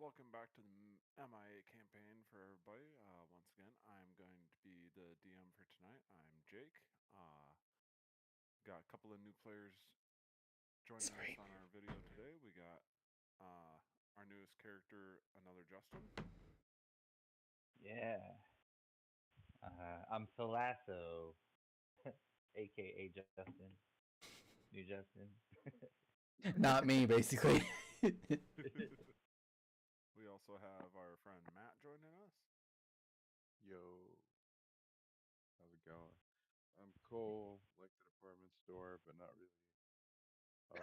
welcome back to the MIA campaign for everybody. Once again, I'm going to be the DM for tonight. I'm Jake. Got a couple of new players joining us Sorry. on our video today. We got our newest character, another Justin. Yeah. I'm Salasso, aka Justin. New Justin. Not me, basically. We also have our friend Matt joining us. Yo, how's it going? I'm Cole, like the department store, but not really. I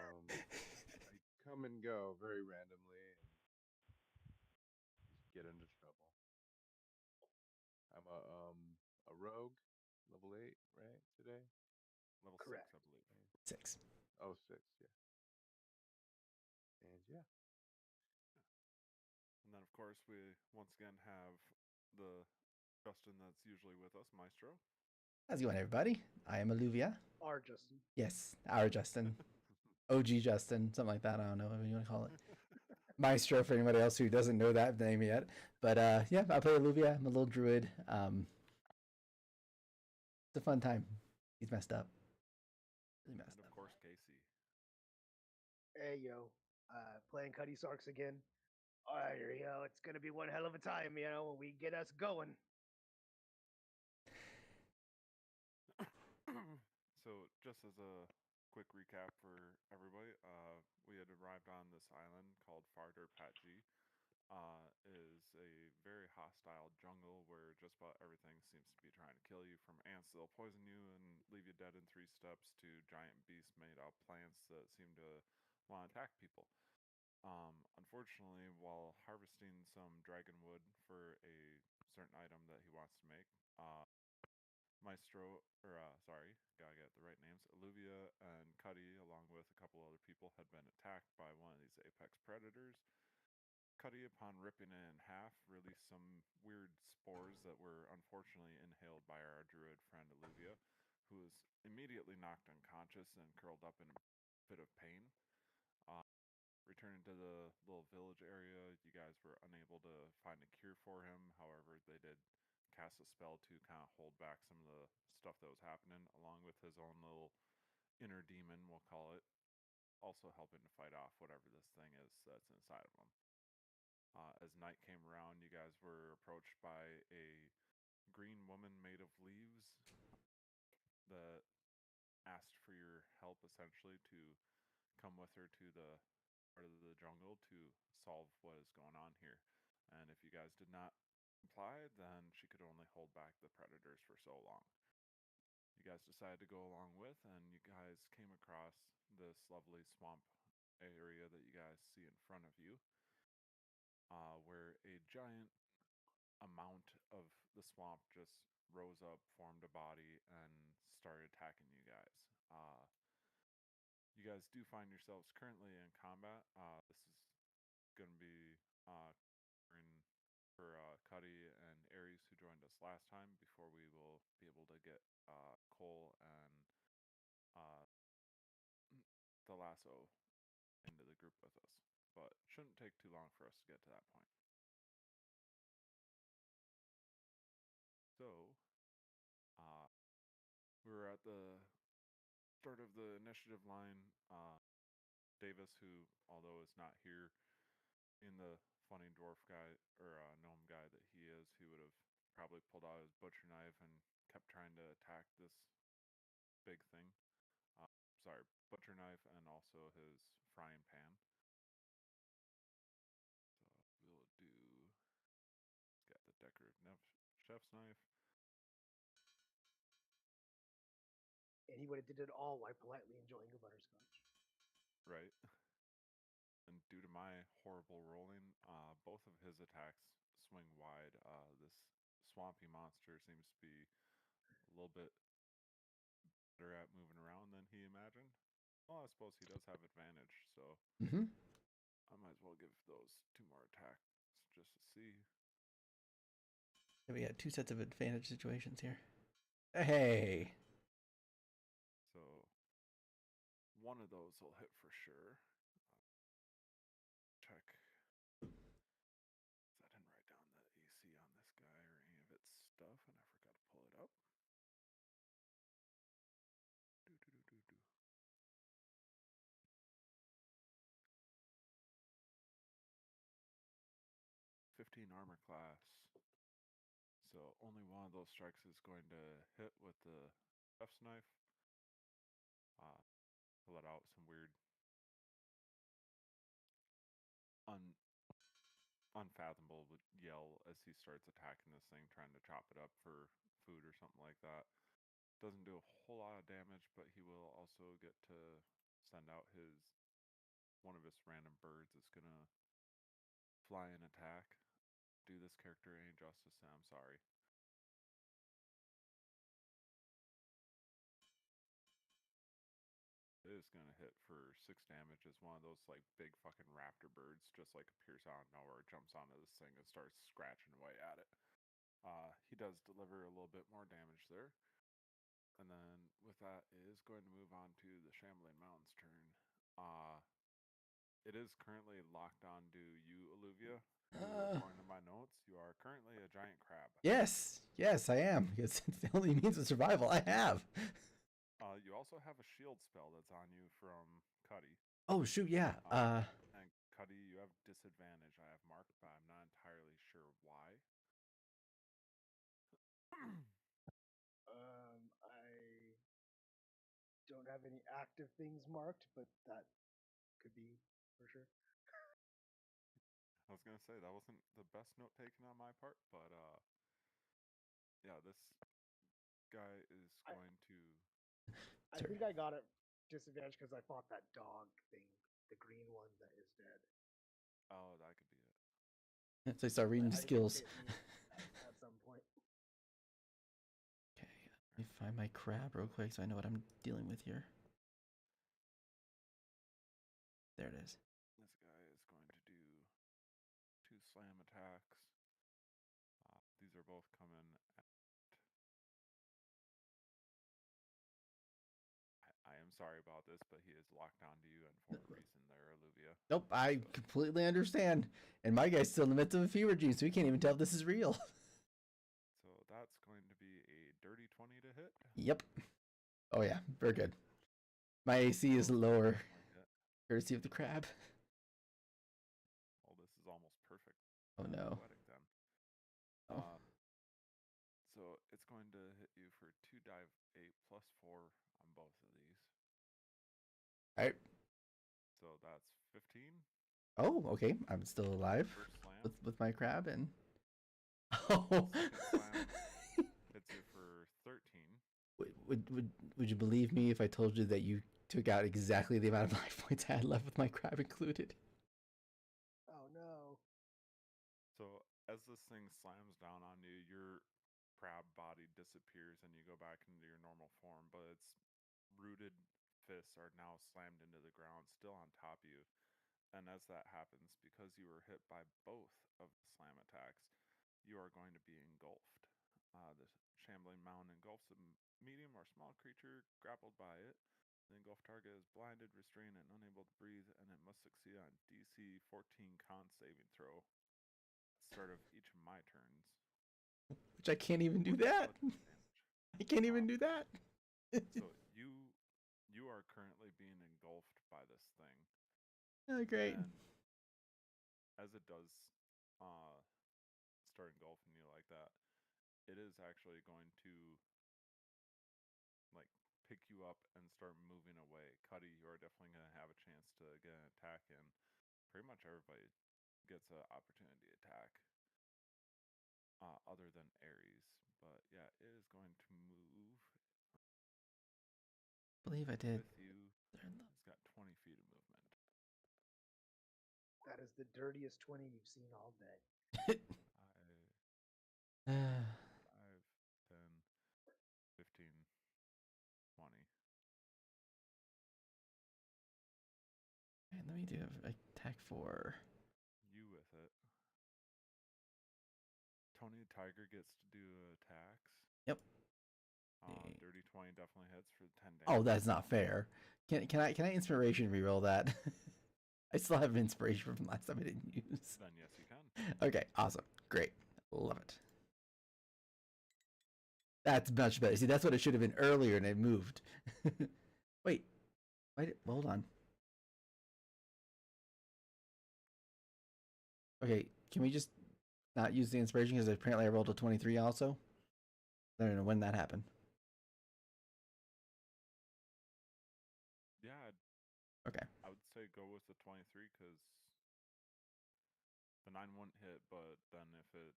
come and go very randomly and just get into trouble. I'm a rogue, level 8, right? Today? Level Correct. 6, I believe. 6. Oh, 6, yeah. And yeah. And then, of course, we once again have the Justin that's usually with us, Maestro. How's it going, everybody? I am Alluvia. Our Justin. Yes, our Justin. OG Justin, something like that. I don't know what you want to call it. Maestro for anybody else who doesn't know that name yet. But yeah, I play Alluvia. I'm a little druid. It's a fun time. He's messed up. Really messed And of up. course, Casey. Hey yo, playing Cuddy Sarks again. Alright, it's gonna be one hell of a time, when we get us going. So, just as a quick recap for everybody, we had arrived on this island called Farder Patji. Is a very hostile jungle where just about everything seems to be trying to kill you, from ants that'll poison you and leave you dead in 3 steps to giant beasts made out of plants that seem to want to attack people. Unfortunately, while harvesting some dragon wood for a certain item that he wants to make, Maestro, or sorry, gotta get the right names. Alluvia and Cuddy, along with a couple other people, had been attacked by one of these apex predators. Cuddy, upon ripping it in half, released some weird spores that were unfortunately inhaled by our druid friend Alluvia, who was immediately knocked unconscious and curled up in a bit of pain. Returning to the little village area, you guys were unable to find a cure for him. However, they did cast a spell to kind of hold back some of the stuff that was happening, along with his own little inner demon, we'll call it, also helping to fight off whatever this thing is that's inside of him. As night came around, you guys were approached by a green woman made of leaves that asked for your help, essentially, to come with her to the part of the jungle to solve what is going on here. And if you guys did not comply, then she could only hold back the predators for so long. You guys decided to go along with, and you guys came across this lovely swamp area that you guys see in front of you, where a giant amount of the swamp just rose up, formed a body, and started attacking you guys. You guys do find yourselves currently in combat. This is going to be for Cuddy and Aries, who joined us last time, before we will be able to get Cole and uh, the lasso into the group with us. But it shouldn't take too long for us to get to that point. So, we were at the start of the initiative line. Davis, who, although is not here, in the funny dwarf guy or gnome guy that he is, he would have probably pulled out his butcher knife and kept trying to attack this big thing. Sorry, butcher knife and also his frying pan. So we'll do. He's got the decorative chef's knife. And he would have did it all while politely enjoying a butterscotch. Right. And due to my horrible rolling, both of his attacks swing wide. This swampy monster seems to be a little bit better at moving around than he imagined. Well, I suppose he does have advantage, so I might as well give those 2 more attacks just to see. We had 2 sets of advantage situations here. Hey! So one of those will hit for sure. Check. 15 armor class. So only one of those strikes is going to hit with the chef's knife. To let out some weird, unfathomable yell as he starts attacking this thing, trying to chop it up for food or something like that. Doesn't do a whole lot of damage, but he will also get to send out one of his random birds is gonna fly and attack. Do this character any justice? I'm sorry. It is gonna hit for 6 damage as one of those like big fucking raptor birds just like appears out of nowhere, jumps onto this thing and starts scratching away at it. He does deliver a little bit more damage there. And then with that is going to move on to the Shambling Mountain's turn. It is currently locked on to you, Olivia. According to my notes, you are currently a giant crab. Yes, I am. Because it's the only means of survival I have. You also have a shield spell that's on you from Cuddy. Oh shoot, yeah. And Cuddy, you have disadvantage. I have marked, but I'm not entirely sure why. I don't have any active things marked, but that could be for sure. I was gonna say that wasn't the best note taken on my part, but yeah, this guy is going to. I think I got it disadvantage because I fought that dog thing, the green one that is dead. Oh, that could be it. So I start reading I skills. hit me at some point. Okay, let me find my crab real quick so I know what I'm dealing with here. There it is. This guy is going to do 2 slam attacks. These are both coming at. I am sorry about this, but he is locked onto you, and for a reason there, Olivia. Nope, I completely understand. And my guy's still in the midst of a fever dream, so we can't even tell if this is real. So that's going to be a dirty 20 to hit. Yep. Oh yeah, very good. My AC is lower, courtesy of the crab. Well, this is almost perfect. Oh no. Poetic then. Oh. So it's going to hit you for 2 dive 8 plus 4 on both of these. All right. So that's 15. Oh, okay. I'm still alive First slam. with my crab and. Oh. Second slam hits you for 13. Would you believe me if I told you that you took out exactly the amount of life points I had left with my crab included? Oh no. So as this thing slams down on you, your crab body disappears and you go back into your normal form, but its rooted fists are now slammed into the ground, still on top of you. And as that happens, because you were hit by both of the slam attacks, you are going to be engulfed. The Shambling Mountain engulfs a medium or small creature grappled by it. The engulfed target is blinded, restrained, and unable to breathe, and it must succeed on DC 14 con saving throw at the start of each of my turns. Which I can't even do that. I can't even do that. So you are currently being engulfed by this thing. Oh, great. And as it does start engulfing you like that, it is actually going to like pick you up and start moving away. Cuddy, you are definitely going to have a chance to get an attack in. Pretty much everybody gets an opportunity attack other than Ares. But yeah, it is going to move. I believe I did. With you, it's got 20 feet of movement. That is the dirtiest 20 you've seen all day. 5, 10, 15, 20. And let me do attack 4. You with it. Tony the Tiger gets to do attacks. Yep. Dirty 20 definitely hits for 10 damage. Oh, that's not fair. Can I inspiration reroll that? I still have inspiration from last time I didn't use. Then yes, you can. Okay, awesome. Great. Love it. That's much better. See, that's what it should have been earlier and it moved. Wait. Hold on. Okay, can we just not use the inspiration because apparently I rolled a 23 also. I don't know when that happened. Yeah, Okay. I would say go with the 23 because the 9 wouldn't hit, but then if it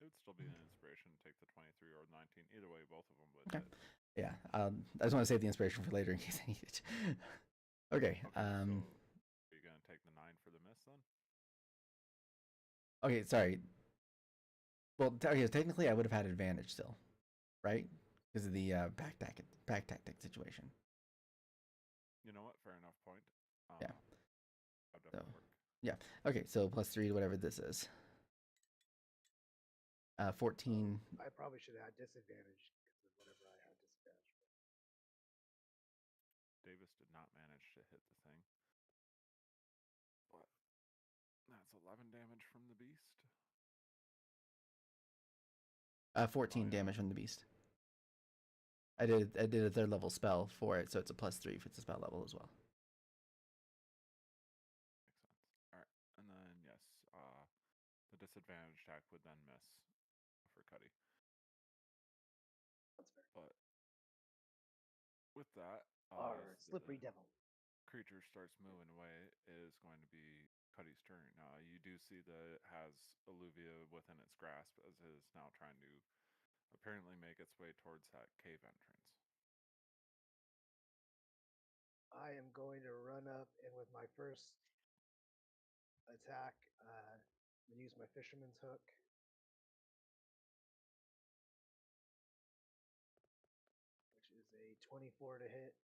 would still be an inspiration to take the 23 or 19. Either way, both of them would Okay. hit. Yeah. I just want to save the inspiration for later in case I need it. Okay. Okay, so are you gonna take the 9 for the miss then? Okay. Sorry. Well, okay. Technically, I would have had advantage still, right? Because of the back tactic situation. You know what? Fair enough point. Yeah. That So, definitely work. yeah. Okay. So +3 to whatever this is. 14. I probably should have had disadvantage because of whatever I had disadvantage for. Davis did not manage to hit the thing. But that's 11 damage from the beast. 14 damage from the beast. I did a 3rd level spell for it, so it's a +3 if it's a spell level as well. Makes sense. Alright. And then yes, the disadvantage attack would then miss for Cuddy. That's fair. But with that, Our as slippery the devil. creature starts moving away, it is going to be Cuddy's turn. You do see that it has Alluvia within its grasp as it is now trying to apparently make its way towards that cave entrance. I am going to run up and with my first attack, and use my fisherman's hook. Which is a 24 to hit.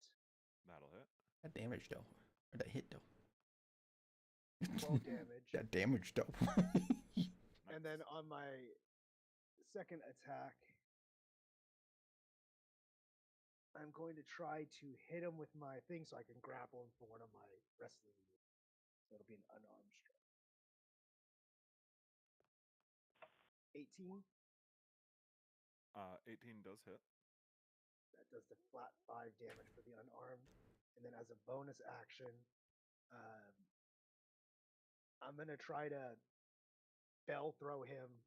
That'll hit. That damage though. Or that hit though. 12 damage. That damage though. And then on my second attack, I'm going to try to hit him with my thing so I can grapple him for one of my wrestling moves. So it'll be an unarmed strike. 18. 18 does hit. That does the flat 5 damage for the unarmed. And then as a bonus action, I'm going to try to bell throw him.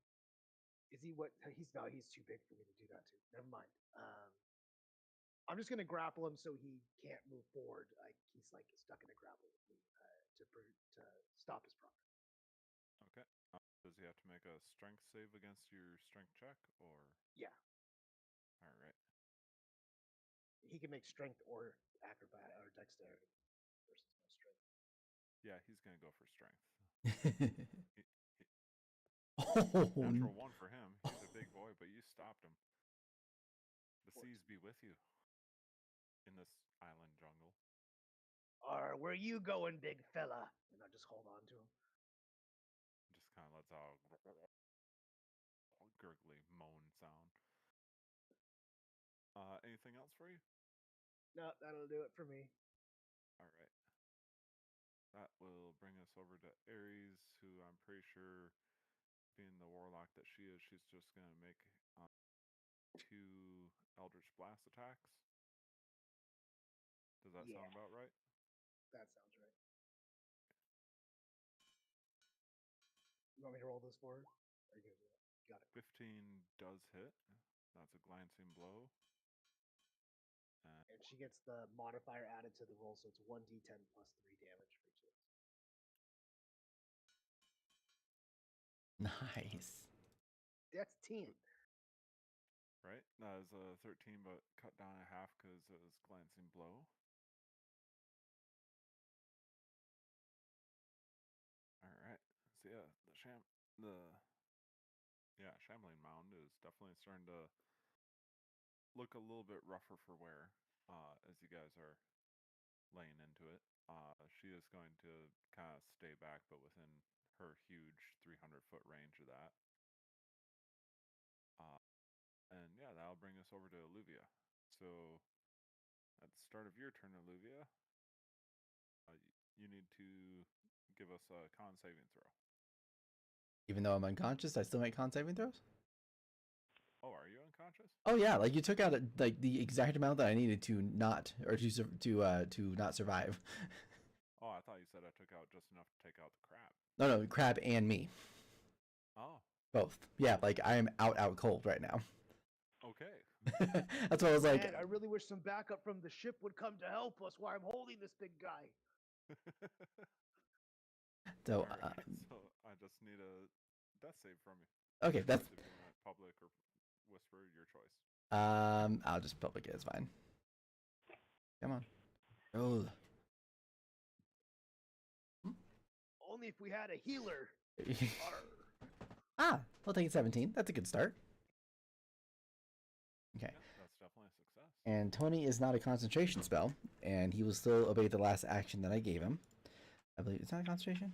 Is he what? He's no, he's too big for me to do that to. Never mind. I'm just going to grapple him so he can't move forward. He's like stuck in a grapple with me to stop his progress. Okay. Does he have to make a strength save against your strength check, or? Yeah. All right. He can make strength or acrobat or dexterity versus my strength. Yeah, he's gonna go for strength. Oh, Natural 1 for him. He's a big boy, but you stopped him. The seas be with you in this island jungle. Where you going, big fella? And I just hold on to him. Just kind of lets out a gurgly moan sound. Anything else for you? No, that'll do it for me. All right. That will bring us over to Ares, who I'm pretty sure, being the warlock that she is, she's just going to make 2 Eldritch Blast attacks. Does that sound about right? That sounds right. You want me to roll this for her? Or you gonna do it? Got it. 15 does hit. That's a glancing blow. And she gets the modifier added to the roll, so it's 1d10 plus 3 damage for each of those. nice. That's 10. Right? That was a 13, but cut down a half because it was glancing blow. All right. So yeah, Shambling Mound is definitely starting to look a little bit rougher for wear as you guys are laying into it. She is going to kind of stay back, but within her huge 300-foot range of that. And yeah, that'll bring us over to Alluvia. So at the start of your turn, Alluvia, you need to give us a con saving throw. Even though I'm unconscious, I still make con saving throws? Oh, are you unconscious? Oh yeah, like you took out like the exact amount that I needed to not or to not survive. Oh, I thought you said I took out just enough to take out the crab. No, crab and me. Oh, Both. Yeah, like I am out cold right now. okay. That's why I was like, Man, I really wish some backup from the ship would come to help us while I'm holding this big guy. so Alright, so I just need a death save from you. okay, that's If you want public or whisper, your choice. I'll just public it. It's fine. Come on. Oh. Only if we had a healer. We'll take 17. That's a good start. Okay. Yeah, that's definitely a success. And Tony is not a concentration spell, and he will still obey the last action that I gave him. I believe it's not a concentration.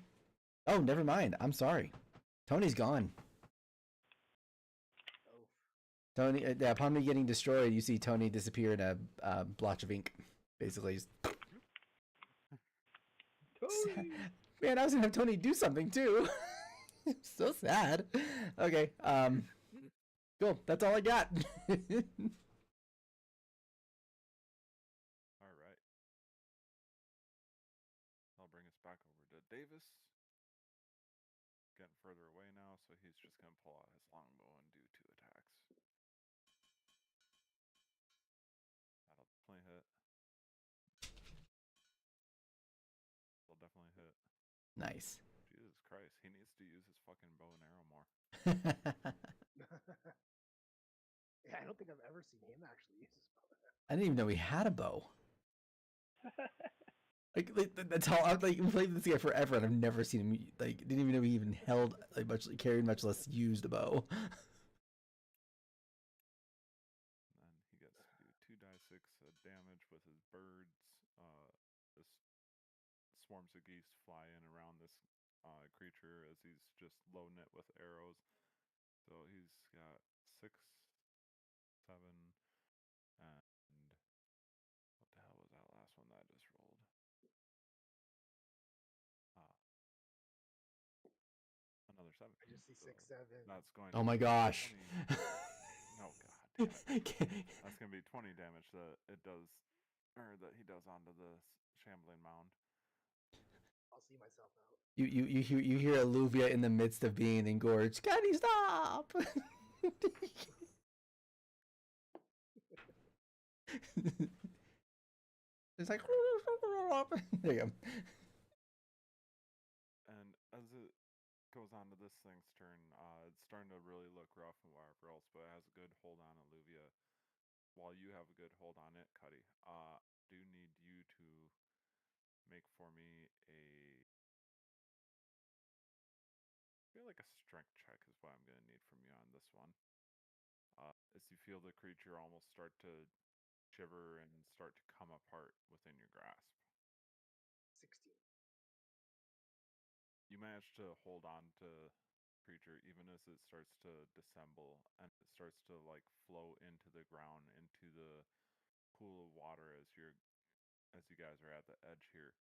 Oh, never mind. I'm sorry. Tony's gone. Oh. Tony, upon me getting destroyed, you see Tony disappear in a blotch of ink. Basically, just... Tony! Man, I was gonna have Tony do something too. So sad. Okay, cool. That's all I got. Alright. I'll bring us back over to Davis. Getting further away now, so he's just going to pull out his longbow and do 2 attacks. That'll definitely hit. They'll definitely hit. Nice. Jesus Christ, he needs to use his fucking bow and arrow more. Yeah, I don't think I've ever seen him actually use his bow. I didn't even know he had a bow. Like that's how I've like played this guy forever, and I've never seen him like didn't even know he even held like much carried, much less used a bow. And then he gets to do 2d6 damage with his birds. This swarms of geese fly in around this creature as he's just loading it with arrows. So he's got 6, 7, and what the hell was that last one that I just rolled? Another 7. I just see So 6, 7. that's going Oh to my be gosh. 20. No, god. That's going to be 20 damage that it does, or that he does onto the shambling mound. I'll see myself out. You hear Alluvia in the midst of being engorged. Scotty, stop! It's like there you go. And as it goes on to this thing's turn, it's starting to really look rough and whatever else, but it has a good hold on Alluvia. While you have a good hold on it, Cuddy, do need you to make for me a... I feel like a strength check is what I'm going to need from you on this one. As you feel the creature almost start to shiver and start to come apart within your grasp. 16. You manage to hold on to creature even as it starts to dissemble and it starts to like flow into the ground, into the pool of water as you guys are at the edge here.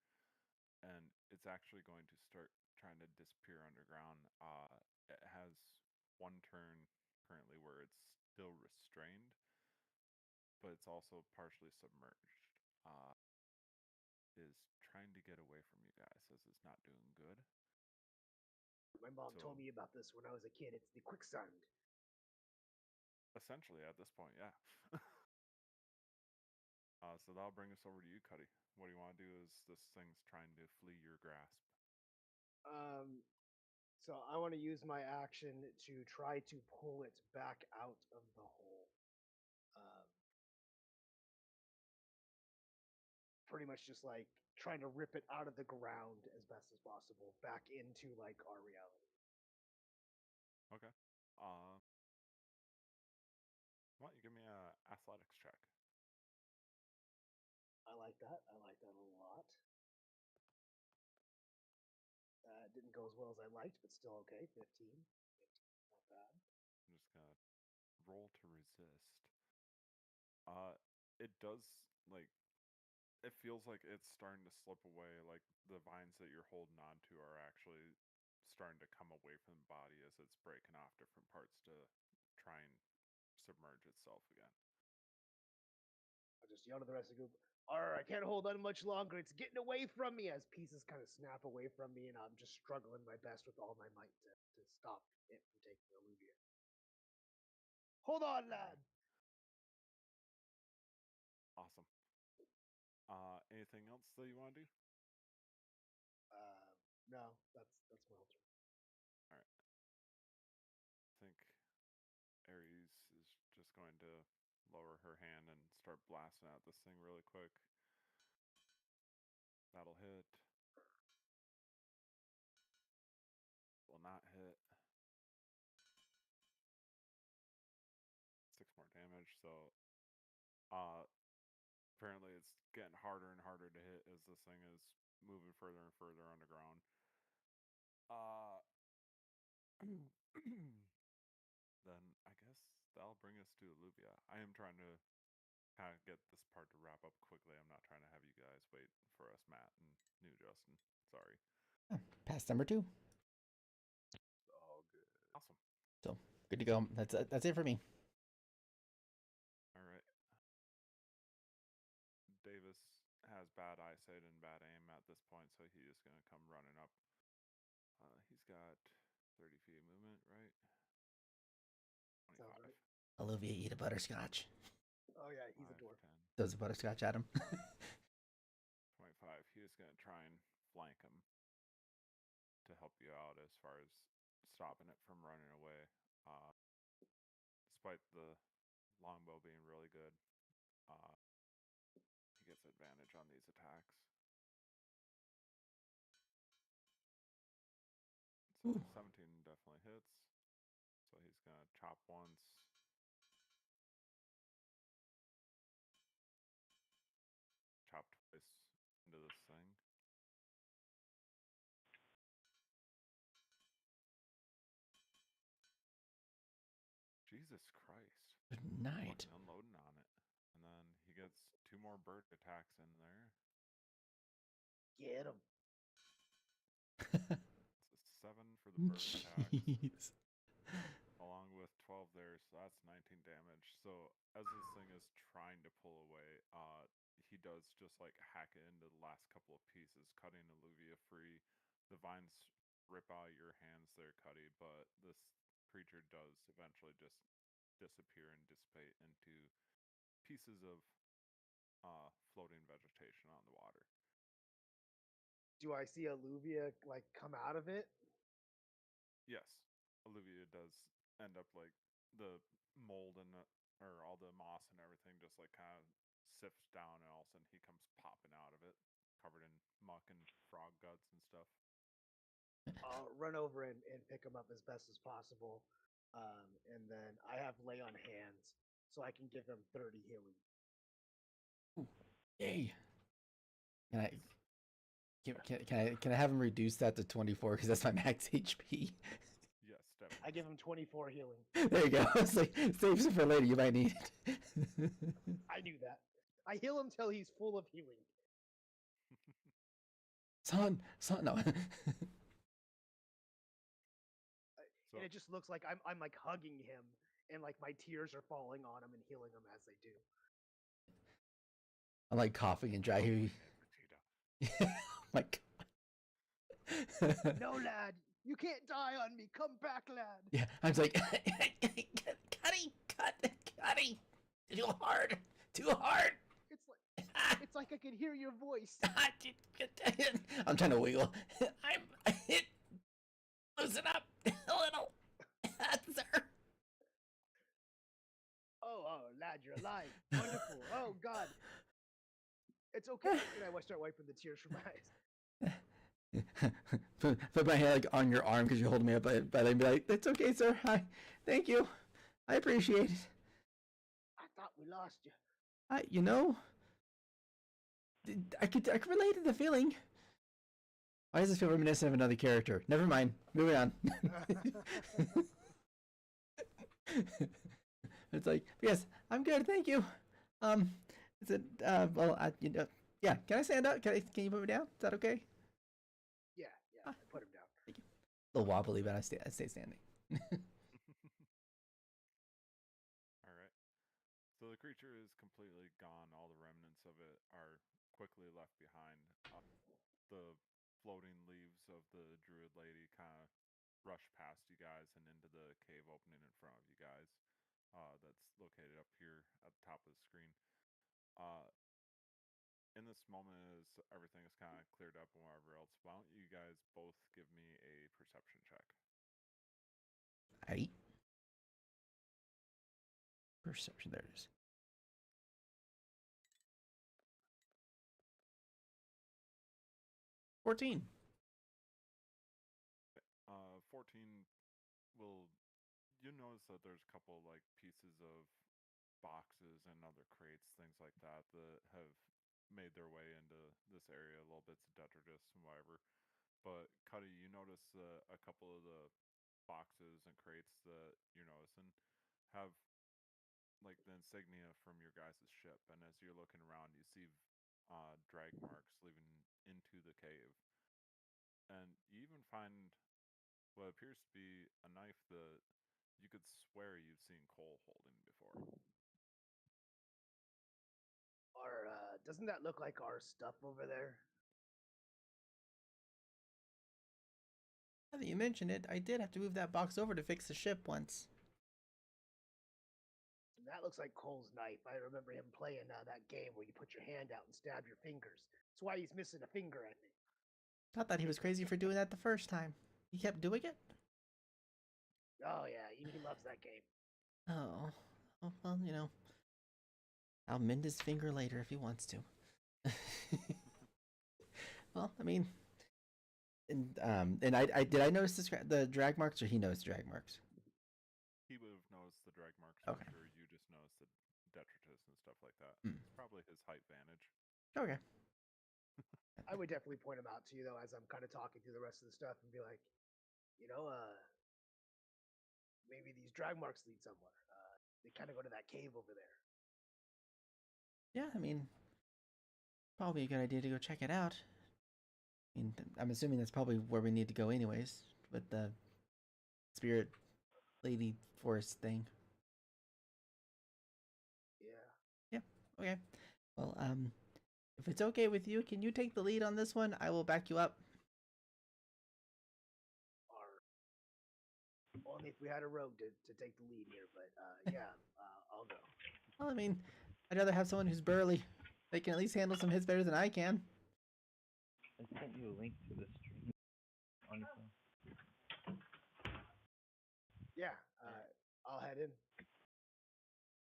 And it's actually going to start trying to disappear underground. It has one turn currently where it's still restrained, but it's also partially submerged. Is trying to get away from you guys as it's not doing good. My mom told me about this when I was a kid. It's the quicksand. Essentially, at this point, yeah. So that'll bring us over to you, Cuddy. What do you want to do as this thing's trying to flee your grasp? So I want to use my action to try to pull it back out of the hole. Pretty much just like trying to rip it out of the ground as best as possible back into like our reality. Okay. Why don't you give me a athletics check? I like that. I like that a lot. Didn't go as well as I liked, but still okay. 15. 15, not bad. I'm just gonna roll to resist. It does like it feels like it's starting to slip away. Like the vines that you're holding on to are actually starting to come away from the body as it's breaking off different parts to try and submerge itself again. I'll just yell to the rest of the group, "Arr, I can't hold on much longer. It's getting away from me." As pieces kind of snap away from me, and I'm just struggling my best with all my might to stop it from taking Olivia. Hold on, lad. Awesome. Anything else that you want to do? No, that's my whole turn. All right. I think Ares is just going to lower her hand and start blasting at this thing really quick. That'll hit. Will not hit. 6 more damage. So, apparently it's getting harder and harder to hit as this thing is moving further and further underground. Then I guess that'll bring us to Alluvia. I am trying to kind of get this part to wrap up quickly. I'm not trying to have you guys wait for us, Matt and New Justin. Sorry. Pass number 2. It's all good. Awesome. So good to go. That's it for me. All right. Davis has bad eyesight and bad aim at this point, so he is going to come running up. He's got 30 feet of movement, right? 25. Sounds right. Olivia, eat a butterscotch. Oh yeah, he's a 5, dwarf. 10, Does a butterscotch at him? 25. He is going to try and flank him to help you out as far as stopping it from running away. Despite the longbow being really good, he gets advantage on these attacks. So 17 definitely hits. So he's going to chop once. Chop twice into this thing. Jesus Christ. Good night. Fucking unloading on it. And then he gets 2 more bird attacks in there. Get him. It's a 7 for the bird attacks, Jeez. along with 12 there, so that's 19 damage. So as this thing is trying to pull away, he does just like hack it into the last couple of pieces, cutting Alluvia free. The vines rip out of your hands there, Cuddy, but this creature does eventually just disappear and dissipate into pieces of floating vegetation on the water. Do I see Alluvia like come out of it? Yes, Alluvia does end up like the mold and or all the moss and everything just like kind of sifts down, and all of a sudden he comes popping out of it, covered in muck and frog guts and stuff. I'll run over and pick him up as best as possible. And then I have lay on hands, so I can give him 30 healing. Yay. Can I have him reduce that to 24 because that's my max HP? Yes, definitely. I give him 24 healing. There you go. It's like, save some for later. You might need it. I do that. I heal him till he's full of healing. son, no. So, And it just looks like I'm like hugging him, and like my tears are falling on him and healing him as they do. I'm like coughing and dry. Vegeta. Oh my god. No, lad, you can't die on me. Come back, lad. Yeah, I'm just like, Cuddy, too hard. It's like I can hear your voice. I'm trying to wiggle. Loosen up a little, sir. Oh, lad, you're alive. Wonderful. Oh God. It's okay. And I start wiping the tears from my eyes. Put my hand like on your arm because you're holding me up, but then be like, "That's okay, sir. Thank you. I appreciate it." I thought we lost you. You know, I could relate to the feeling. Why does this feel reminiscent of another character? Never mind. Moving on. It's like, yes, I'm good, thank you. Is it? Well, you know, yeah. Can I stand up? Can you put me down? Is that okay? Yeah. I put him down. Thank you. A little wobbly, but I stay standing. All right. So the creature is completely gone. All the remnants of it are quickly left behind. The floating leaves of the druid lady kind of rush past you guys and into the cave opening in front of you guys. That's located up here at the top of the screen. Uh, in this moment, as everything is kind of cleared up and whatever else, why don't you guys both give me a perception check? Aight. Perception. There it is. 14. 14 will you notice that there's a couple like pieces of boxes and other crates, things like that, that have made their way into this area, little bits of detritus and whatever. But Cuddy, you notice a couple of the boxes and crates that you're noticing have like the insignia from your guys' ship, and as you're looking around, you see drag marks leading into the cave, and you even find what appears to be a knife that you could swear you've seen Cole holding before. Our doesn't that look like our stuff over there? Now that you mention it, I did have to move that box over to fix the ship once. And that looks like Cole's knife. I remember him playing that game where you put your hand out and stab your fingers. That's why he's missing a finger, I think. I thought he was crazy for doing that the first time. He kept doing it? Oh yeah, he loves that game. Oh. Well, you know. I'll mend his finger later if he wants to. Well, I mean, and I did I notice the drag marks, or he knows drag marks? He would have noticed the drag marks Okay. for sure. You just noticed the detritus and stuff like that. Mm. It's probably his height vantage. Okay. I would definitely point him out to you though, as I'm kind of talking through the rest of the stuff, and be like, you know, maybe these drag marks lead somewhere. They kind of go to that cave over there. Yeah, I mean, probably a good idea to go check it out. I mean, I'm assuming that's probably where we need to go anyways, with the spirit lady forest thing. Yeah. Yeah. Okay. Well, if it's okay with you, can you take the lead on this one? I will back you up. Or only if we had a rogue to take the lead here, but yeah, I'll go. Well, I mean, I'd rather have someone who's burly. They can at least handle some hits better than I can. I sent you a link to the stream on your phone. Yeah, I'll head in.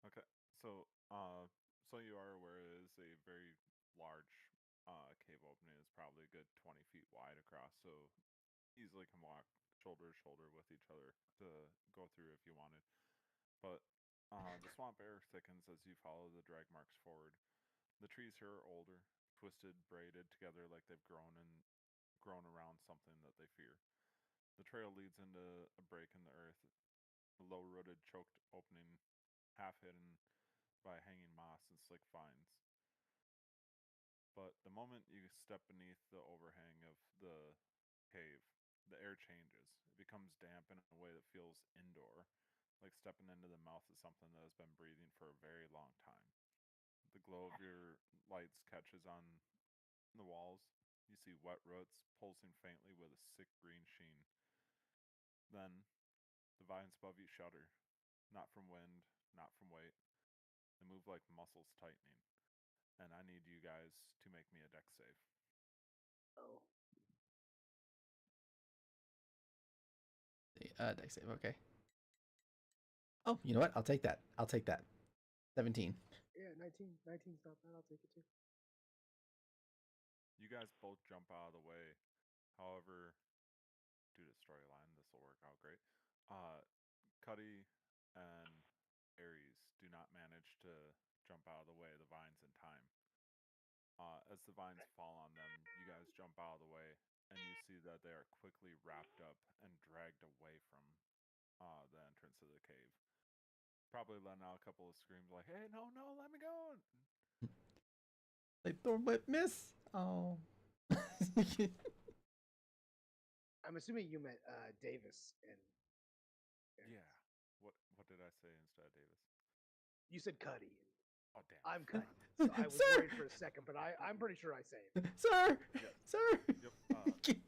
Okay, so you are aware it is a very large cave opening. It's probably a good 20 feet wide across, so easily can walk shoulder to shoulder with each other to go through if you wanted. But the swamp air thickens as you follow the drag marks forward. The trees here are older, twisted, braided together like they've grown around something that they fear. The trail leads into a break in the earth, a low-rooted, choked opening, half hidden by hanging moss and slick vines. But the moment you step beneath the overhang of the cave, the air changes. It becomes damp in a way that feels indoor, like stepping into the mouth of something that has been breathing for a very long time. The glow of your lights catches on the walls. You see wet roots pulsing faintly with a sick green sheen. Then the vines above you shudder, not from wind, not from weight. They move like muscles tightening. And I need you guys to make me a dex save. Oh, Dex save, okay. Oh, you know what? I'll take that. 17. yeah, 19. 19's not bad. I'll take it too. You guys both jump out of the way. However, due to storyline, this will work out great. Cuddy and Ares do not manage to jump out of the way of the vines in time. As the vines fall on them, you guys jump out of the way, and you see that they are quickly wrapped up and dragged away from the entrance of the cave. Probably letting out a couple of screams like, "Hey, no, no, let me go!" Like thorn whip miss. Oh. I'm assuming you meant Davis and. Yeah. What did I say instead, Davis? You said Cuddy. Oh damn. I'm cut. So I was Sir! worried for a second, but I'm pretty sure I saved. Sir! Yes. Sir! Yep.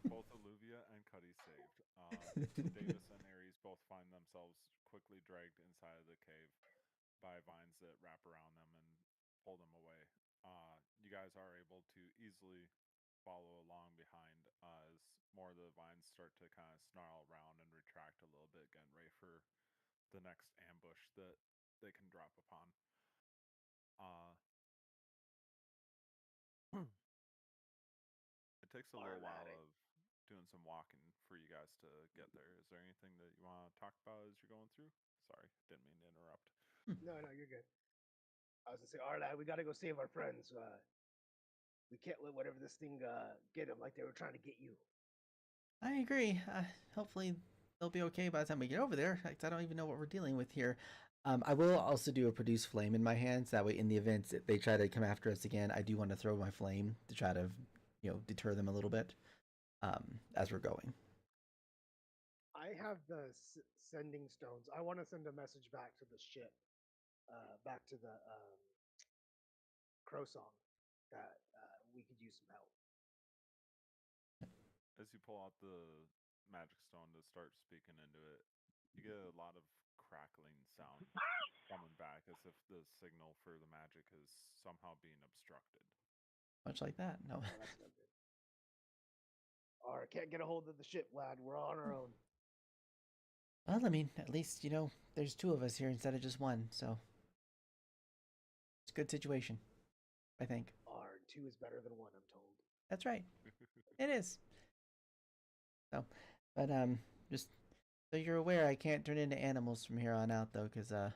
Both Olivia and Cuddy saved. Davis and Aries both find themselves quickly dragged inside of the cave by vines that wrap around them and pull them away. You guys are able to easily follow along behind as more of the vines start to kind of snarl around and retract a little bit, getting ready for the next ambush that they can drop upon. It takes a little while of doing some walking for you guys to get there. Is there anything that you want to talk about as you're going through? Sorry, didn't mean to interrupt. No, you're good. I was gonna say, Arlad, we gotta go save our friends. We can't let whatever this thing get them like they were trying to get you. I agree. Hopefully they'll be okay by the time we get over there. 'Cause I don't even know what we're dealing with here. I will also do a produce flame in my hands. That way, in the event that they try to come after us again, I do want to throw my flame to try to, deter them a little bit as we're going. I have the sending stones. I want to send a message back to the ship, back to the crow song, that we could use some help. As you pull out the magic stone to start speaking into it, you get a lot of crackling sound coming back as if the signal for the magic is somehow being obstructed. Much like that. No. Oh, that's no good. All right, can't get a hold of the ship, lad. We're on our own. Well, I mean, at least, there's two of us here instead of just one, so it's a good situation, I think. Two is better than one, I'm told. That's right. It is. So, but just so you're aware, I can't turn into animals from here on out, though, because the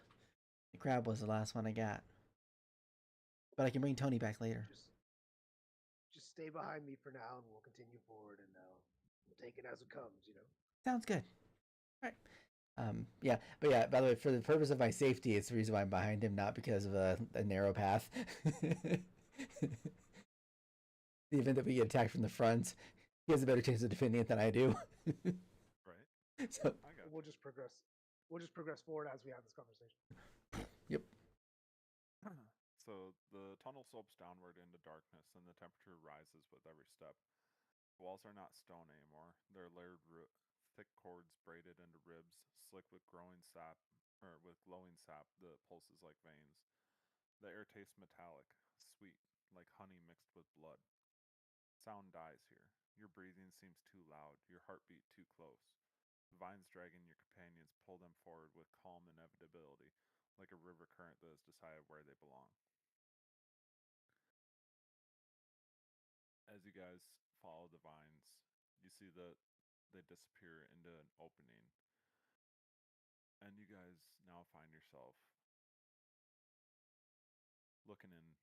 crab was the last one I got. But I can bring Tony back later. Just stay behind me for now, and we'll continue forward, and we'll take it as it comes. Sounds good. All right. Yeah, but yeah, by the way, for the purpose of my safety, it's the reason why I'm behind him, not because of a narrow path. The event that we get attacked from the front, he has a better chance of defending it than I do. Right. So we'll just progress. We'll just progress forward as we have this conversation. Yep. So the tunnel slopes downward into darkness, and the temperature rises with every step. The walls are not stone anymore. They're layered thick cords braided into ribs, slick with glowing sap that pulses like veins. The air tastes metallic, sweet, like honey mixed with blood. Sound dies here. Your breathing seems too loud, your heartbeat too close. The vines dragging your companions pull them forward with calm inevitability, like a river current that has decided where they belong. As you guys follow the vines, you see that they disappear into an opening. And you guys now find yourself looking in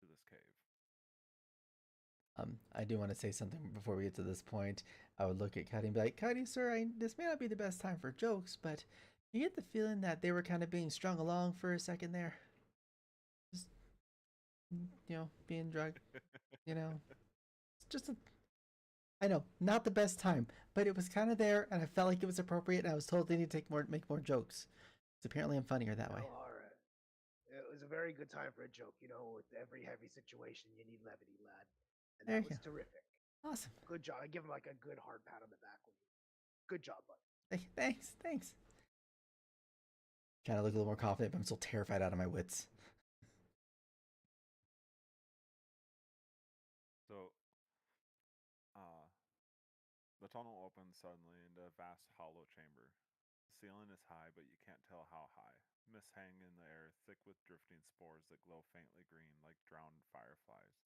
to this cave. I do want to say something before we get to this point. I would look at Cuddy and be like, Cuddy, sir, this may not be the best time for jokes, but you get the feeling that they were kind of being strung along for a second there. Just, being drugged, It's just I know, not the best time, but it was kind of there, and I felt like it was appropriate, and I was told they need to make more jokes. So apparently I'm funnier that way. All right. It was a very good time for a joke. With every heavy situation, you need levity, lad. And There that you was terrific. Awesome. Good job. I give him like a good hard pat on the back. Good job, bud. Thanks. Trying to look a little more confident, but I'm still terrified out of my wits. So, the tunnel opens suddenly into a vast hollow chamber. The ceiling is high, but you can't tell how high. Mists hang in the air, thick with drifting spores that glow faintly green like drowned fireflies.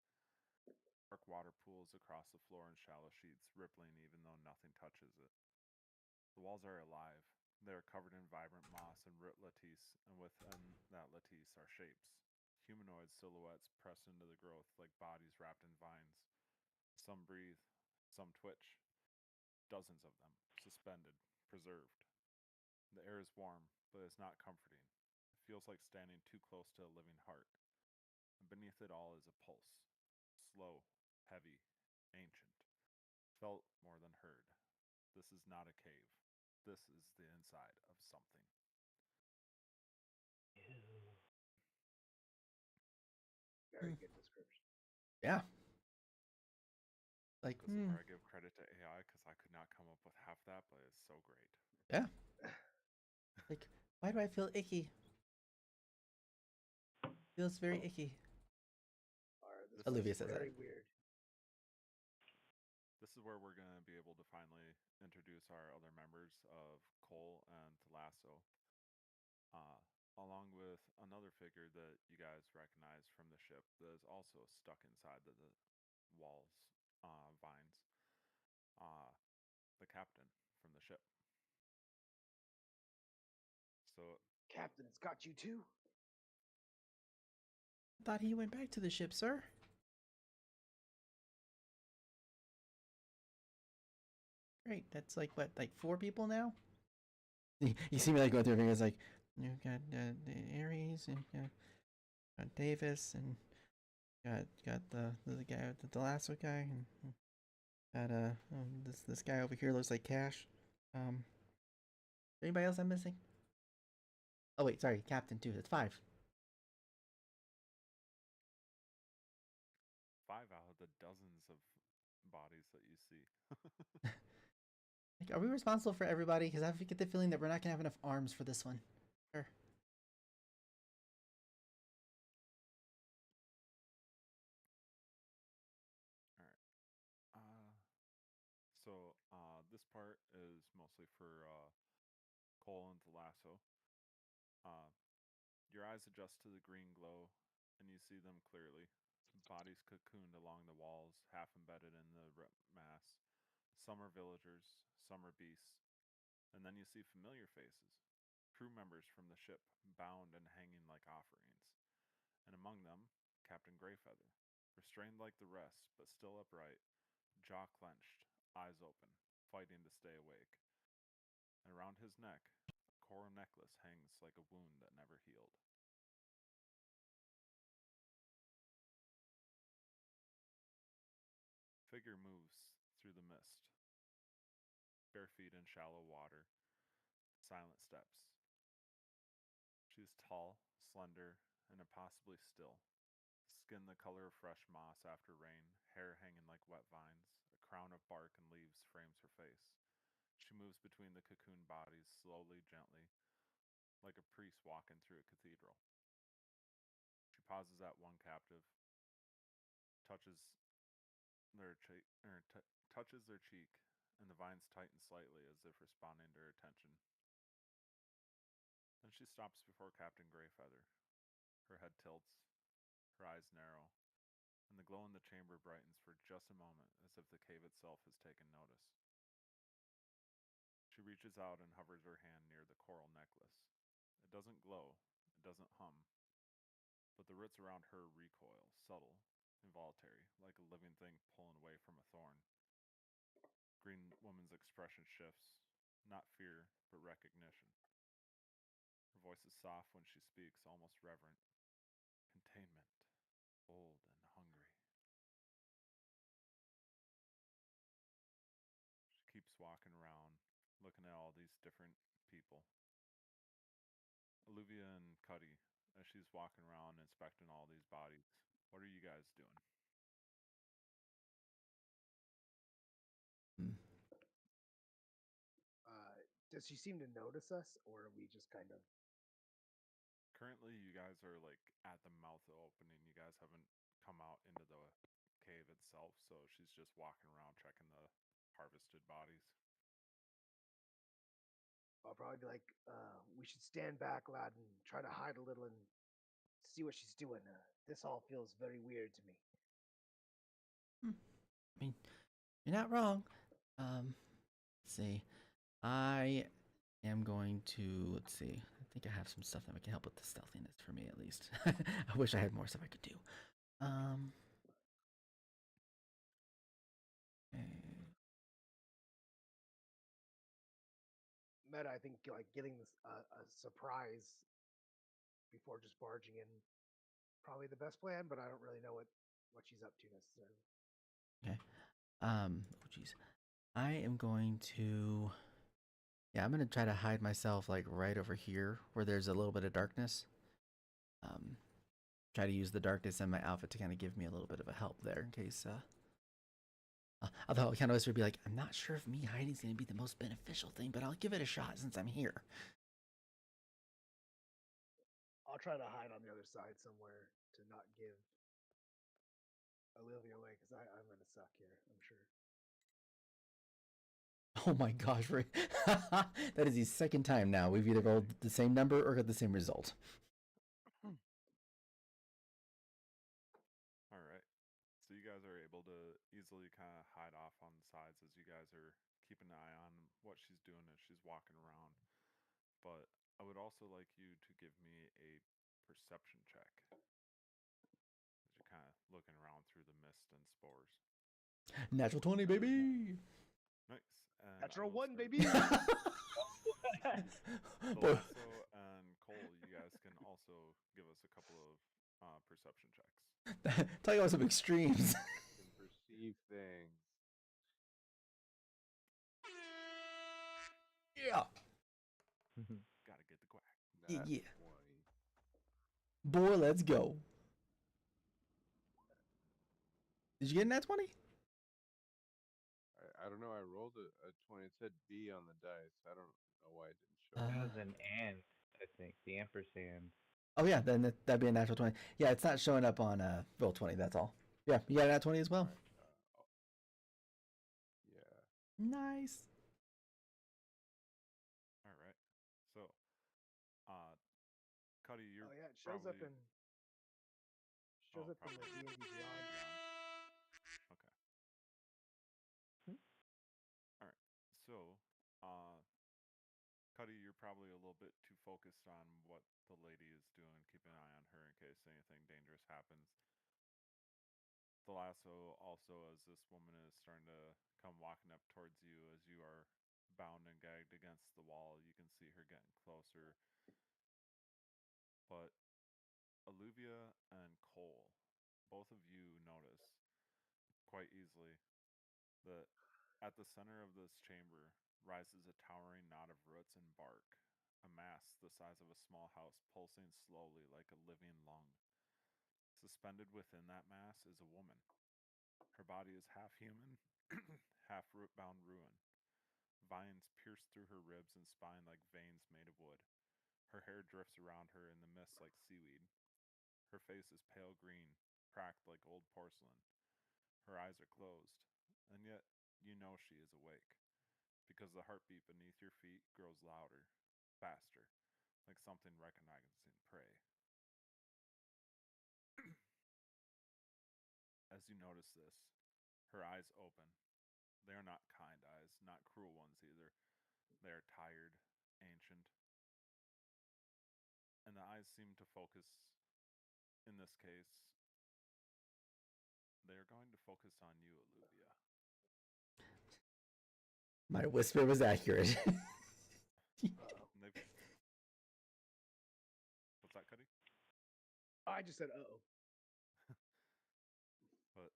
Dark water pools across the floor in shallow sheets, rippling even though nothing touches it. The walls are alive. They are covered in vibrant moss and root lattice, and within that lattice are shapes. Humanoid silhouettes pressed into the growth like bodies wrapped in vines. Some breathe, some twitch. Dozens of them, suspended, preserved. The air is warm, but it's not comforting. It feels like standing too close to a living heart. And beneath it all is a pulse. Slow, heavy, ancient. Felt more than heard. This is not a cave. This is the inside of something. Very good description. Yeah. Like, This is where I give credit to AI because I could not come up with half that, but it's so great. yeah. Like, why do I feel icky? Feels very icky. This Olivia is says very that. weird. This is where we're going to be able to finally introduce our other members of Cole and Lasso, along with another figure that you guys recognize from the ship that is also stuck inside the walls, vines. The captain from the ship. So, Captain, it's got you too. Thought he went back to the ship, sir. Great. That's like what, like 4 people now? You see me like going through fingers like you've got Aries and got Davis and got the guy the lasso guy and got this guy over here looks like Cash. Anybody else I'm missing? Oh wait, sorry, Captain too. That's 5. 5 out of the dozens of bodies that you see. Like, are we responsible for everybody? Because I get the feeling that we're not gonna have enough arms for this one. Sure. All right. This part is mostly for Cole and the lasso. Uh, your eyes adjust to the green glow, and you see them clearly. Bodies cocooned along the walls, half embedded in the mass. Some are villagers, some are beasts. And then you see familiar faces, crew members from the ship, bound and hanging like offerings. And among them, Captain Greyfeather, restrained like the rest, but still upright, jaw clenched, eyes open, fighting to stay awake. And around his neck, a coral necklace hangs like a wound that never healed. Figure moves through the mist, bare feet in shallow water, silent steps. She is tall, slender, and impossibly still. Skin the color of fresh moss after rain, hair hanging like wet vines, a crown of bark and leaves frames her face. She moves between the cocoon bodies slowly, gently, like a priest walking through a cathedral. She pauses at one captive, touches touches their cheek, and the vines tighten slightly as if responding to her attention. Then she stops before Captain Greyfeather. Her head tilts, her eyes narrow, and the glow in the chamber brightens for just a moment as if the cave itself has taken notice. She reaches out and hovers her hand near the coral necklace. It doesn't glow, it doesn't hum, but the roots around her recoil, subtle, involuntary, like a living thing pulling away from a thorn. Green Woman's expression shifts, not fear, but recognition. Her voice is soft when she speaks, almost reverent. Containment, old and hungry. She keeps walking around, looking at all these different people. Olivia and Cuddy, as she's walking around inspecting all these bodies, what are you guys doing? Hmm. Does she seem to notice us, or are we just kind of? Currently, you guys are like at the mouth of the opening. You guys haven't come out into the cave itself, so she's just walking around checking the harvested bodies. I'll probably be like, we should stand back, lad, and try to hide a little and see what she's doing. This all feels very weird to me. I mean, you're not wrong. Let's see. I am going to, let's see. I think I have some stuff that can help with the stealthiness for me at least. I wish I had more stuff I could do. Okay. Meta, I think like getting this a surprise before just barging in, probably the best plan. But I don't really know what she's up to necessarily. Okay. Oh jeez. I am going to, yeah, I'm gonna try to hide myself like right over here where there's a little bit of darkness. try to use the darkness in my outfit to kind of give me a little bit of a help there in case. Although I kind of would be like, I'm not sure if me hiding is going to be the most beneficial thing, but I'll give it a shot since I'm here. I'll try to hide on the other side somewhere to not give Olivia away because I'm gonna suck here. I'm sure. Oh my gosh, Ray. That is the second time now we've either rolled the same number or got the same result. All right. So you guys are able to easily kind of hide off on the sides as you guys are keeping an eye on what she's doing as she's walking around. But I would also like you to give me a perception check as you're kind of looking around through the mist and spores. Natural 20, baby. Nice. And Natural I will one, start- baby. So Boy. Lasso and Cole, you guys can also give us a couple of perception checks. Talking about some extremes. Can perceive things. Yeah. Gotta get the quack. Nat Yeah. 20. Boy, let's go. Did you get a nat 20? I don't know. I rolled a 20. It said B on the dice. I don't know why it didn't show. That up. was an and, I think. The ampersand. Oh yeah, then that'd be a natural 20. Yeah, it's not showing up on roll 20. That's all. Yeah, you got a nat 20 as well. Alright, yeah. Nice. All right. So, Cuddy, you're Oh yeah, it shows up probably... in shows Oh, up in the probably. D&D Beyond. Okay. All right. So, Cuddy, you're probably a little bit too focused on what the lady is doing, keeping an eye on her in case anything dangerous happens. The lasso also, as this woman is starting to come walking up towards you as you are bound and gagged against the wall, you can see her getting closer. But Olivia and Cole, both of you notice quite easily that at the center of this chamber rises a towering knot of roots and bark, a mass the size of a small house pulsing slowly like a living lung. Suspended within that mass is a woman. Her body is half human, half root-bound ruin. Vines pierce through her ribs and spine like veins made of wood. Her hair drifts around her in the mist like seaweed. Her face is pale green, cracked like old porcelain. Her eyes are closed, and yet you know she is awake, because the heartbeat beneath your feet grows louder, faster, like something recognizing prey. As you notice this, her eyes open. They are not kind eyes, not cruel ones either. They are tired, ancient, and the eyes seem to focus, in this case, they are going to focus on you, Olivia. My whisper was accurate. What's that, Cuddy? I just said, uh-oh. But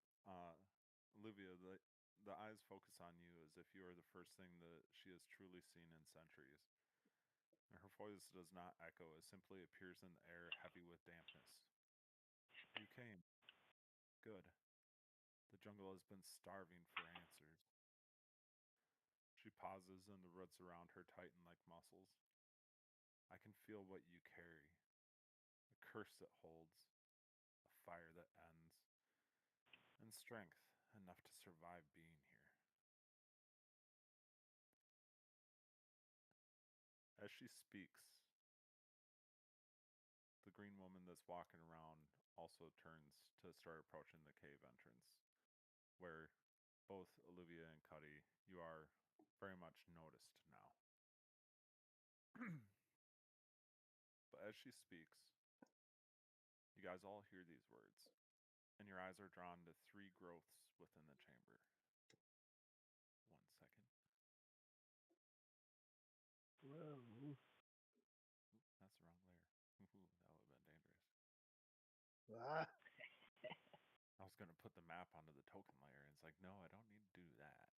Olivia, the eyes focus on you as if you are the first thing that she has truly seen in centuries. And her voice does not echo, it simply appears in the air heavy with dampness. You came. Good. The jungle has been starving for answers. She pauses and the roots around her tighten like muscles. I can feel what you carry. A curse that holds, a fire that ends, and strength enough to survive being here. As she speaks, the green woman that's walking around also turns to start approaching the cave entrance, where both Olivia and Cuddy, you are very much noticed now. But as she speaks, you guys all hear these words, and your eyes are drawn to three growths within the chamber. 1 second. Whoa. Oop, that's the wrong layer. Ooh, that would have been dangerous. Ah. I was going to put the map onto the token layer, and it's like, no, I don't need to do that.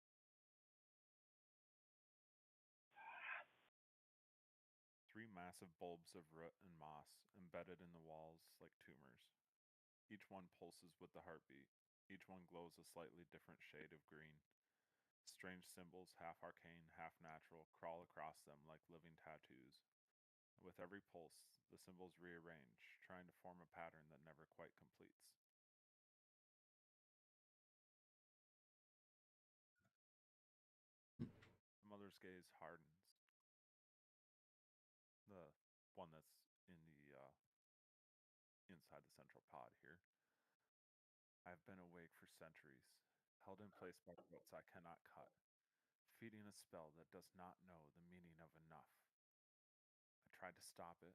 Three massive bulbs of root and moss embedded in the walls like tumors. Each one pulses with the heartbeat. Each one glows a slightly different shade of green. Strange symbols, half arcane, half natural, crawl across them like living tattoos. With every pulse, the symbols rearrange, trying to form a pattern that never quite completes. The mother's gaze hardens. The one that's in the inside the central pod here. I have been awake for centuries, held in place by ropes I cannot cut, feeding a spell that does not know the meaning of enough. I tried to stop it,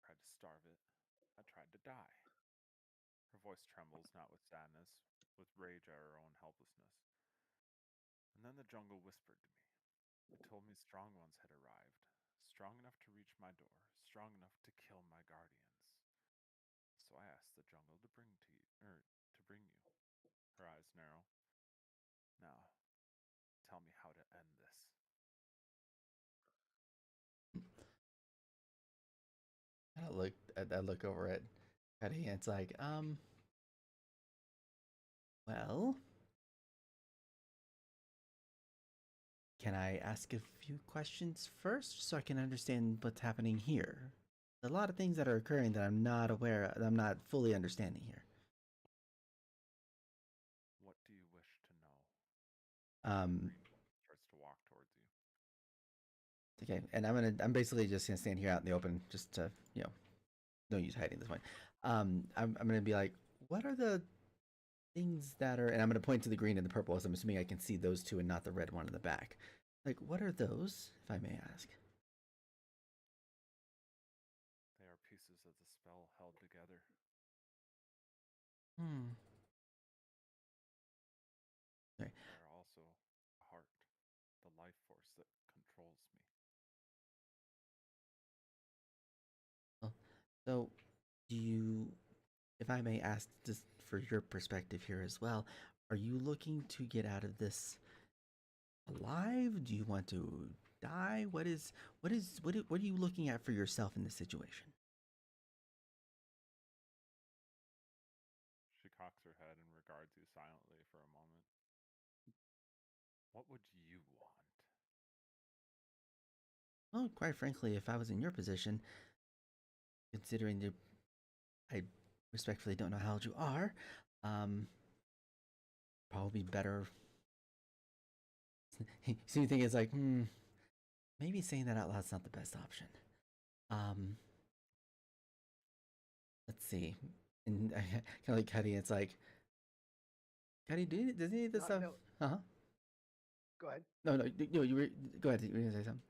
tried to starve it, I tried to die. Her voice trembles, not with sadness, with rage at her own helplessness. And then the jungle whispered to me. It told me strong ones had arrived, strong enough to reach my door, strong enough to kill my guardians. So I asked the jungle to bring to you, to bring you. Her eyes narrow. Now, tell me how to end this. I look over at Cuddy and it's like, well, can I ask a few questions first so I can understand what's happening here? There's a lot of things that are occurring that I'm not aware of, I'm not fully understanding here. What do you wish to know? Um, Starts to walk towards you. okay, and I'm basically just gonna stand here out in the open, just to, no use hiding at this point. I'm gonna be like, what are the things that are, and I'm gonna point to the green and the purple, as I'm assuming I can see those two and not the red one in the back. Like, what are those, if I may ask? They are pieces of the spell held together. Okay. They are also a heart, the life force that controls me. Well, so, do you, if I may ask, just for your perspective here as well, are you looking to get out of this alive? Do you want to die? What are you looking at for yourself in this situation? She cocks her head and regards you silently for a moment. What would you want? Well, quite frankly, if I was in your position, considering I respectfully don't know how old you are, probably better. So you think it's like, maybe saying that out loud's not the best option. Um, let's see. And I kind of like Cuddy. It's like, Cuddy, does any of this stuff? No. Uh-huh. Go ahead. No, you were. Go ahead. You were gonna say something.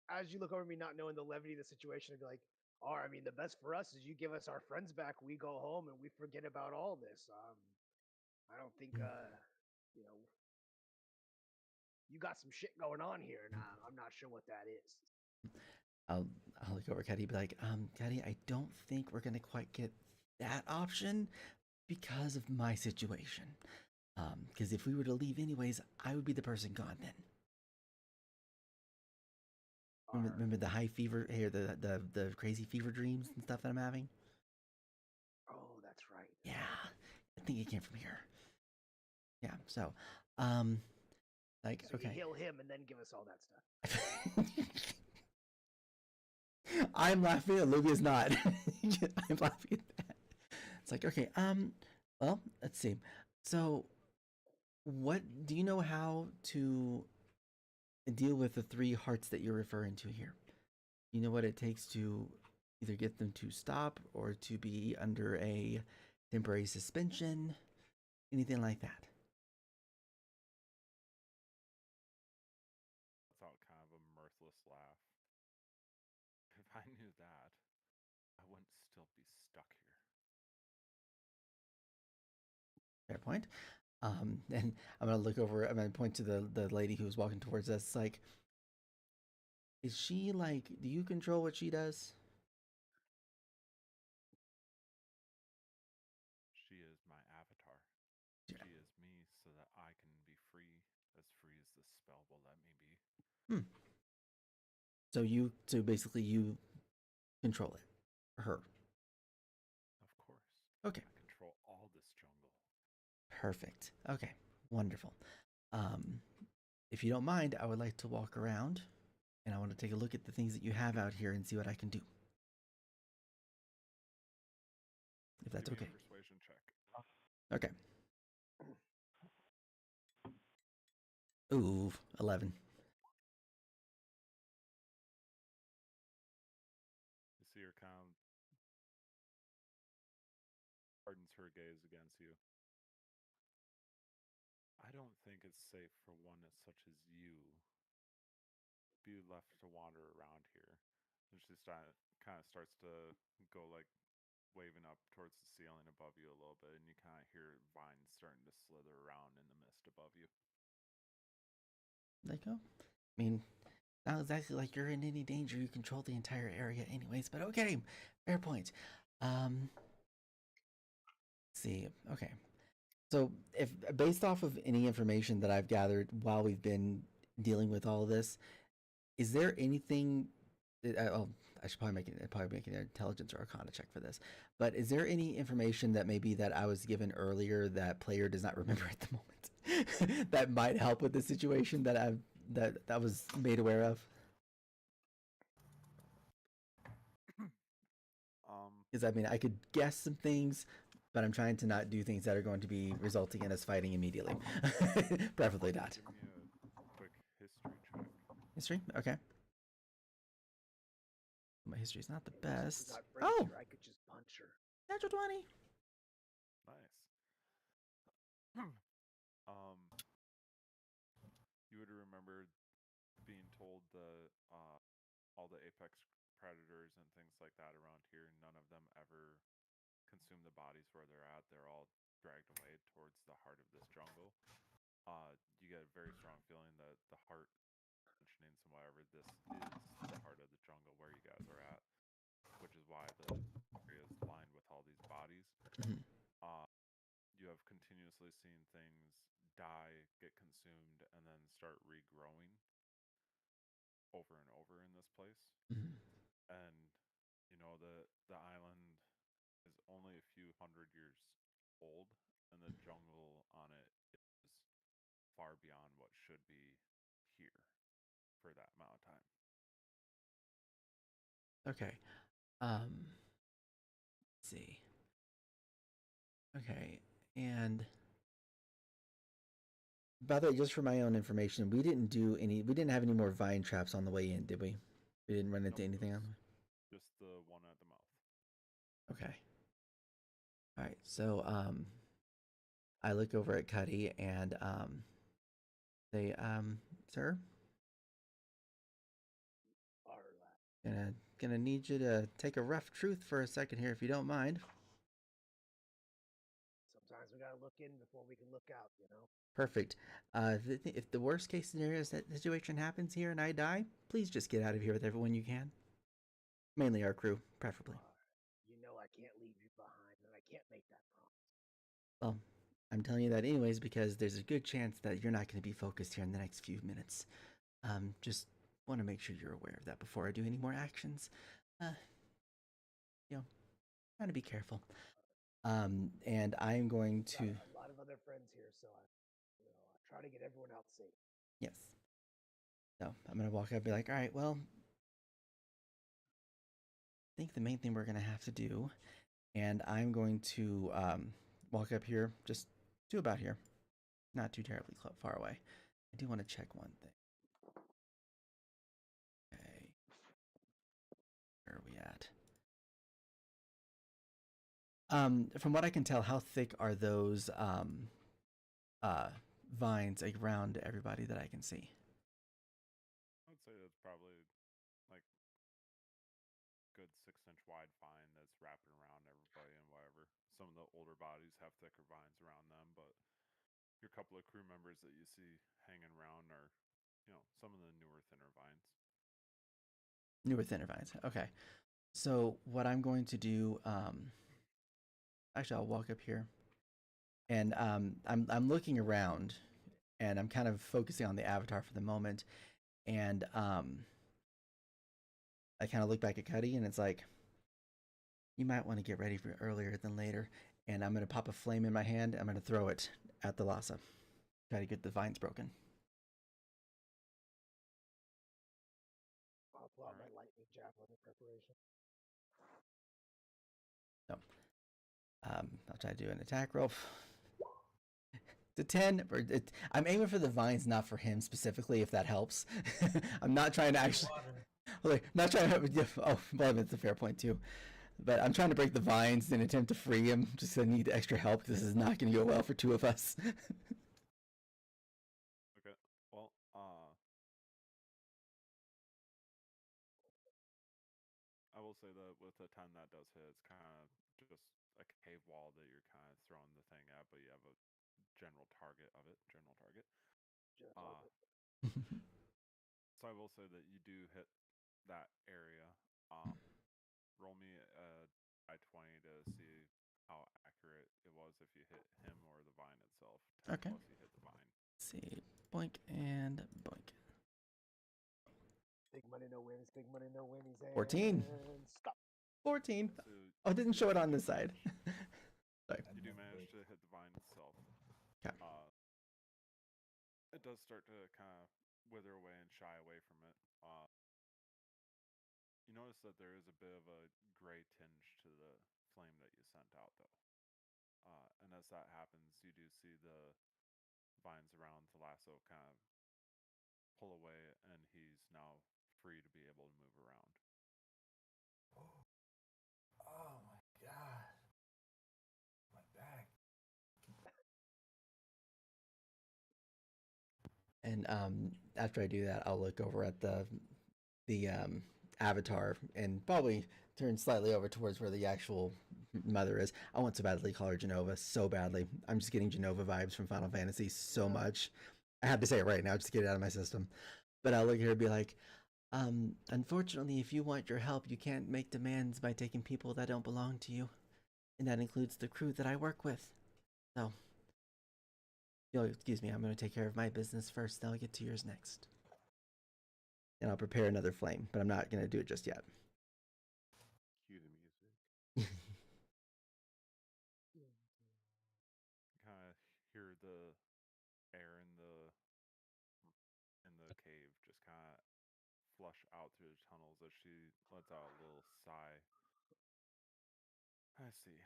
As you look over me, not knowing the levity of the situation, and be like, "Oh, I mean, the best for us is you give us our friends back. We go home and we forget about all this." I don't think, you know, you got some shit going on here, and I'm not sure what that is. I'll I'll look over at Cuddy, be like, Cuddy, I don't think we're gonna quite get that option because of my situation. Because if we were to leave anyways, I would be the person gone then. Remember the high fever, or the crazy fever dreams and stuff that I'm having? Oh, that's right. Yeah, I think it came from here. Yeah, so, like, So you okay. heal him and then give us all that stuff. I'm laughing. Olivia's not. I'm laughing at that. It's like, okay, well, let's see. So, what do you know how to deal with the three hearts that you're referring to here? You know what it takes to either get them to stop or to be under a temporary suspension, anything like that? It's out kind of a mirthless laugh. If I knew that, I wouldn't still be stuck here. Fair point. And I'm gonna look over. I'm gonna point to the lady who's walking towards us. Like, is she like? Do you control what she does? She is my avatar. Yeah. She is me so that I can be free as this spell will let me be. So basically you control it, or her. Of course. Okay. I control Perfect. Okay, wonderful. If you don't mind, I would like to walk around, and I want to take a look at the things that you have out here and see what I can do. If that's Give me okay. a persuasion check. Okay. Ooh, 11. You see her kind of hardens her gaze against you. I don't think it's safe for one as such as you be left to wander around here. And she kind of starts to go like waving up towards the ceiling above you a little bit, and you kind of hear vines starting to slither around in the mist above you. Like, oh, I mean, not exactly like you're in any danger. You control the entire area, anyways. But okay, fair point. Let's see. Okay, so if based off of any information that I've gathered while we've been dealing with all of this, is there anything? Oh, I should probably make an intelligence or arcana check for this. But is there any information that maybe that I was given earlier that player does not remember at the moment that might help with the situation that was made aware of? Because I mean, I could guess some things, but I'm trying to not do things that are going to be resulting in us fighting immediately. Preferably not. Give me a quick history check. History? Okay. My history's not the Hey, listen, best. if we got friends Oh, here, I could just punch her. natural 20. Nice. You would remember being told that all the apex predators and things like that around here, none of them ever consume the bodies where they're at. They're all dragged away towards the heart of this jungle. You get a very strong feeling that the heart, mentioning some whatever, this is the heart of the jungle where you guys are at, which is why the area is lined with all these bodies. Mhm. You have continuously seen things die, get consumed, and then start regrowing over and over in this place. Mhm. And the island is only a few hundred years old, and the jungle on it is far beyond what should be here for that amount of time. Okay. Let's see. Okay, and by the way, just for my own information, we didn't have any more vine traps on the way in, did we? We didn't run into Nope, anything on just the one at the mouth. Okay. All right. So I look over at Cuddy and say, sir, gonna need you to take a rough truth for a second here, if you don't mind. Sometimes we gotta look in before we can look out, you know? Perfect. If the worst case scenario is that the situation happens here and I die, please just get out of here with everyone you can. Mainly our crew, preferably. You know I can't leave you behind, and I can't make that promise. Well, I'm telling you that anyways because there's a good chance that you're not going to be focused here in the next few minutes. Just want to make sure you're aware of that before I do any more actions. Trying to be careful. And I'm going to. Got a lot of other friends here, so I try to get everyone out safe. Yes. So I'm gonna walk up and be like, all right, well, I think the main thing we're gonna have to do, and I'm going to walk up here, just to about here, not too terribly far away. I do want to check one thing. Okay, where are we at? From what I can tell, how thick are those vines around everybody that I can see? I would say that's probably like good 6-inch wide vine that's wrapping around everybody and whatever. Some of the older bodies have thicker vines around them, but your couple of crew members that you see hanging around are, some of the newer, thinner vines. Newer, thinner vines. Okay. So what I'm going to do, actually, I'll walk up here, and I'm looking around, and I'm kind of focusing on the avatar for the moment, and I kind of look back at Cuddy, and it's like, you might want to get ready for earlier than later, and I'm gonna pop a flame in my hand. I'm gonna throw it at the Lhasa. Try to get the vines broken. I'll pull out Alright. my lightning javelin in preparation. So, I'll try to do an attack roll. It's a 10. I'm aiming for the vines, not for him specifically, if that helps. I'm not trying to actually. Like, not trying to. Oh, well, that's a fair point too. But I'm trying to break the vines in an attempt to free him. Just I need extra help. This is not going to go well for two of us. Okay. Well, I will say that with a 10 that does hit, it's kind of just a cave wall that you're kind of throwing the thing at, but you have a general target of it. General target. So I will say that you do hit that area. Roll me a I-20 to see how accurate it was if you hit him or the vine itself. 10 Okay. plus you hit the vine. Let's see. Boink and boink. Big money, no wins. Big money, no wins. 14. And stop. 14. So Oh, it didn't show it on this side. Sorry. you do manage to hit the vine itself. Okay. It does start to kind of wither away and shy away from it. You notice that there is a bit of a gray tinge to the flame that you sent out, though. And as that happens, you do see the vines around the lasso kind of pull away, and he's now free to be able to move around. Oh my god. My back. And after I do that, I'll look over at the avatar and probably turn slightly over towards where the actual mother is. I want to badly call her Genova, so badly. I'm just getting Genova vibes from Final Fantasy so much. I have to say it right now just to get it out of my system. But I'll look at her and be like, unfortunately, if you want your help, you can't make demands by taking people that don't belong to you. And that includes the crew that I work with. So, you'll excuse me, I'm going to take care of my business first, then I'll get to yours next. And I'll prepare another flame, but I'm not going to do it just yet. Cue the music. Kind of hear the air in the cave just kind of flush out through the tunnels as she lets out a little sigh. I see.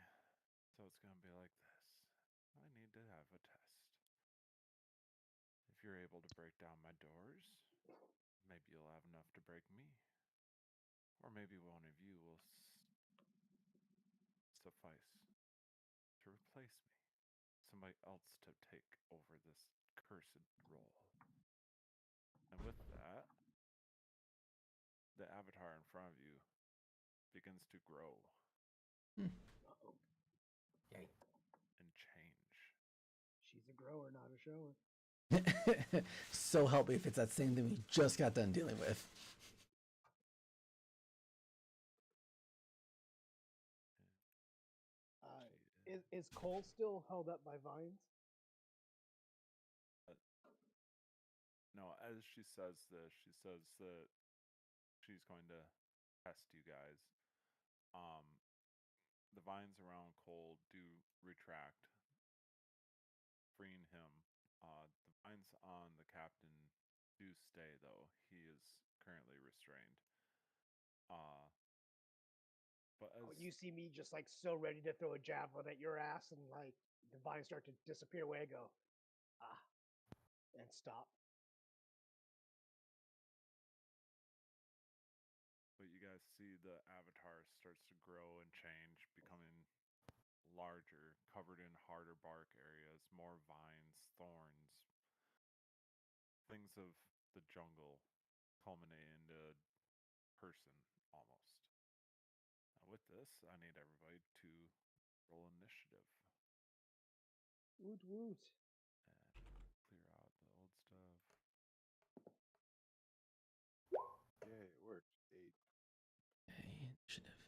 So it's going to be like this. I need to have a test. If you're able to break down my doors, maybe you'll have enough to break me. Or maybe one of you will suffice to replace me. Somebody else to take over this cursed role. And with that, the avatar in front of you begins to grow Yikes. and change. She's a grower, not a shower. So help me if it's that same thing we just got done dealing with. Is Cole still held up by vines? No, as she says this, she says that she's going to test you guys. The vines around Cole do retract, freeing him. The vines on the captain do stay, though. He is currently restrained. But as You see me just like so ready to throw a javelin at your ass, and like the vines start to disappear away. I go, and stop. but you guys see the avatar starts to grow and change, becoming larger, covered in harder bark areas, more vines, thorns, things of the jungle culminate into a person almost. Now with this, I need everybody to roll initiative Woot woot. and clear out the old stuff. Yay, it worked. 8. Okay, initiative.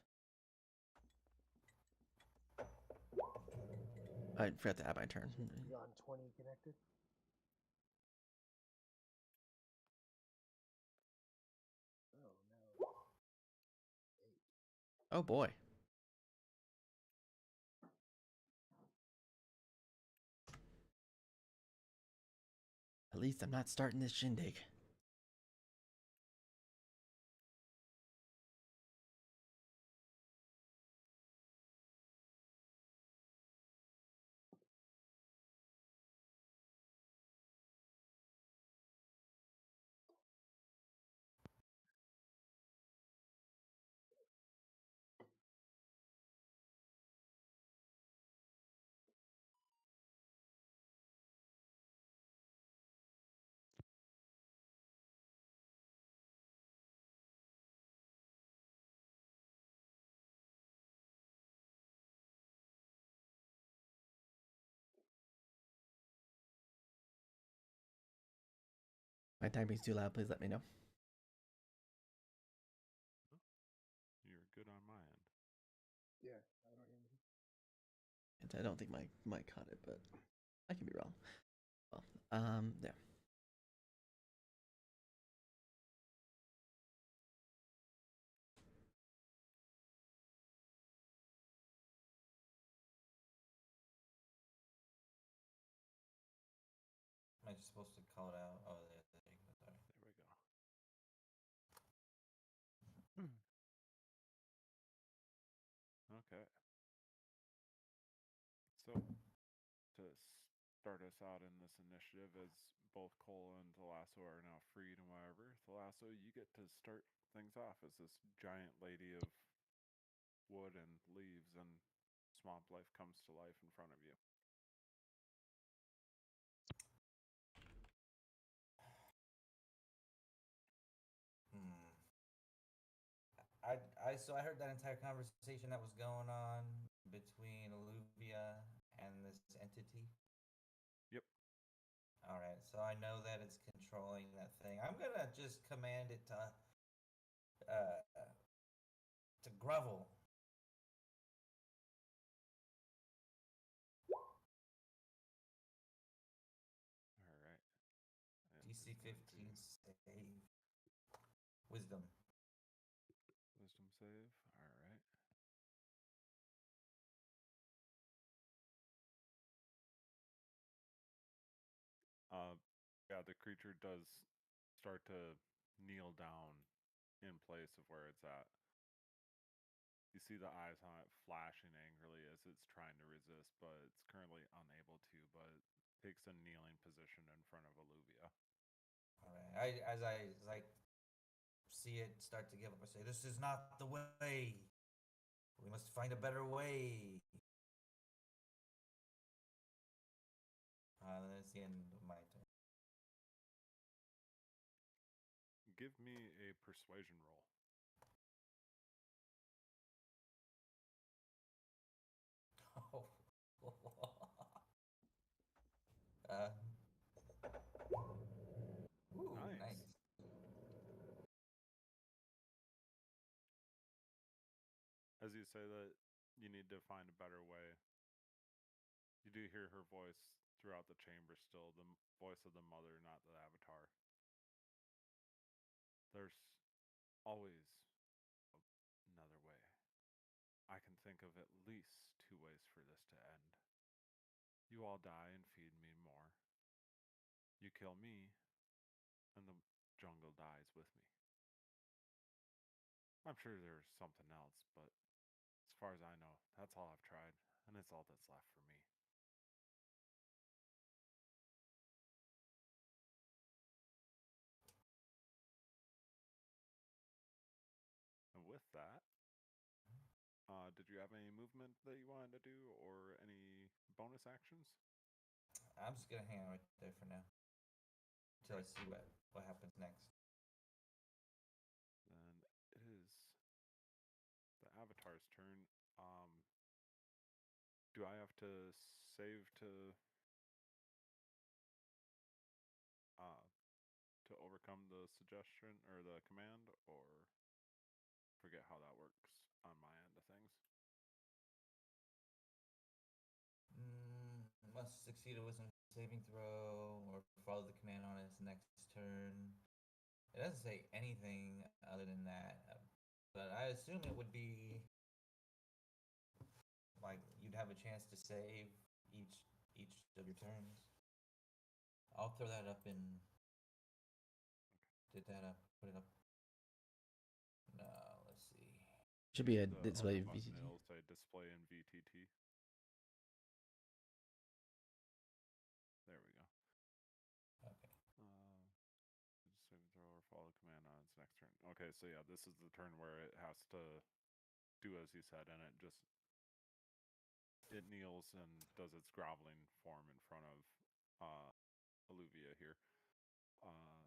I forgot to add my turn. Beyond 20 connected. Oh no. 8. Oh boy. least I'm not starting this shindig. My typing's too loud, please let me know. You're good on my end. Yeah, I don't hear anything. And I don't think my mic caught it, but I can be wrong. Well, there. Am I just supposed to call it out? Oh, there you go. Sorry. There we go. Okay. So, to start us out in this initiative, as both Cole and Thalasso are now freed and whatever, Thalasso, you get to start things off as this giant lady of wood and leaves, and swamp life comes to life in front of you. So I heard that entire conversation that was going on between Alluvia and this entity. Yep. All right, so I know that it's controlling that thing. I'm gonna just command it to grovel. All right. It DC is going 15 to save. Wisdom. wisdom save. All right. Yeah, the creature does start to kneel down in place of where it's at. You see the eyes on it flashing angrily as it's trying to resist, but it's currently unable to, but it takes a kneeling position in front of Alluvia. All right. As I see it start to give up, I say, "This is not the way. We must find a better way." That's the end of my turn. Give me a persuasion roll. Oh. uh, ooh, Nice. nice. As you say that you need to find a better way, you do hear her voice throughout the chamber still, the voice of the mother, not the avatar. There's always another way. I can think of at least 2 ways for this to end. You all die and feed me more. You kill me, and the jungle dies with me. I'm sure there's something else, but as far as I know, that's all I've tried, and it's all that's left for me. And with that, did you have any movement that you wanted to do, or any bonus actions? I'm just gonna hang out right there for now until I see what happens next. Then it is the avatar's turn. Do I have to save uh, to overcome the suggestion or the command, or forget how that works on my end of things? Must succeed a wisdom saving throw or follow the command on its next turn. It doesn't say anything other than that, but I assume it would be like you'd have a chance to save each of your turns. I'll throw that up in. Did that up? Put it up. No, let's see. Should be a The display upper button, VTT. it'll say display in VTT. There we go. Okay. Just save and throw or follow the command on its next turn. Okay, so yeah, this is the turn where it has to do as he said, and it kneels and does its groveling form in front of Alluvia here. And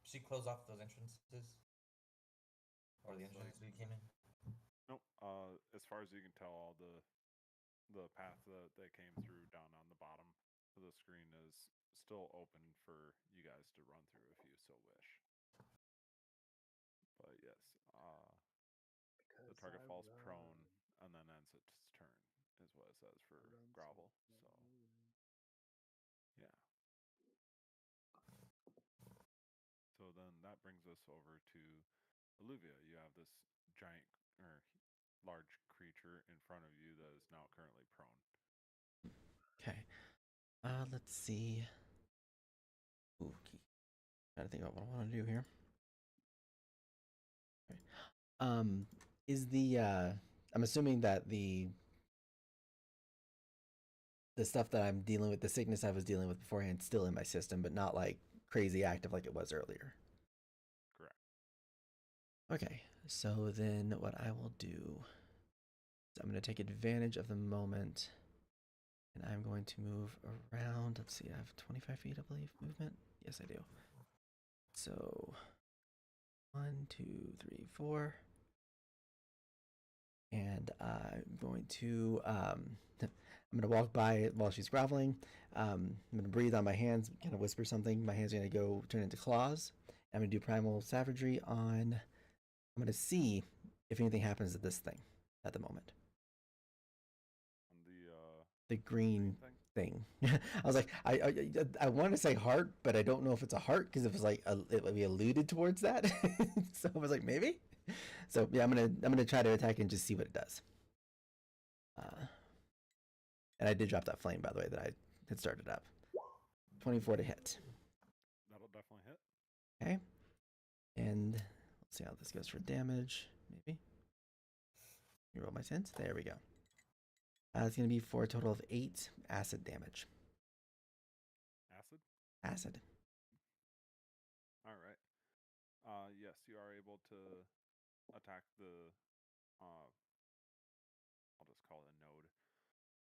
She closed off those entrances, or the Looks like- entrance we came in. nope. As far as you can tell, all the path that they came through down on the bottom of the screen is still open for you guys to run through if you so wish. But yes, the target falls prone and then ends its turn, is what it says for grovel. So yeah. So then that brings us over to Alluvia. You have this giant or large creature in front of you that is now currently prone. Okay. Let's see. Ooh, trying to think about what I want to do here. Okay. Is the I'm assuming that the stuff that I'm dealing with, the sickness I was dealing with beforehand, still in my system, but not like crazy active like it was earlier. Correct. Okay, so then what I will do is I'm going to take advantage of the moment, and I'm going to move around. Let's see, I have 25 feet, I believe, movement. Yes, I do. So 1, 2, 3, 4. And I'm going to I'm going to walk by it while she's groveling. I'm going to breathe on my hands, kind of whisper something. My hands are going to go turn into claws. I'm going to do primal savagery on. I'm going to see if anything happens to this thing at the moment. On the green thing? thing. I was like, I want to say heart, but I don't know if it's a heart because it was like we alluded towards that. So I was like, maybe. So yeah, I'm gonna try to attack and just see what it does. And I did drop that flame, by the way, that I had started up. 24 to hit. That'll definitely hit. Okay. And let's see how this goes for damage. Maybe. You roll my sense. There we go. It's going to be for a total of 8 acid damage. Acid? Acid. All right. Yes, you are able to attack the, I'll just call it a node.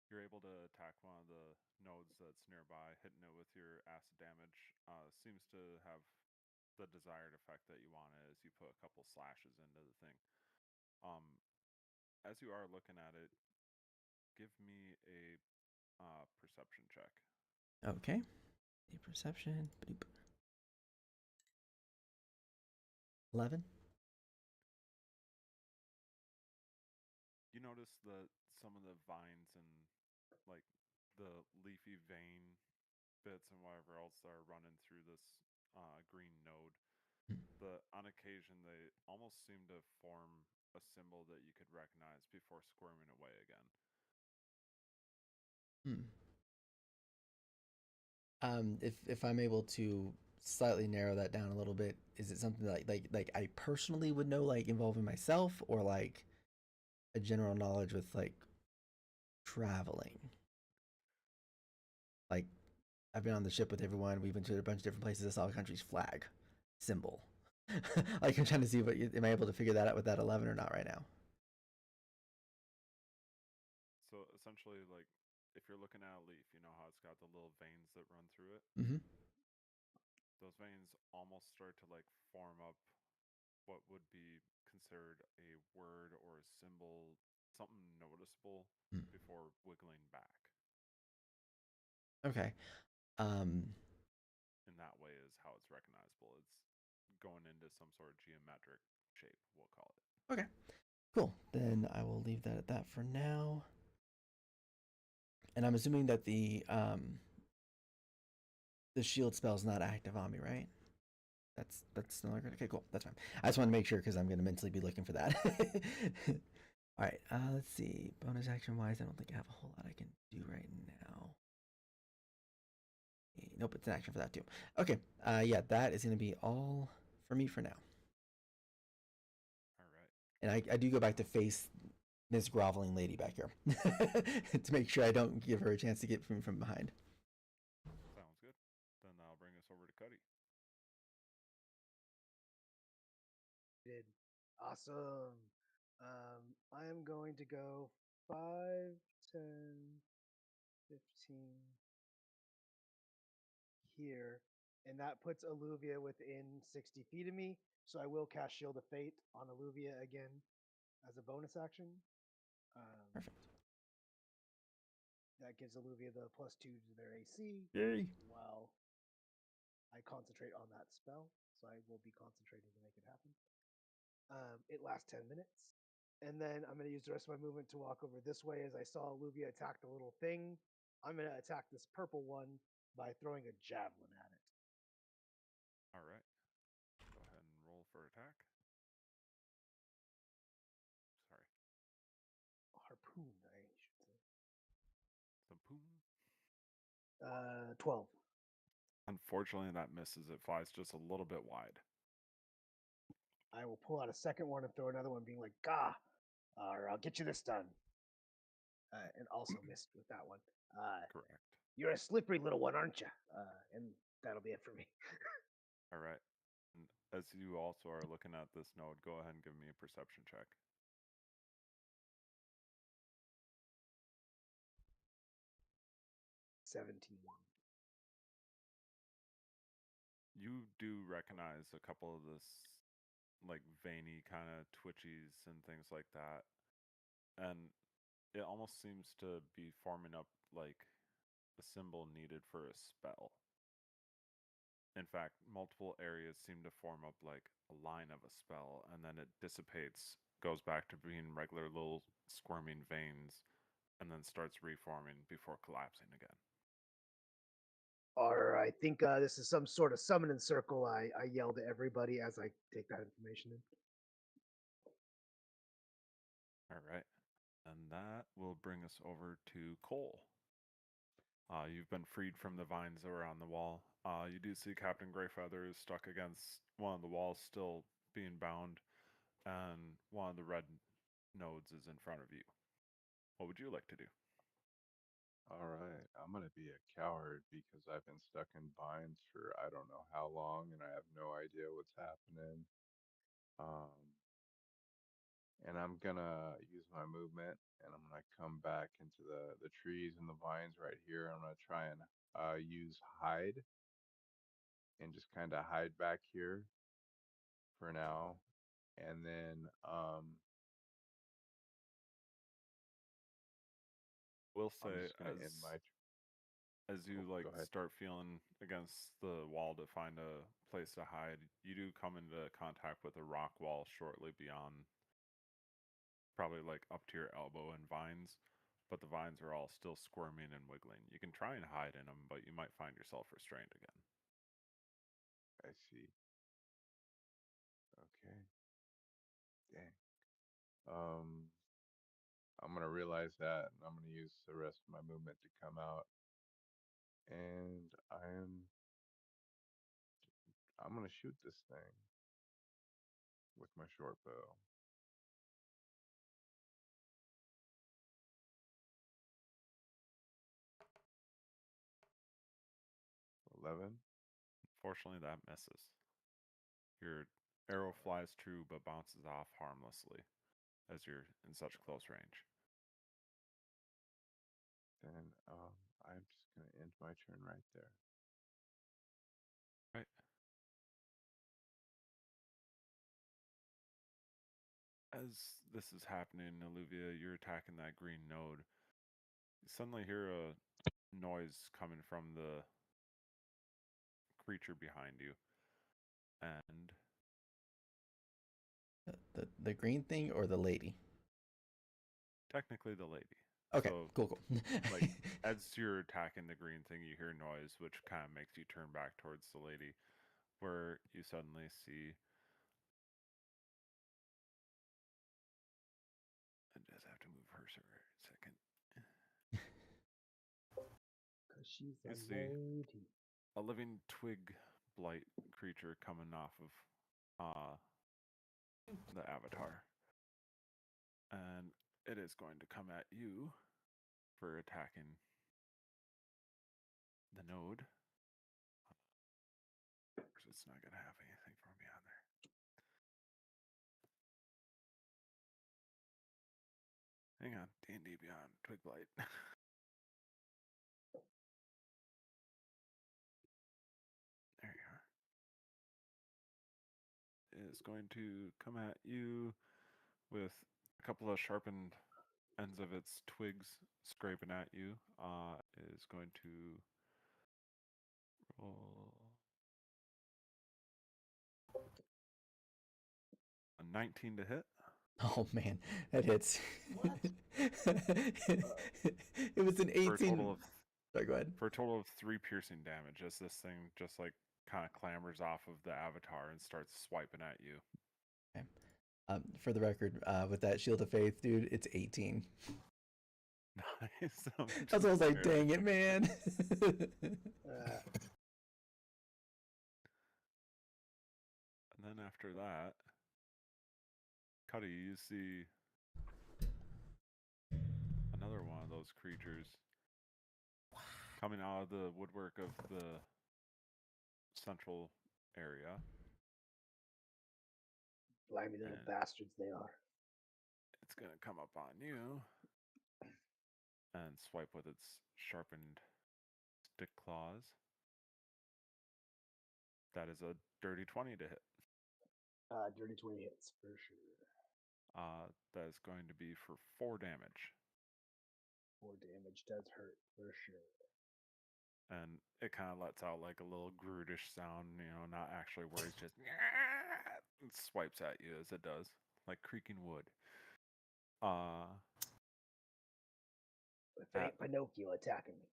You're able to attack one of the nodes that's nearby, hitting it with your acid damage. Seems to have the desired effect that you wanted as you put a couple slashes into the thing. As you are looking at it, give me a perception check. Okay. A perception. 11. You notice that some of the vines and like the leafy vein bits and whatever else that are running through this green node, on occasion they almost seem to form a symbol that you could recognize before squirming away again. If I'm able to slightly narrow that down a little bit, is it something like I personally would know, like involving myself, or like a general knowledge with like traveling? Like I've been on the ship with everyone. We've been to a bunch of different places. I saw a country's flag symbol. Like I'm trying to see what am I able to figure that out with that 11 or not right now? So essentially, like if you're looking at a leaf, you know how it's got the little veins that run through it. Mm-hmm. Those veins almost start to like form up what would be considered a word or a symbol, something noticeable before wiggling back. Okay. In that way is how it's recognizable. It's going into some sort of geometric shape, we'll call it. Okay. Cool. Then I will leave that at that for now. And I'm assuming that the shield spell is not active on me, right? That's still not good. Okay, cool. That's fine. I just want to make sure because I'm going to mentally be looking for that. All right. Let's see. Bonus action wise, I don't think I have a whole lot I can do right now. Nope, it's an action for that too. Okay. Yeah, that is going to be all for me for now. All right. And I do go back to face this groveling lady back here to make sure I don't give her a chance to get from behind. Sounds good. Then that'll bring us over to Cuddy. Did awesome. I am going to go 5, 10, 15 here, and that puts Alluvia within 60 feet of me. So I will cast Shield of Fate on Alluvia again as a bonus action. Perfect. That gives Alluvia the +2 to their AC. Yay. While I concentrate on that spell, so I will be concentrating to make it happen. It lasts 10 minutes. And then I'm going to use the rest of my movement to walk over this way as I saw Alluvia attack the little thing. I'm going to attack this purple one by throwing a javelin at it. All right. Go ahead and roll for attack. Sorry. Harpoon, I should say. The boom. 12. Unfortunately, that misses. It flies just a little bit wide. I will pull out a second one and throw another one, being like, "Gah, or I'll get you this done." And also missed with that one. Correct. You're a slippery little one, aren't you? And that'll be it for me. All right. And as you also are looking at this node, go ahead and give me a perception check. You do recognize a couple of this like veiny kind of twitchies and things like that. And it almost seems to be forming up like a symbol needed for a spell. In fact, multiple areas seem to form up like a line of a spell, and then it dissipates, goes back to being regular little squirming veins, and then starts reforming before collapsing again. Or I think this is some sort of summoning circle. I yell to everybody as I take that information in. All right. And that will bring us over to Cole. You've been freed from the vines that were on the wall. You do see Captain Greyfeather is stuck against one of the walls, still being bound, and one of the red nodes is in front of you. What would you like to do? All right, I'm gonna be a coward because I've been stuck in binds for I don't know how long, and I have no idea what's happening. Um, and I'm gonna use my movement, and I'm gonna come back into the trees and the vines right here. I'm gonna try and use hide and just kind of hide back here for now, and then We'll I'm say just gonna end my. as you Cool. like Go ahead. start feeling against the wall to find a place to hide, you do come into contact with a rock wall shortly beyond, probably like up to your elbow in vines, but the vines are all still squirming and wiggling. You can try and hide in them, but you might find yourself restrained again. I see. Okay. Dang. I'm gonna realize that, and I'm gonna use the rest of my movement to come out, and I'm gonna shoot this thing with my short bow. $11. Fortunately, that misses. Your arrow flies true but bounces off harmlessly as you're in such close range. Then I'm just gonna end my turn right there. Right. As this is happening, Olivia, you're attacking that green node. You suddenly hear a noise coming from the creature behind you. And The green thing or the lady? technically the lady. Okay, So, cool. like, as you're attacking the green thing, you hear noise, which kind of makes you turn back towards the lady, where you suddenly see She's You a see lady. a living twig blight creature coming off of the avatar. And it is going to come at you for attacking the node. It's not going to have anything for me on there. Hang on, D&D Beyond Twig Blight. There you are. It is going to come at you with a couple of sharpened ends of its twigs scraping at you. It is going to roll a 19 to hit. Oh man, that hits. What? It was an 18. For a total of Sorry, go ahead. for a total of 3 piercing damage as this thing just like kind of clambers off of the avatar and starts swiping at you. Okay. For the record, with that Shield of Faith, dude, it's 18. Nice. That's what I was like, dang it, man. And then after that, Cuddy, you see another one of those creatures coming out of the woodwork of the central area. Blimey little And bastards they are. it's going to come up on you and swipe with its sharpened stick claws. That is a dirty 20 to hit. Dirty 20 hits for sure. That is going to be for 4 damage. 4 damage does hurt for sure. And it kind of lets out like a little Groodish sound, not actually words, just it swipes at you as it does, like creaking wood. If it ain't Pinocchio attacking me.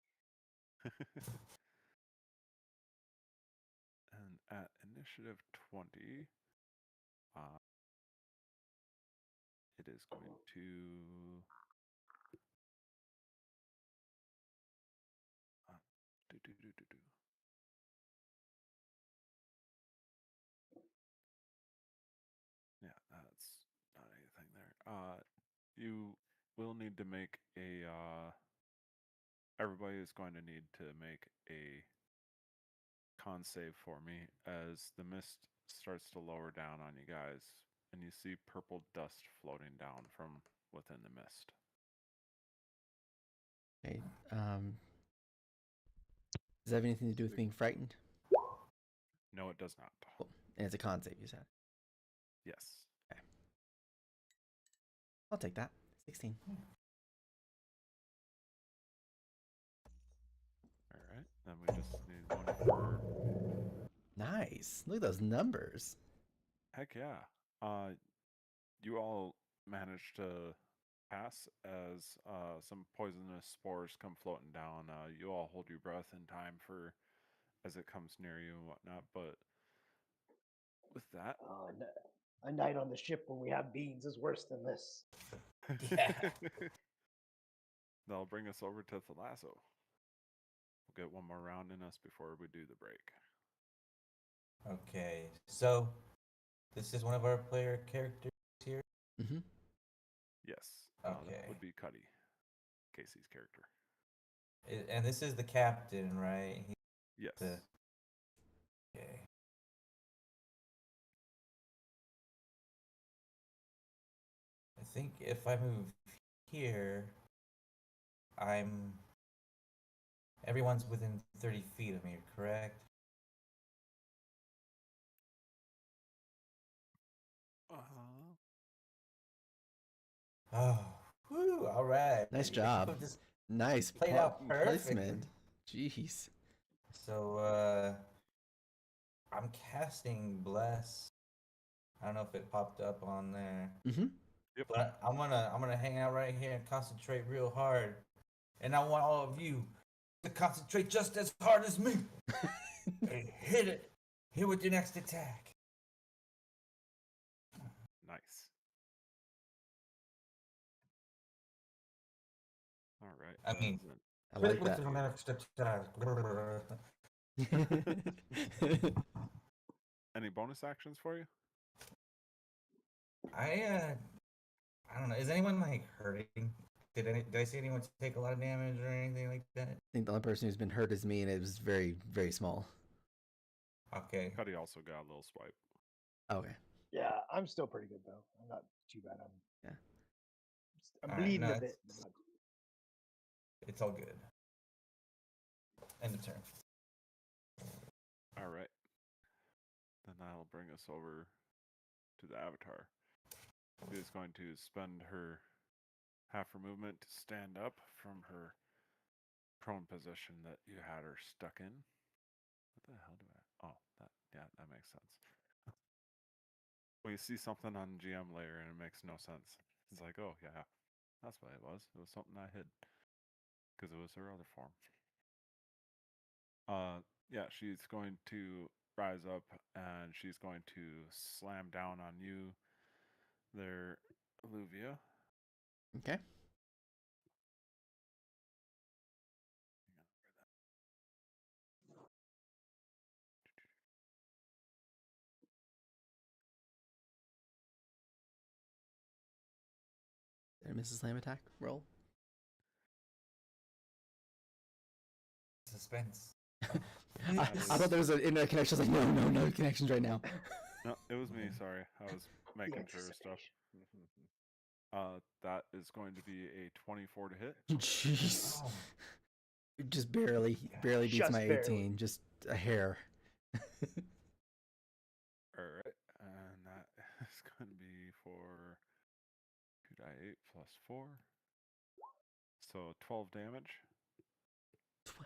And at initiative 20, it is going to yeah, that's not anything there. You will need to make a everybody is going to need to make a con save for me as the mist starts to lower down on you guys and you see purple dust floating down from within the mist. Okay. Does that have anything to do with being frightened? No, it does not. Cool. And it's a con save, you said. Yes. Okay. I'll take that. 16. All right. Then we just need one for. Nice. Look at those numbers. Heck yeah. You all managed to pass as some poisonous spores come floating down. You all hold your breath in time for as it comes near you and whatnot. But with that, A night on the ship when we have beans is worse than this. Yeah. That'll bring us over to Thalasso. We'll get one more round in us before we do the break. Okay, so this is one of our player characters here. Mm-hmm. Yes. Okay. That would be Cuddy, Casey's character. And this is the captain, right? Yes. Okay. I think if I move here, everyone's within 30 feet of me, correct? Oh, whew, all right. Nice job. Nice played out placement. Jeez. So, I'm casting Bless. I don't know if it popped up on there. Mm-hmm. Yep. But I'm gonna hang out right here and concentrate real hard. And I want all of you to concentrate just as hard as me. And hit it. Hit with your next attack. Nice. All right. I mean, I like that. Any bonus actions for you? I don't know. Is anyone like hurting? Did I see anyone take a lot of damage or anything like that? I think the only person who's been hurt is me, and it was very, very small. Okay. Cuddy also got a little swipe. Okay. Yeah, I'm still pretty good though. I'm not too bad. Yeah. I'm All right, bleeding no, a bit. but not too It's all good. End of turn. All right. Then that'll bring us over to the Avatar. She is going to spend her half her movement to stand up from her prone position that you had her stuck in. What the hell do I? Oh, that makes sense. Well, you see something on GM layer and it makes no sense. It's like, oh yeah, that's what it was. It was something I hid because it was her other form. Yeah, she's going to rise up and she's going to slam down on you there, Alluvia. Okay. Did I miss a slam attack roll? Suspense. I thought there was an internet connection. I was like, no connections right now. No, it was me. Sorry, I was making sure of stuff. That is going to be a 24 to hit. Jeez. Oh, It just barely beats Just my 18. barely. Just a hair. All right, and that is going to be for 2d8 plus 4, so 12 damage.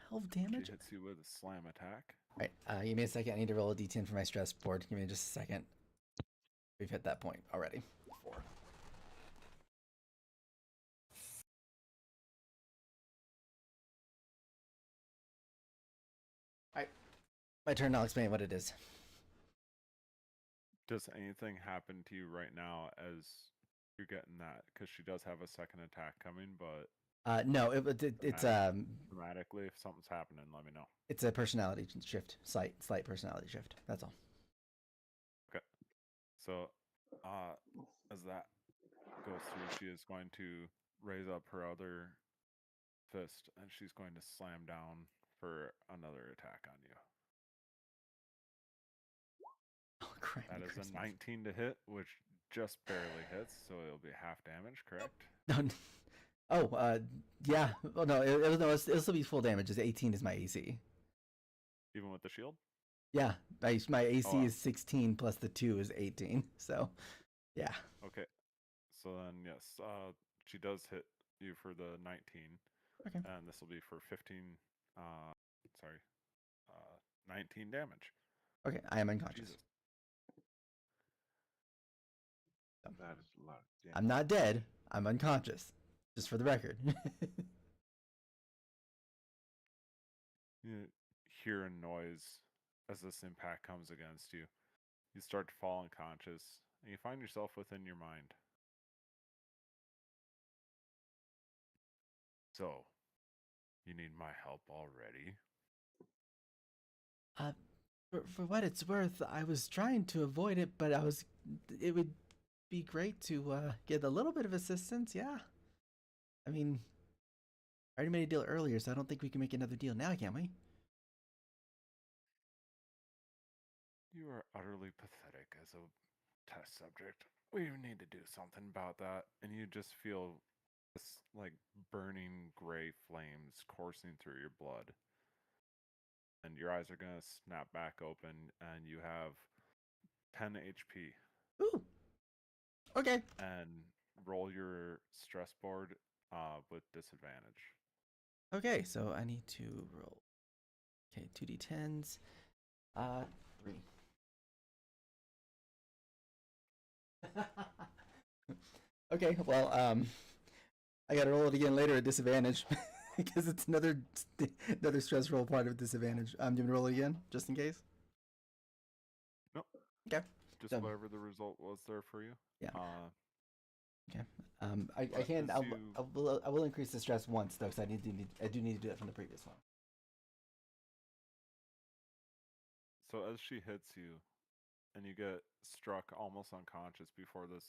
12 She damage? hits you with a slam attack. All right, give me a second. I need to roll a d10 for my stress board. Give me just a second. We've hit that point already. 4. Alright. My turn, I'll explain what it is. Does anything happen to you right now as you're getting that? Because she does have a second attack coming, but No, it's dramatically, if something's happening, let me know. it's a personality shift, slight personality shift. That's all. Okay. So, as that goes through, she is going to raise up her other fist and she's going to slam down for another attack on you. Oh, crap. That is a 19 to hit, which just barely hits, so it'll be half damage, correct? Yeah. Well, no, it'll still be full damage. 18 is my AC. Even with the shield? Yeah, my AC wow. is 16 plus the 2 is 18. So, yeah. Okay. So then, yes, she does hit you for the 19. Okay. And this will be for 19 damage. Okay, I am unconscious. Jesus. That is a lot of damage. I'm not dead. I'm unconscious. Just for the record. You hear a noise as this impact comes against you. You start to fall unconscious, and you find yourself within your mind. So, you need my help already? For what it's worth, I was trying to avoid it, but it would be great to get a little bit of assistance, yeah. I mean, I already made a deal earlier, so I don't think we can make another deal now, can we? You are utterly pathetic as a test subject. We need to do something about that. And you just feel this, like, burning gray flames coursing through your blood. And your eyes are going to snap back open, and you have 10 HP. Ooh. Okay. And roll your stress board with disadvantage. Okay, so I need to roll. Okay, 2d10s. 3. Okay, well, I gotta roll it again later at disadvantage because it's another stress roll part of disadvantage. Do you want me to roll it again just in case? Nope. Okay. Just Done. whatever the result was there for you. Yeah. Okay. I But can. as I will increase the stress once though, because I do need to do that from the previous one. So as she hits you, and you get struck almost unconscious before this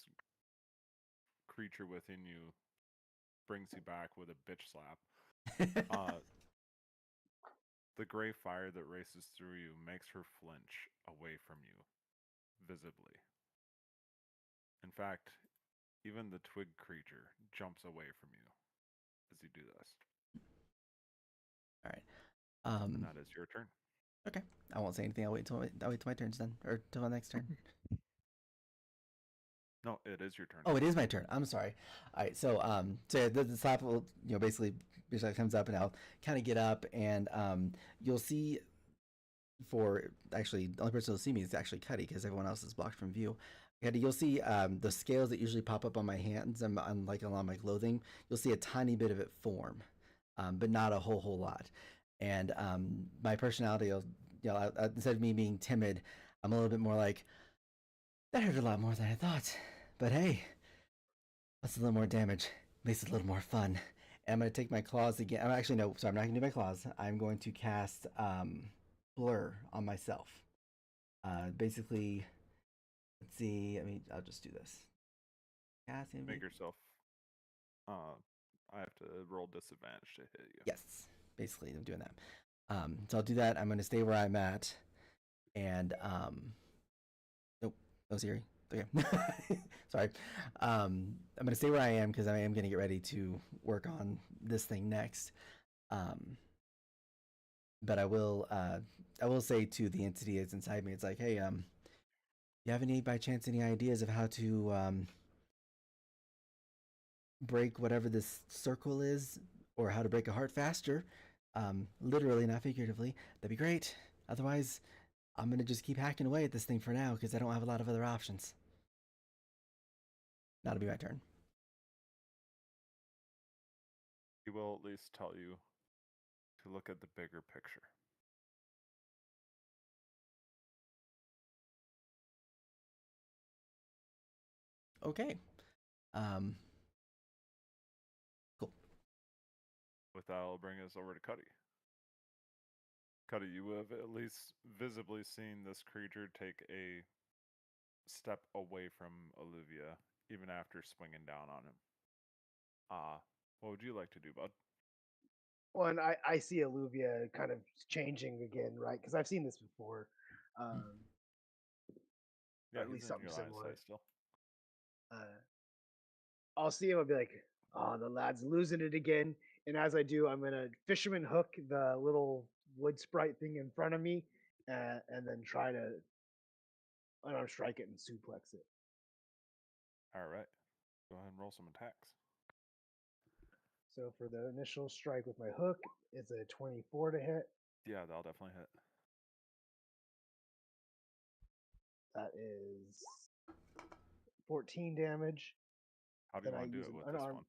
creature within you brings you back with a bitch slap. The gray fire that races through you makes her flinch away from you, visibly. In fact, even the twig creature jumps away from you as you do this. All right. And that is your turn. Okay. I won't say anything. I'll wait till my turn's done, or till my next turn. No, it is your turn. Oh, it is my turn. I'm sorry. All right. So so the slap will basically comes up, and I'll kind of get up, and you'll see. For actually, the only person who'll see me is actually Cuddy, because everyone else is blocked from view. Cuddy, you'll see the scales that usually pop up on my hands and on like along my clothing. You'll see a tiny bit of it form, but not a whole lot. And my personality, instead of me being timid, I'm a little bit more like, that hurt a lot more than I thought. But hey, that's a little more damage. Makes it a little more fun. And I'm going to take my claws again. I'm actually, no, sorry, I'm not going to do my claws. I'm going to cast Blur on myself. Basically, let's see. I'll just do this. Make yourself. I have to roll disadvantage to hit you. Yes, basically, I'm doing that. So I'll do that. I'm going to stay where I'm at. And, nope, no Siri. Okay. Sorry. I'm going to stay where I am, because I am going to get ready to work on this thing next. But I will say to the entity that's inside me, it's like, hey, you have any, by chance, any ideas of how to break whatever this circle is, or how to break a heart faster, literally, not figuratively, that'd be great. Otherwise, I'm gonna just keep hacking away at this thing for now, because I don't have a lot of other options. That'll be my turn. He will at least tell you to look at the bigger picture. Okay. Cool. With that, I'll bring us over to Cuddy. Cuddy, you have at least visibly seen this creature take a step away from Olivia, even after swinging down on him. What would you like to do, bud? Well, and I see Alluvia kind of changing again, right? Because I've seen this before. Yeah, At he's least in something your line of similar. sight still. I'll see him. I'll be like, "Oh, the lad's losing it again." And as I do, I'm gonna fisherman hook the little wood sprite thing in front of me, and then try to unarmed strike it and suplex it. All right. Go ahead and roll some attacks. So for the initial strike with my hook, it's a 24 to hit. Yeah, that'll definitely hit. That is 14 damage. How do you Then I want to do use it an with this unarmed. one?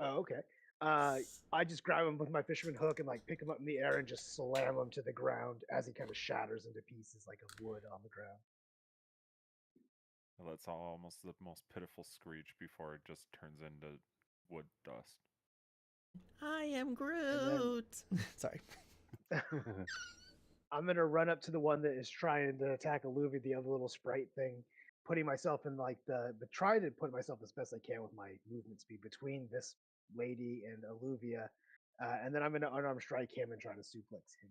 Oh, okay. I just grab him with my fisherman hook and like pick him up in the air and just slam him to the ground as he kind of shatters into pieces like of wood on the ground. That's almost the most pitiful screech before it just turns into wood dust. I am Groot. Sorry. I'm gonna run up to the one that is trying to attack Alluvia, the other little sprite thing, putting myself in like but try to put myself as best I can with my movement speed between this lady and Alluvia, and then I'm gonna unarmed strike him and try to suplex him.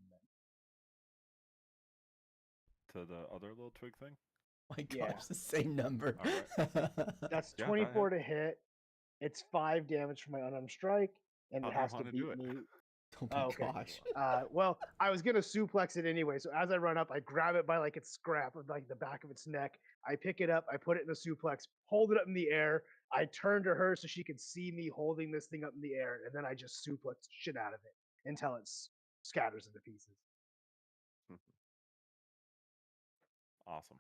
Then To the other little twig thing? My Yeah. gosh, the same number. All right. That's Yeah, 24 to hit. It's 5 damage for my unarmed strike, and How it do you has to want to beat do it? me. Oh my Oh, okay. gosh. Well, I was gonna suplex it anyway. So as I run up, I grab it by like its scrap of like the back of its neck. I pick it up, I put it in a suplex, hold it up in the air. I turn to her so she could see me holding this thing up in the air, and then I just suplex the shit out of it until it scatters into pieces. Awesome.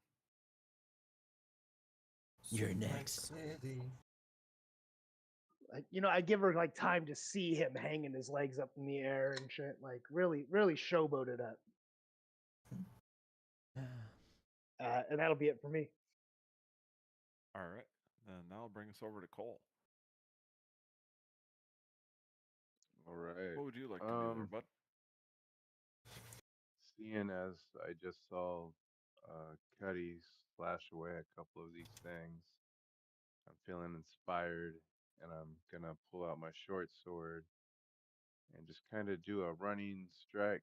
You're next. Like, I give her like time to see him hanging his legs up in the air and shit. Like really, really showboat it up. And that'll be it for me. All right. And that'll bring us over to Cole. All right. What would you like to do there, bud? Seeing as I just saw Cuddy slash away a couple of these things, I'm feeling inspired, and I'm gonna pull out my short sword and just kind of do a running strike.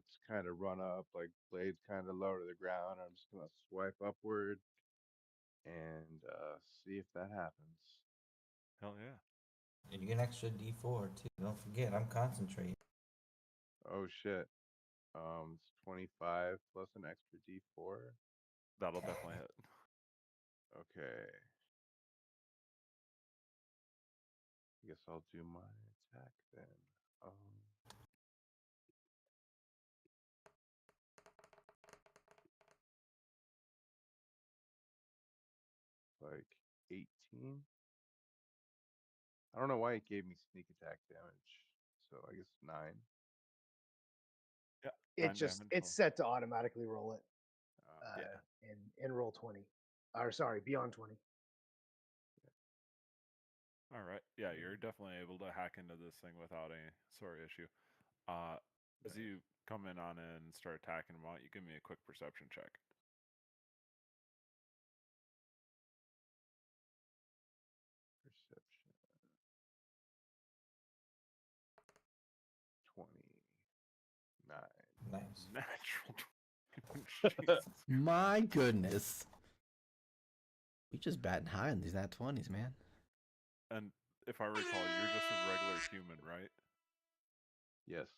Just kind of run up, like blades kind of low to the ground. I'm just gonna swipe upward and see if that happens. Hell yeah. And you get an extra D4 too. Don't forget, I'm concentrating. Oh shit. It's 25 plus an extra D4. That'll definitely hit. Okay. I guess I'll do my attack then. Like 18. I don't know why it gave me sneak attack damage. So I guess 9. Yeah. It just it's set to automatically roll it Yeah. in roll 20. Or sorry, beyond 20. All right. Yeah, you're definitely able to hack into this thing without any sort of issue. As you come in on it and start attacking them out, you give me a quick perception check. Perception. 29. Nice. Natural. Jesus. My goodness. We just batting high on these nat 20s, man. And if I recall, you're just a regular human, right? Yes.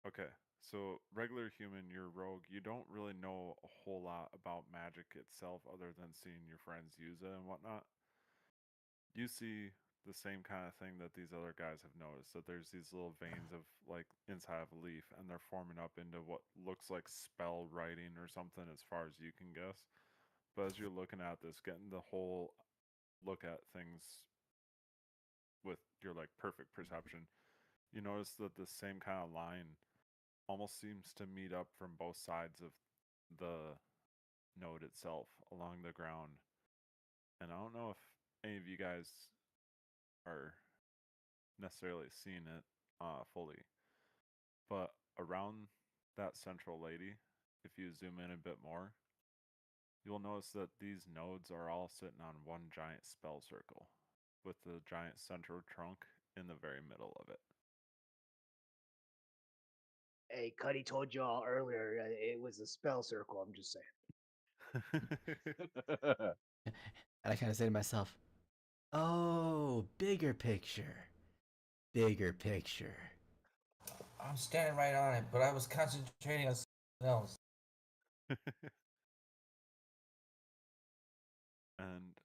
Okay. So regular human, you're rogue. You don't really know a whole lot about magic itself other than seeing your friends use it and whatnot. You see the same kind of thing that these other guys have noticed, that there's these little veins of like inside of a leaf and they're forming up into what looks like spell writing or something as far as you can guess. But as you're looking at this, getting the whole look at things with your like perfect perception, you notice that the same kind of line almost seems to meet up from both sides of the node itself along the ground. And I don't know if any of you guys are necessarily seeing it fully, but around that central lady, if you zoom in a bit more, you'll notice that these nodes are all sitting on one giant spell circle with the giant central trunk in the very middle of it. Hey, Cuddy told you all earlier it was a spell circle. I'm just saying. And I kind of say to myself, oh, bigger picture. Bigger picture. I'm standing right on it, but I was concentrating on something else. And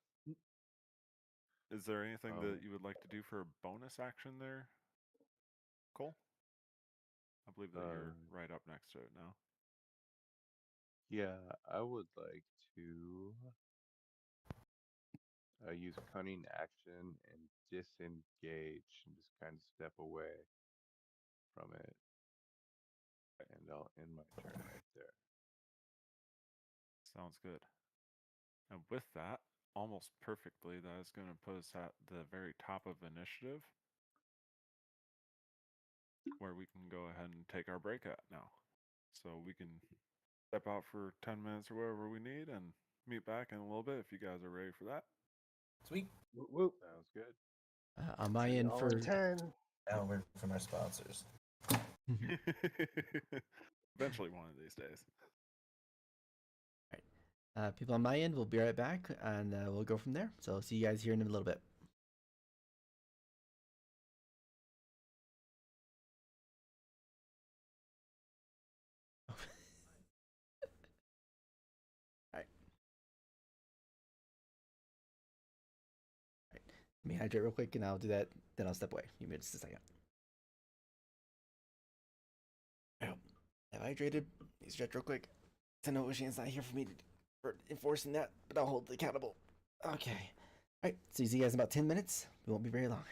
is there anything that you would like to do for a bonus action there, Cole? I believe that you're right up next to it now. Yeah, I would like to use cunning action and disengage and just kind of step away from it. And I'll end my turn right there. Sounds good. And with that, almost perfectly, that is going to put us at the very top of initiative, where we can go ahead and take our break at now. So we can step out for 10 minutes or whatever we need and meet back in a little bit if you guys are ready for that. Sweet. Whoop, whoop. Sounds good. On my end All for in 10. Now we're from our sponsors. Eventually, one of these days. People on my end, we'll be right back and we'll go from there. So see you guys here in a little bit. Let me hydrate real quick and I'll do that. Then I'll step away. Give me just a second. I've hydrated. Let me stretch real quick. I know Ocean's not here for me for enforcing that, but I'll hold it accountable. Okay. All right. So see you guys in about 10 minutes. We won't be very long.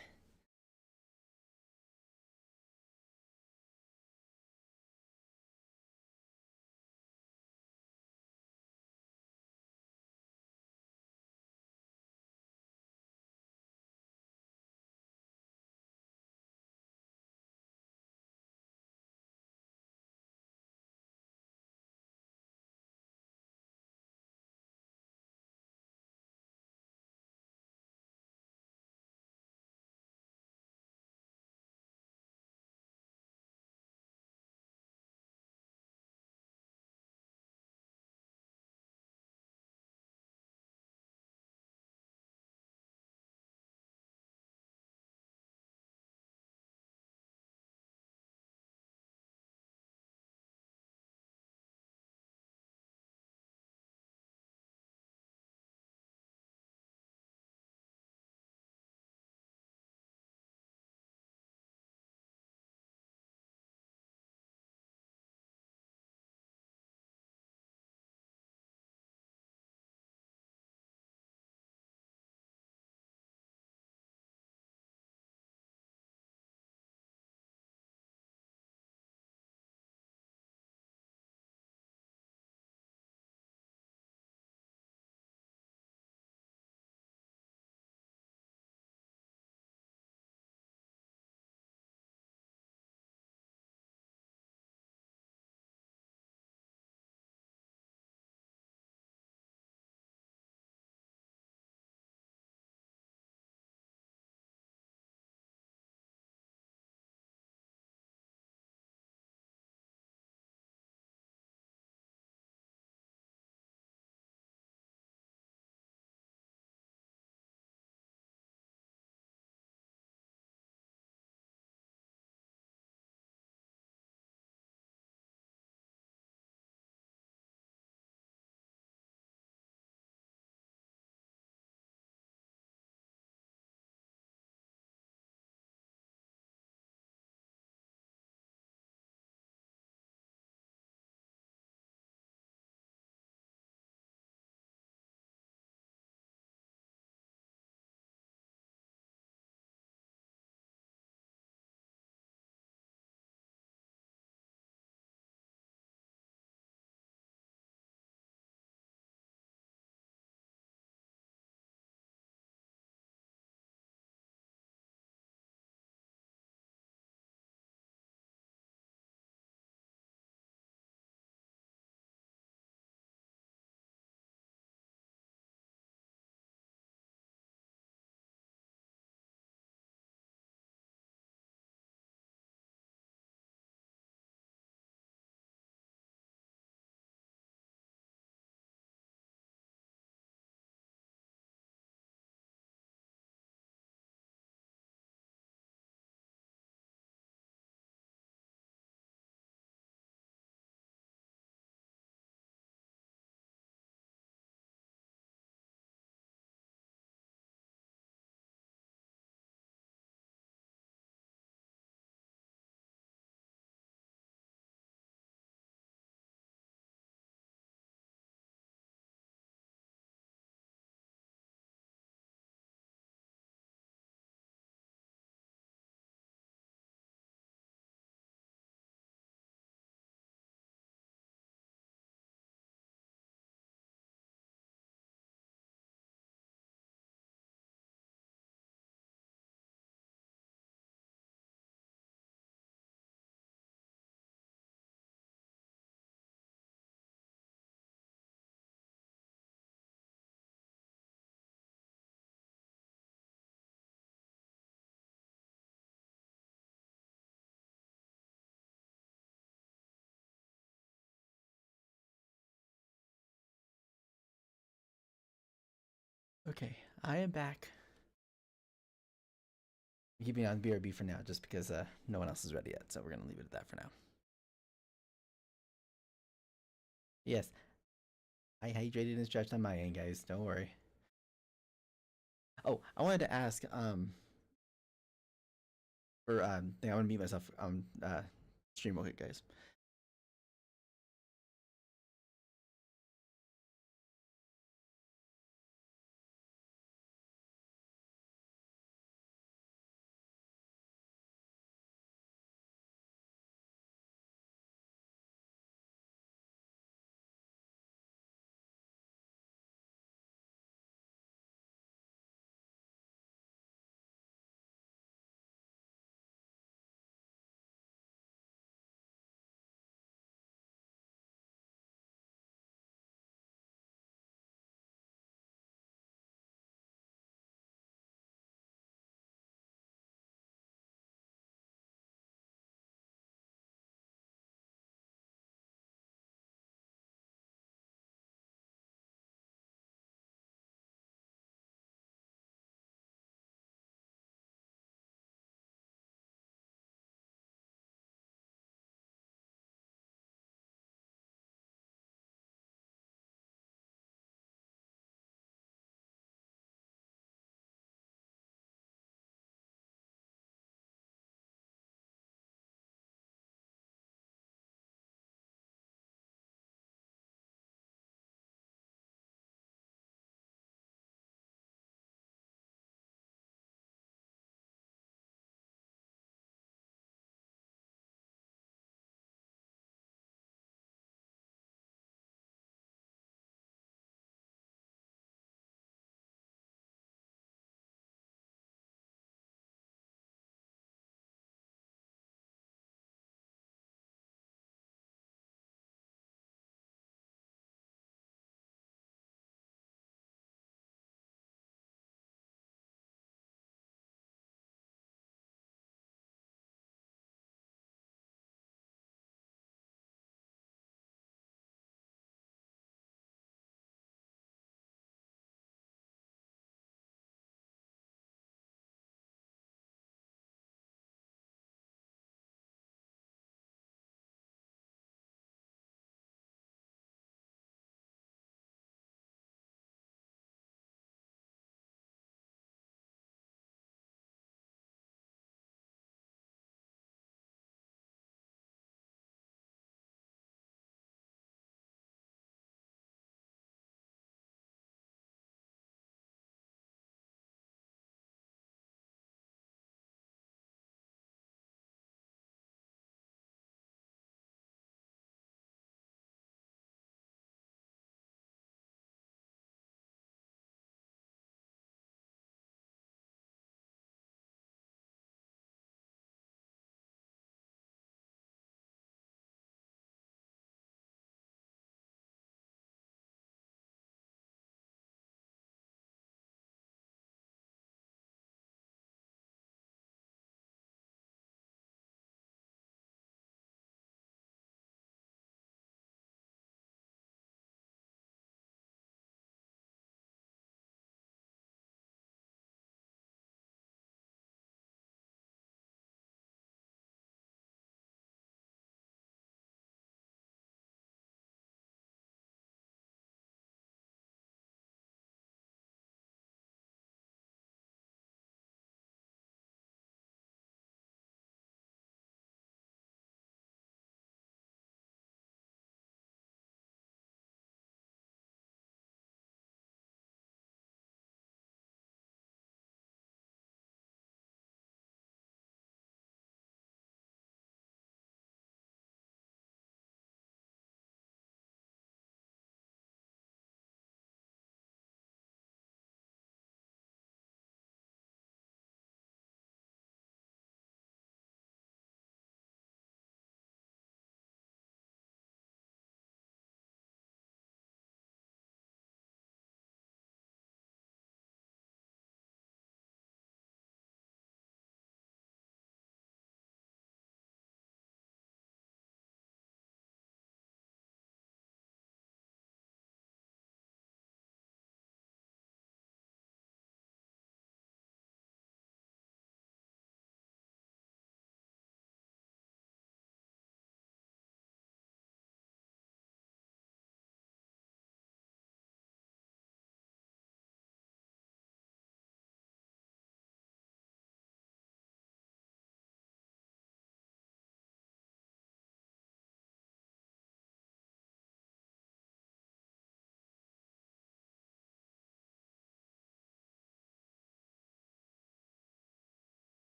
I am back. I'm keeping it on BRB for now, just because no one else is ready yet. So we're gonna leave it at that for now. Yes, I hydrated and stretched on my end, guys. Don't worry. Oh, I wanted to ask for I want to mute myself stream real quick, guys.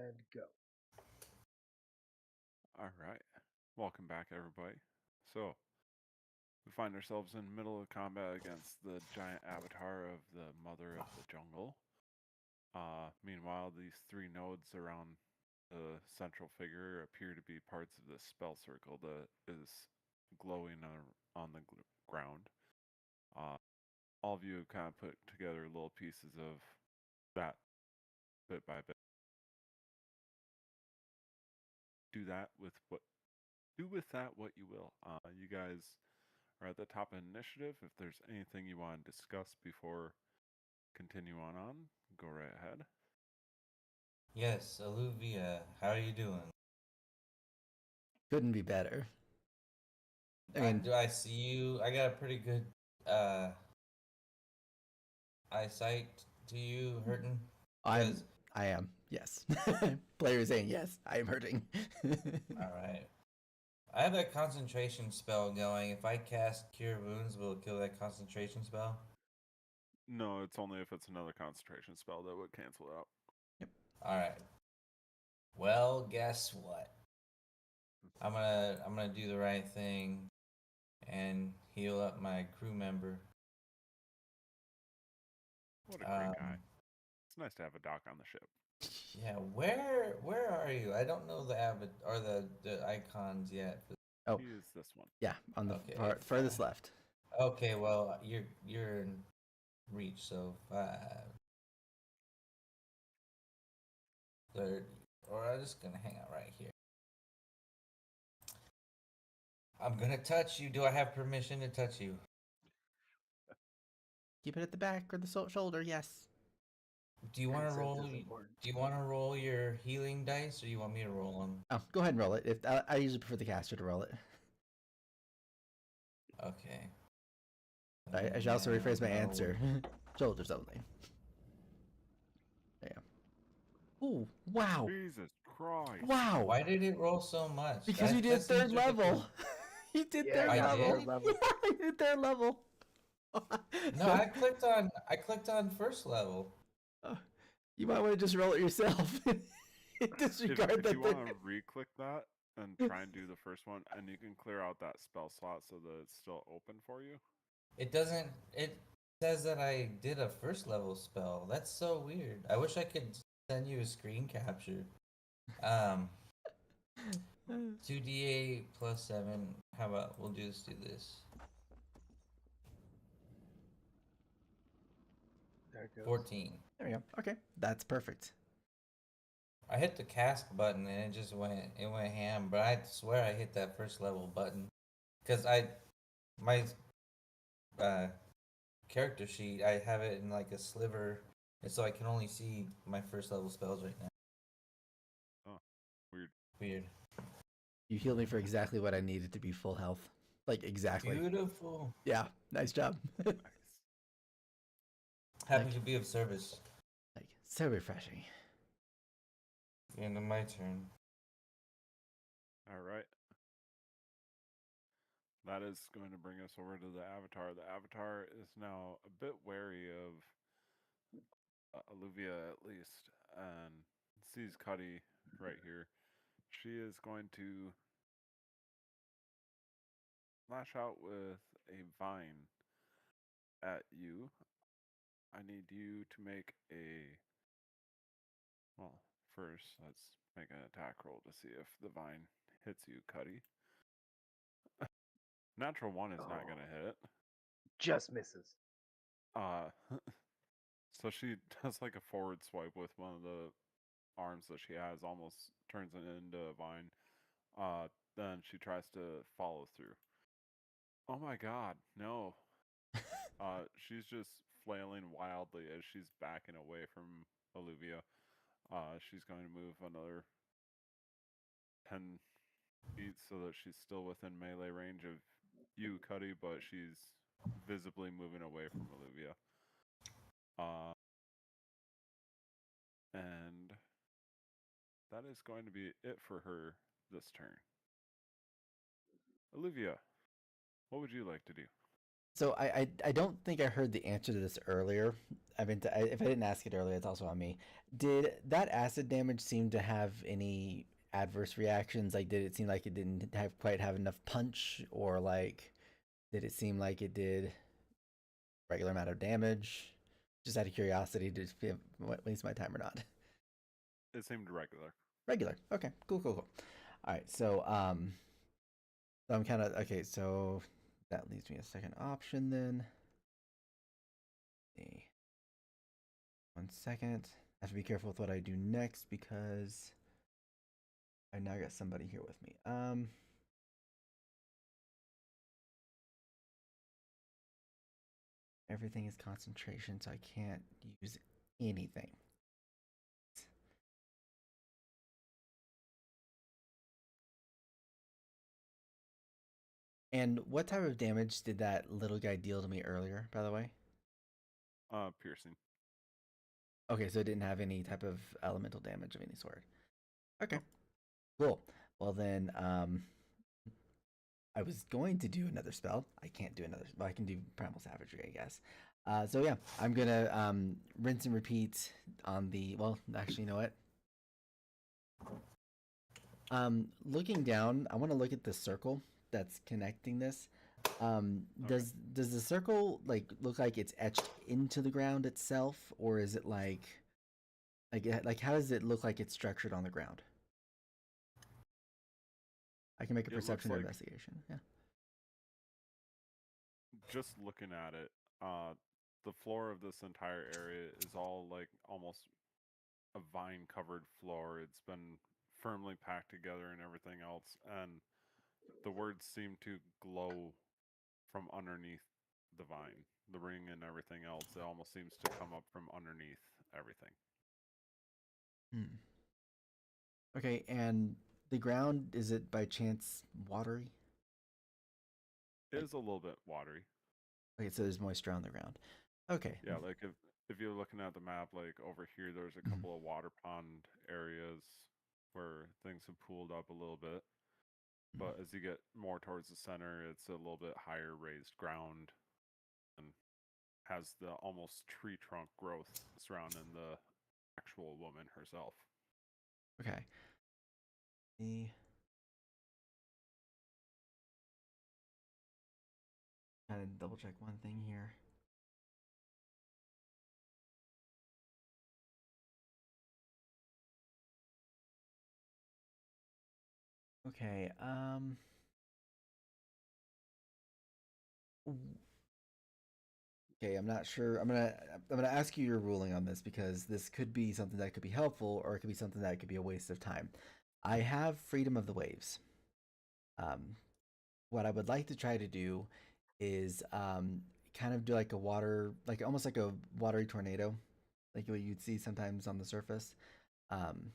and go. All right. Welcome back, everybody. So, we find ourselves in the middle of combat against the giant avatar of the Mother of the Jungle. Meanwhile, these three nodes around the central figure appear to be parts of the spell circle that is glowing on the ground. All of you have kind of put together little pieces of that bit by bit. Do that with what do with that what you will. You guys are at the top of initiative. If there's anything you want to discuss before continue on, go right ahead. Yes, Olivia, how are you doing? Couldn't be better. I mean, do I see you? I got a pretty good uh eyesight. Do you hurting? I am. Yes. Player is saying yes. I am hurting. All right. I have that concentration spell going. If I cast Cure Wounds, will it kill that concentration spell? No, it's only if it's another concentration spell that would cancel it out. Yep. All right. Well, guess what? I'm gonna do the right thing and heal up my crew member. What a great guy. It's nice to have a doc on the ship. Yeah, where are you? I don't know the or the icons yet. Oh, He is this one. yeah, on the Okay, furthest left. Okay, well you're in reach, so 30, or I'm just gonna hang out right here. I'm gonna touch you. Do I have permission to touch you? Keep it at the back or the shoulder. Yes. Do you want to Consent roll? is important. Do you want to roll your healing dice, or you want me to roll them? Oh, go ahead and roll it. If I usually prefer the caster to roll it. Okay. I should also rephrase my No. answer. Shoulders only. There you go. Ooh, wow. Jesus Christ. Wow. Why did it roll so much? Because you did that seems third level. ridiculous. You did Yeah, third I level. did? third level. Yeah, you did third level. No, I clicked on first level. You might want to just roll it yourself. Disregard If that. you want to re-click that and try and do the first one, and you can clear out that spell slot so that it's still open for you. It doesn't. It says that I did a first level spell. That's so weird. I wish I could send you a screen capture. 2d8 plus 7. How about we'll just do this? There it goes. 14. There we go. Okay, that's perfect. I hit the cast button and it went ham, but I swear I hit that first level button because my character sheet, I have it in like a sliver, and so I can only see my first level spells right now. Oh, weird. Weird. You healed me for exactly what I needed to be full health. Like exactly. Beautiful. Yeah, nice job. Nice. Happy Like- to be of service. Like so refreshing. End of my turn. All right. That is going to bring us over to the Avatar. The Avatar is now a bit wary of Olivia, at least, and sees Cuddy right here. She is going to lash out with a vine at you. I need you to make a. Well, first, let's make an attack roll to see if the vine hits you, Cuddy. Natural 1 is not going to hit. Just misses. Uh, so she does like a forward swipe with one of the arms that she has, almost turns it into a vine. Then she tries to follow through. Oh my god, no. She's just flailing wildly as she's backing away from Olivia. She's going to move another 10 feet so that she's still within melee range of you, Cuddy, but she's visibly moving away from Olivia. And that is going to be it for her this turn. Olivia, what would you like to do? So I don't think I heard the answer to this earlier. If I didn't ask it earlier, it's also on me. Did that acid damage seem to have any adverse reactions? Like, did it seem like it didn't quite have enough punch, or like, did it seem like it did regular amount of damage? Just out of curiosity, to see if waste my time or not. It seemed regular. Regular. Okay. Cool. Cool. Cool. All right. So I'm kind of okay. So that leaves me a second option then. See. 1 second. I have to be careful with what I do next because I now got somebody here with me. Everything is concentration, so I can't use anything. And what type of damage did that little guy deal to me earlier, by the way? Piercing. Okay, so it didn't have any type of elemental damage of any sort. Okay, Nope. cool. Well then, I was going to do another spell. I can't do another. Well, I can do primal savagery, I guess. So yeah, I'm gonna rinse and repeat on the. Well, actually, you know what? Looking down, I want to look at the circle that's connecting this. Okay. Does the circle like look like it's etched into the ground itself, or is it like how does it look like it's structured on the ground? I can make a It looks perception or like, investigation. Yeah. just looking at it, the floor of this entire area is all like almost a vine covered floor. It's been firmly packed together and everything else. And the words seem to glow from underneath the vine. The ring and everything else, it almost seems to come up from underneath everything. Hmm. Okay, and the ground, is it by chance watery? It Like, is a little bit watery. okay, so there's moisture on the ground. Okay. Yeah, like if you're looking at the map, like over here, there's a Mhm. couple of water pond areas where things have pooled up a little bit. But as you get more towards the center, it's a little bit higher raised ground and has the almost tree trunk growth surrounding the actual woman herself. Okay. The kind of double check one thing here. Okay. Okay, I'm not sure. I'm gonna ask you your ruling on this because this could be something that could be helpful, or it could be something that could be a waste of time. I have freedom of the waves. Um, what I would like to try to do is kind of do like a water, like almost like a watery tornado, like what you'd see sometimes on the surface. Um,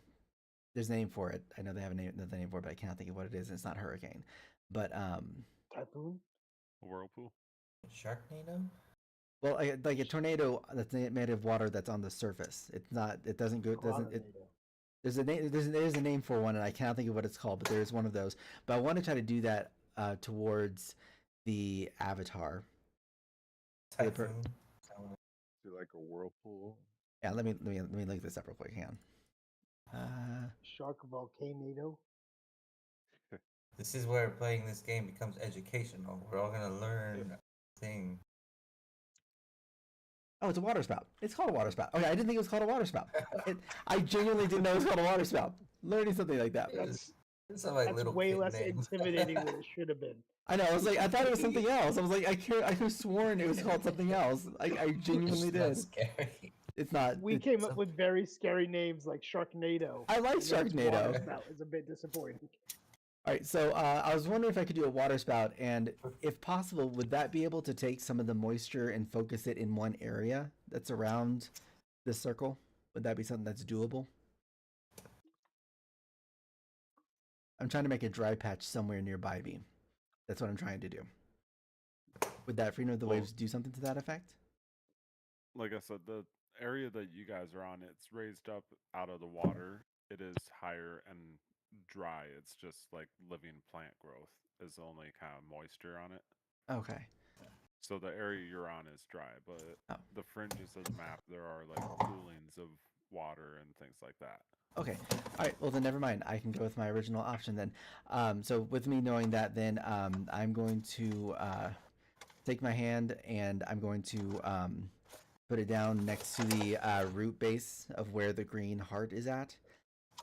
there's a name for it. I know they have another name for it, but I cannot think of what it is. And it's not hurricane, but Typhoon. A whirlpool? Sharknado? well, like a tornado that's made of water that's on the surface. It's not. It doesn't go. It doesn't. It Tornado. there's a name. There's a name for one, and I cannot think of what it's called. But there's one of those. But I want to try to do that towards the avatar. Typhoon? Do like a whirlpool. Yeah, let me look this up real quick. Hang on. Shark volcano. This is where playing this game becomes educational. We're all gonna learn thing. Oh, it's a water spout. It's called a water spout. Okay, I didn't think it was called a water spout. I genuinely didn't know it was called a water spout. Learning something like that. That's It's like that's little way kid less name. intimidating than it should have been. I know. I was like, I thought it was something else. I was like, I could have sworn it was called something else. I genuinely It's not did. scary. It's not. We came up with very scary names like Sharknado. I like and then its Sharknado. water spout is a bit disappointing. All right, so I was wondering if I could do a water spout, and if possible, would that be able to take some of the moisture and focus it in one area that's around the circle? Would that be something that's doable? I'm trying to make a dry patch somewhere nearby me. That's what I'm trying to do. Would that freedom of the Well, waves do something to that effect? like I said, the area that you guys are on, it's raised up out of the water. It is higher and dry. It's just like living plant growth is the only kind of moisture on it. Okay. So the area you're on is dry, but Oh. the fringes of the map there are like poolings of water and things like that. Okay. All right. Well, then never mind. I can go with my original option then. So with me knowing that, then I'm going to take my hand and I'm going to put it down next to the root base of where the green heart is at,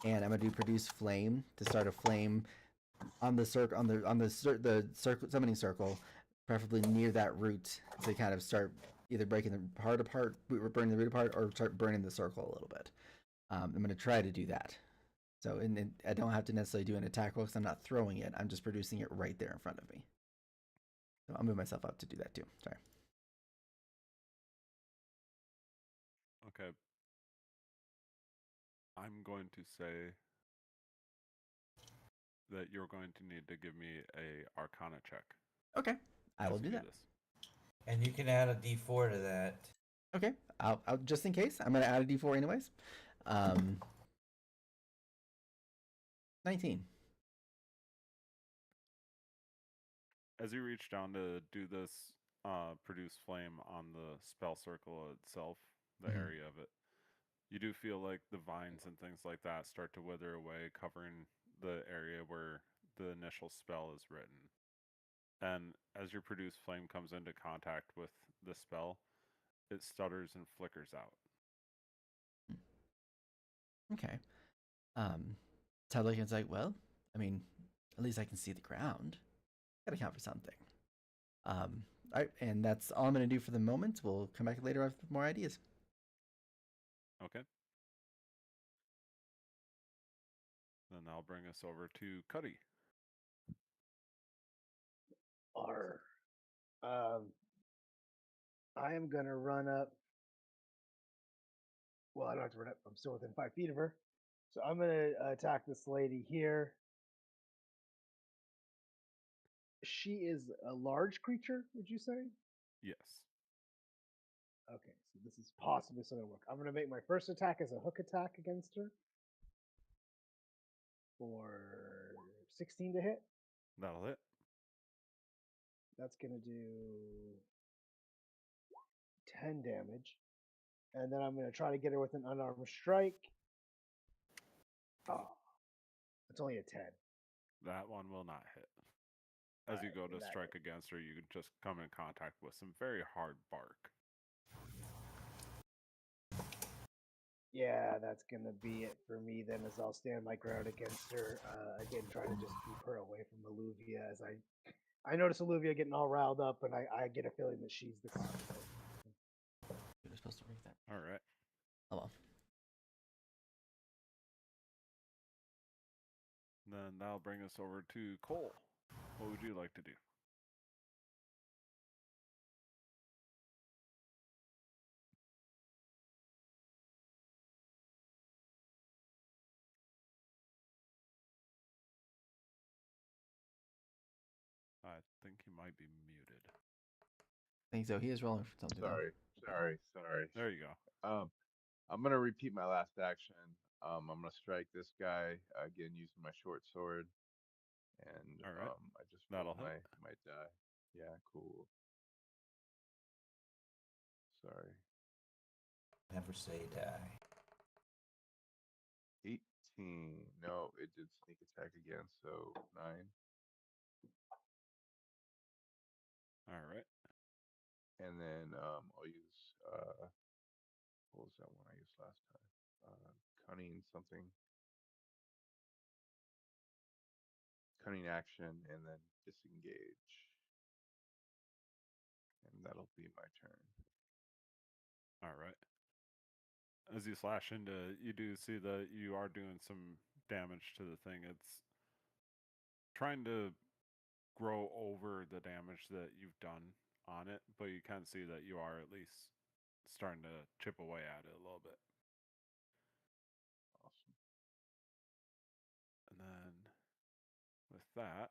and I'm gonna do produce flame to start a flame on the circle the circle summoning circle, preferably near that root to kind of start either breaking the heart apart, burning the root apart, or start burning the circle a little bit. I'm gonna try to do that. So, and I don't have to necessarily do an attack roll because I'm not throwing it. I'm just producing it right there in front of me. So I'll move myself up to do that too. Sorry. Okay. I'm going to say that you're going to need to give me a Arcana check. Okay, I will as you do that. this. And you can add a D4 to that. Okay, I'll just in case. I'm gonna add a D4 anyways. 19. As you reach down to do this, produce flame on the spell circle itself, the Mhm. area of it, you do feel like the vines and things like that start to wither away, covering the area where the initial spell is written. And as your produce flame comes into contact with the spell, it stutters and flickers out. Okay. Talikin's like, well, I mean, at least I can see the ground. Gotta count for something. All right, and that's all I'm gonna do for the moment. We'll come back later with more ideas. Okay. Then I'll bring us over to Cuddy. R. I am gonna run up. Well, I don't have to run up. I'm still within 5 feet of her, so I'm gonna attack this lady here. She is a large creature, would you say? Yes. Okay, so this is possibly going to work. I'm going to make my first attack as a hook attack against her for 16 to hit. That'll hit. That's going to do 10 damage. And then I'm going to try to get her with an unarmed strike. Oh, it's only a 10. That one will not hit. As you go to strike against her, you can just come in contact with some very hard bark. Yeah, that's going to be it for me then, as I'll stand my ground against her. Again, trying to just keep her away from Alluvia, as I notice Alluvia getting all riled up, and I get a feeling that she's the cause of it. You were supposed to read that. All right. Oh well. Then that'll bring us over to Cole. What would you like to do? I think he might be muted. I think so. He is rolling for something. Sorry. There you go. I'm gonna repeat my last action. I'm gonna strike this guy again using my short sword, and All right. I just That'll rolled hit. my die. Yeah, cool. Sorry. Never say die. 18. No, it did sneak attack again, so 9. All right. And then I'll use what was that one I used last time? Cunning something. Cunning action and then disengage. And that'll be my turn. All right. As you slash into it, you do see that you are doing some damage to the thing. It's trying to grow over the damage that you've done on it, but you can see that you are at least starting to chip away at it a little bit. Awesome. And then with that,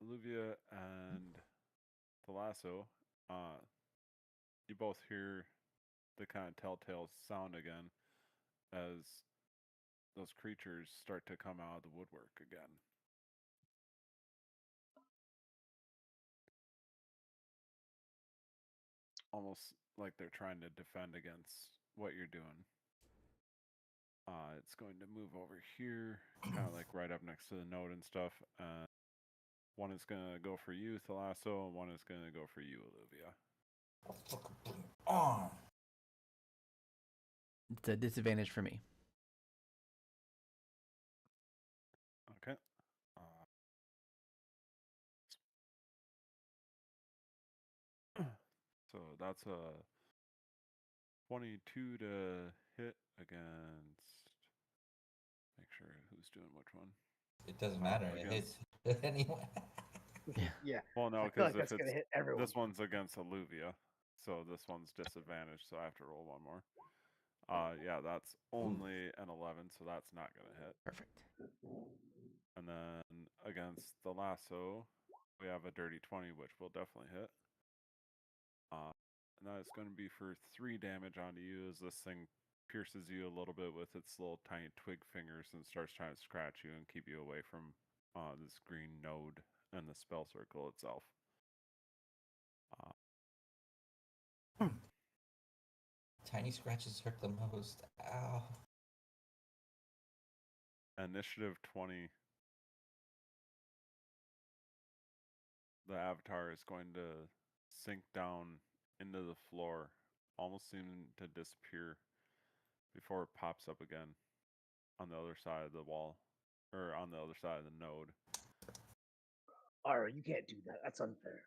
Olivia and Thalasso, you both hear the kind of telltale sound again as those creatures start to come out of the woodwork again. almost like they're trying to defend against what you're doing. It's going to move over here, kind of like right up next to the node and stuff. One is going to go for you, Thalasso, and one is going to go for you, Olivia. On. It's a disadvantage for me. Okay. So that's a 22 to hit against. Make sure who's doing which one. It doesn't matter. It hits anyway. Yeah. Well, no, I feel because like if that's gonna it's hit everyone. this one's against Alluvia, so this one's disadvantaged, so I have to roll one more. Yeah, that's only an 11, so that's not gonna hit. Perfect. And then against the lasso, we have a dirty 20, which will definitely hit. And that's going to be for 3 damage onto you as this thing pierces you a little bit with its little tiny twig fingers and starts trying to scratch you and keep you away from this green node and the spell circle itself. Tiny scratches hurt the most. Ow. Initiative 20. The avatar is going to sink down into the floor, almost seeming to disappear before it pops up again on the other side of the wall, or on the other side of the node. Ara, you can't do that. That's unfair.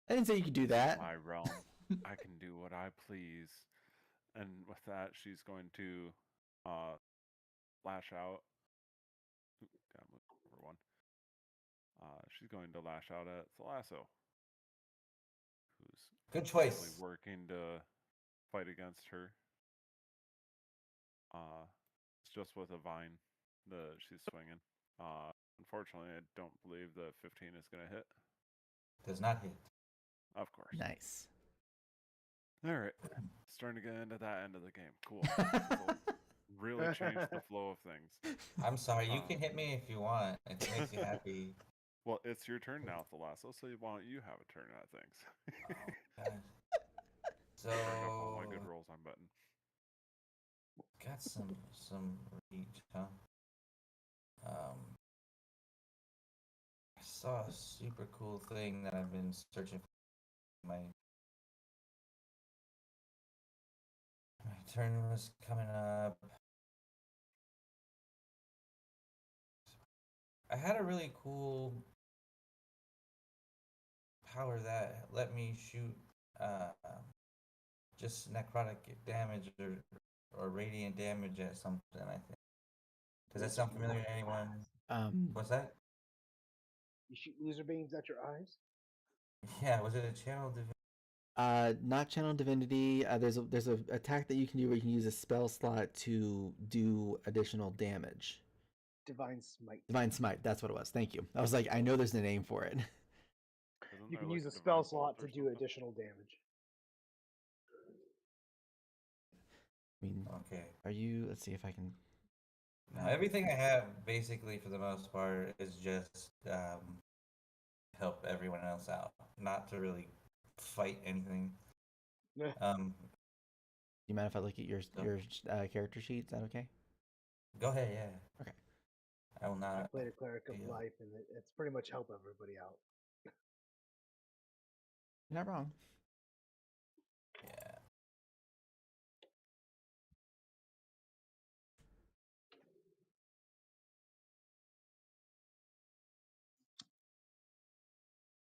I didn't say you could do that. My realm. I can do what I please. And with that, she's going to lash out. Gotta move over one. She's going to lash out at Thalasso, who's Good currently choice. working to fight against her. It's just with a vine that she's swinging. Unfortunately, I don't believe the 15 is going to hit. Does not hit. Of course. Nice. All right. Starting to get into that end of the game. Cool. Really changed the flow of things. I'm sorry. You can hit me if you want. If it makes you happy. Well, it's your turn now, Thalasso, so why don't you have a turn at things? Okay. So Bring up all my good rolls I'm betting. got some reach, huh? I saw a super cool thing that I've been searching for. My turn was coming up. I had a really cool power that let me shoot just necrotic damage or radiant damage at something, I think. Does that sound familiar to anyone? What's that? You shoot laser beams at your eyes? Yeah, was it a channel division? Not channel divinity. There's a attack that you can do where you can use a spell slot to do additional damage. Divine Smite. Divine Smite. That's what it was. Thank you. I was like, I know there's a name for it. You can use a spell slot to do additional damage. I mean, Okay. are you? Let's see if I can. Now, everything I have, basically, for the most part, is just help everyone else out, not to really fight anything. Yeah. Do you mind if I look at your character sheet? Is that okay? Go ahead, yeah. Okay. I will not. I played a cleric of feel- life, and it's pretty much help everybody out. You're not wrong. Yeah.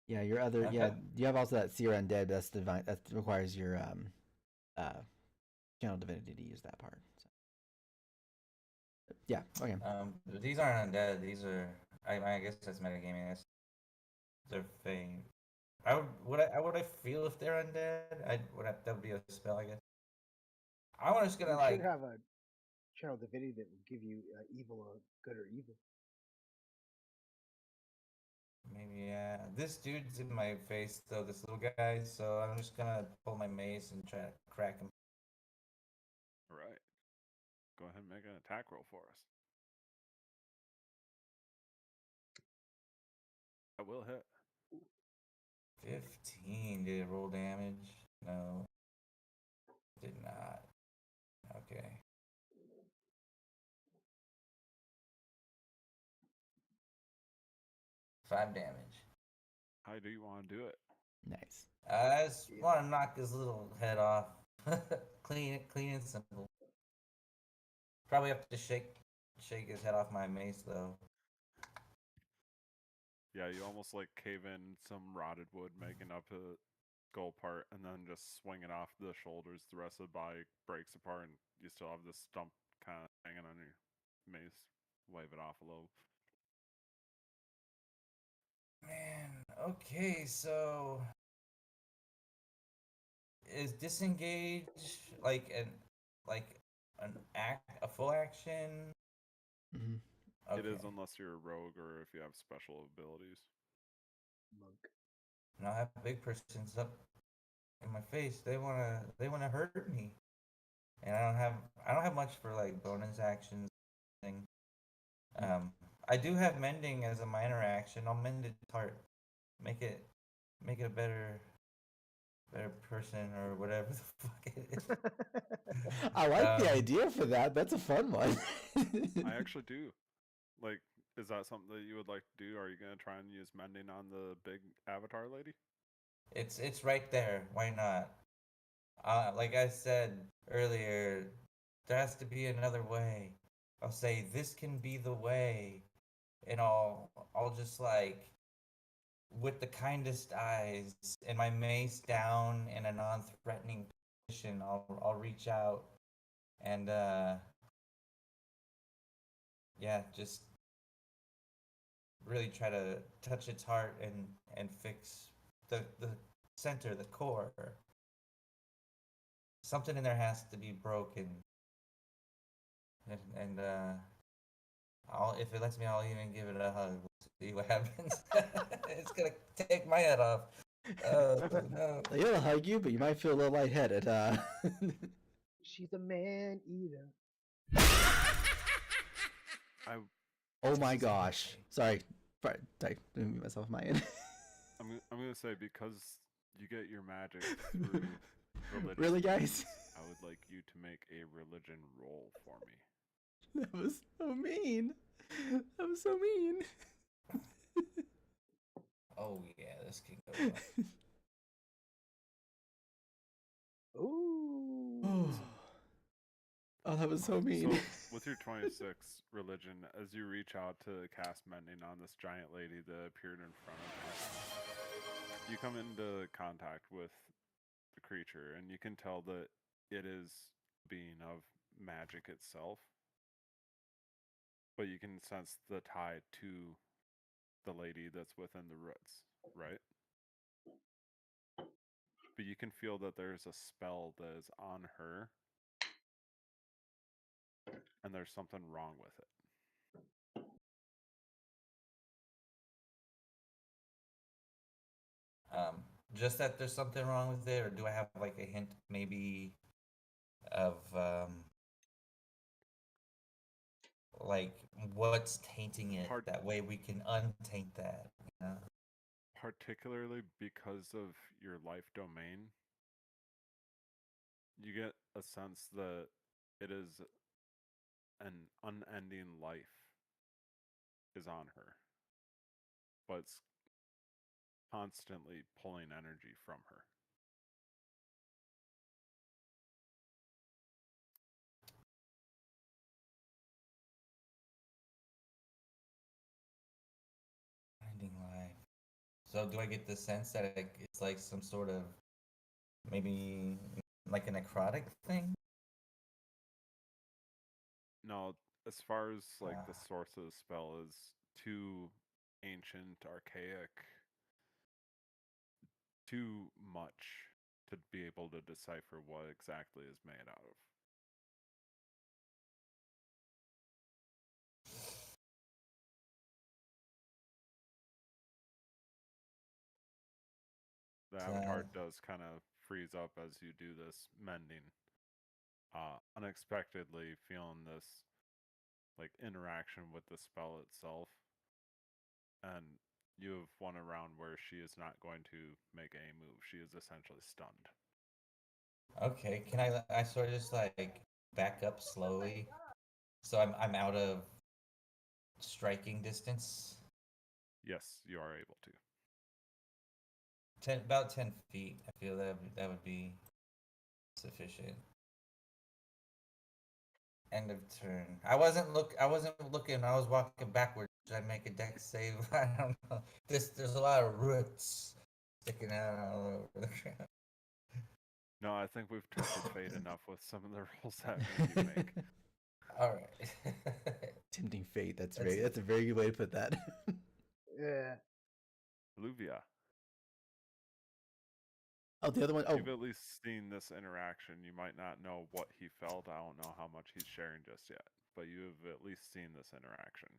Yeah, your other you have also that Seer Undead. That's divine. That requires your channel divinity to use that part. So. Yeah. Okay. These aren't undead. These are. I guess that's metagaming. They're fey. Would I feel if they're undead? That would be a spell, I guess. I'm just gonna You should have a channel divinity that will give you evil or good or evil. Maybe, yeah. This dude's in my face, though, this little guy, so I'm just gonna pull my mace and try to crack him. All right. Go ahead and make an attack roll for us. That will hit. 15. Did it roll damage? No. Did not. Okay. 5 damage. How do you want to do it? Nice. I just want to knock his little head off. Clean and simple. Probably have to shake his head off my mace though. Yeah, you almost like cave in some rotted wood, making up a skull part, and then just swing it off the shoulders. The rest of the body breaks apart, and you still have this stump kind of hanging on your mace. Wave it off a little. Man, okay, so is disengage like an a full action? Hmm. Okay. It is unless you're a rogue or if you have special abilities. Monk. And I'll have big persons up in my face. They wanna hurt me. And I don't have much for like bonus actions thing. Um I do have mending as a minor action. I'll mend its heart. Make it make it a better person or whatever the fuck it is. I like the Um, idea for that. That's a fun one. I actually do. Like, is that something that you would like to do? Are you gonna try and use mending on the big avatar lady? it's right there. Why not? Like I said earlier, there has to be another way. I'll say this can be the way, and I'll just like with the kindest eyes and my mace down in a non-threatening position, I'll reach out and yeah, just really try to touch its heart and fix the center, the core. Something in there has to be broken, and I'll if it lets me, I'll even give it a hug. We'll see what happens. It's gonna take my head off. No. It'll hug you, but you might feel a little lightheaded. She's a man eater. I Oh my gosh. Sorry. Sorry. Didn't mute myself on my end. I'm gonna say because you get your magic through religion. Really, guys? I would like you to make a religion roll for me. That was so mean. That was so mean. Oh yeah, this can go well. Ooh. Oh, that was so mean. So, with your 26 religion, as you reach out to cast mending on this giant lady that appeared in front of you, you come into contact with the creature, and you can tell that it is being of magic itself. But you can sense the tie to the lady that's within the roots, right? But you can feel that there's a spell that is on her, and there's something wrong with it. Just that there's something wrong with it, or do I have like a hint maybe of like what's tainting it? Part- That way we can untaint that. You know? Particularly because of your life domain, you get a sense that it is an unending life is on her, but it's constantly pulling energy from her. Ending life. So do I get the sense that it's like some sort of maybe like a necrotic thing? No, as far as like the Ah. source of the spell is too ancient, archaic, too much to be able to decipher what exactly is made out of. The avatar does kind of freeze up as you do this mending, unexpectedly feeling this like interaction with the spell itself, and you have one around where she is not going to make any move. She is essentially stunned. Okay, can I sort of just like back up slowly, so I'm out of striking distance? Yes, you are able to. About 10 feet. I feel that would be sufficient. End of turn. I wasn't looking. I was walking backwards. Should I make a deck save? I don't know. There's a lot of roots sticking out all over the ground. No, I think we've tempted fate enough with some of the rolls that you make. All right. Tempting fate. That's That's- that's a very good way to put that. Yeah. Luvia, Oh, the other one. Oh, you've at least seen this interaction. You might not know what he felt. I don't know how much he's sharing just yet, but you have at least seen this interaction.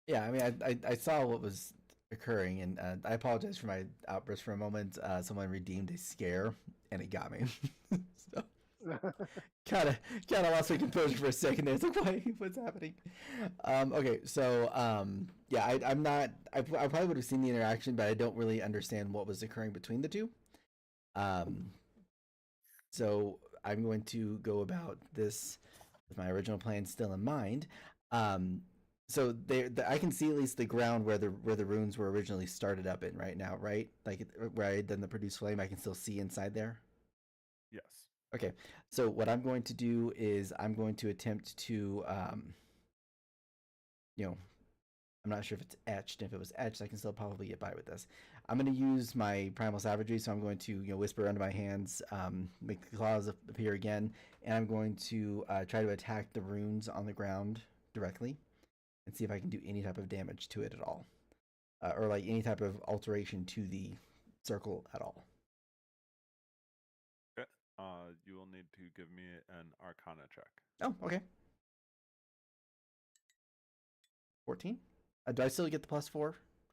yeah. I mean, I saw what was occurring, and I apologize for my outburst for a moment. Someone redeemed a scare, and it got me. So kind of lost my composure for a second there. It's like, what's happening? Okay, so yeah, I'm not. I probably would have seen the interaction, but I don't really understand what was occurring between the two. Um, so I'm going to go about this with my original plan still in mind. Um, so I can see at least the ground where the runes were originally started up in right now, right? Like where I had done the produce flame, I can still see inside there. Yes. Okay, so what I'm going to do is I'm going to attempt to, you know, I'm not sure if it's etched. If it was etched, I can still probably get by with this. I'm going to use my primal savagery, so I'm going to whisper under my hands, make the claws appear again, and I'm going to try to attack the runes on the ground directly, and see if I can do any type of damage to it at all, or like any type of alteration to the circle at all. Okay. You will need to give me an Arcana check. Oh, okay. 14. Do I still get the +4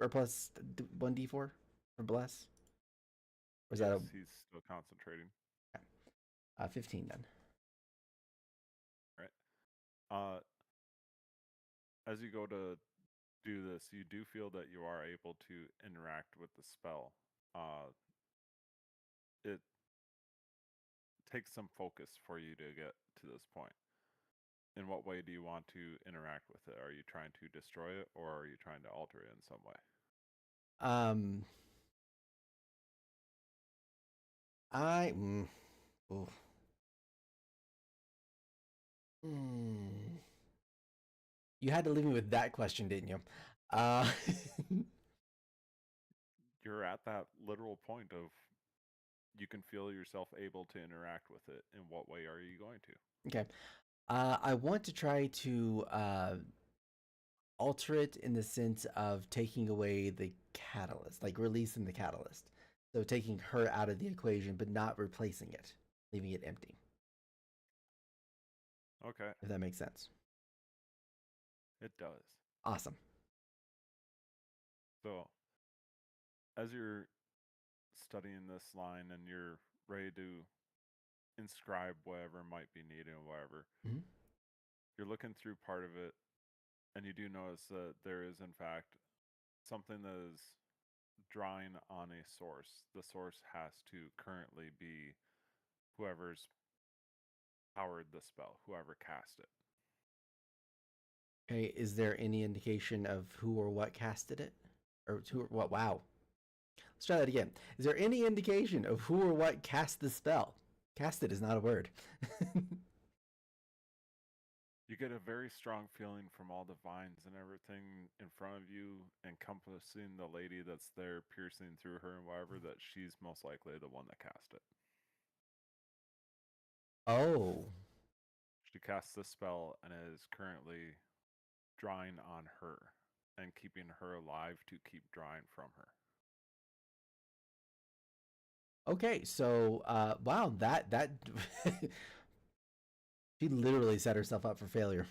or plus 1d4 for bless? Or is that Yes, he's still concentrating. a 15 then? Right. As you go to do this, you do feel that you are able to interact with the spell. It takes some focus for you to get to this point. In what way do you want to interact with it? Are you trying to destroy it, or are you trying to alter it in some way? Um, I. Ooh. Hmm. You had to leave me with that question, didn't you? Uh, You're at that literal point of you can feel yourself able to interact with it. In what way are you going to? okay. I want to try to alter it in the sense of taking away the catalyst, like releasing the catalyst. So taking her out of the equation, but not replacing it, leaving it empty. Okay, If that makes sense. it does. Awesome. So, as you're studying this line and you're ready to inscribe whatever might be needed and whatever, Mhm. you're looking through part of it, and you do notice that there is, in fact, something that is drawing on a source. The source has to currently be whoever's powered the spell, whoever cast it. Okay, is there any indication of who or what casted it? Or who or what? Wow. Let's try that again. Is there any indication of who or what cast the spell? Casted is not a word. You get a very strong feeling from all the vines and everything in front of you, encompassing the lady that's there, piercing through her and whatever, that she's most likely the one that cast it. Oh. She casts the spell and is currently drawing on her and keeping her alive to keep drawing from her. Okay, so wow, that she literally set herself up for failure.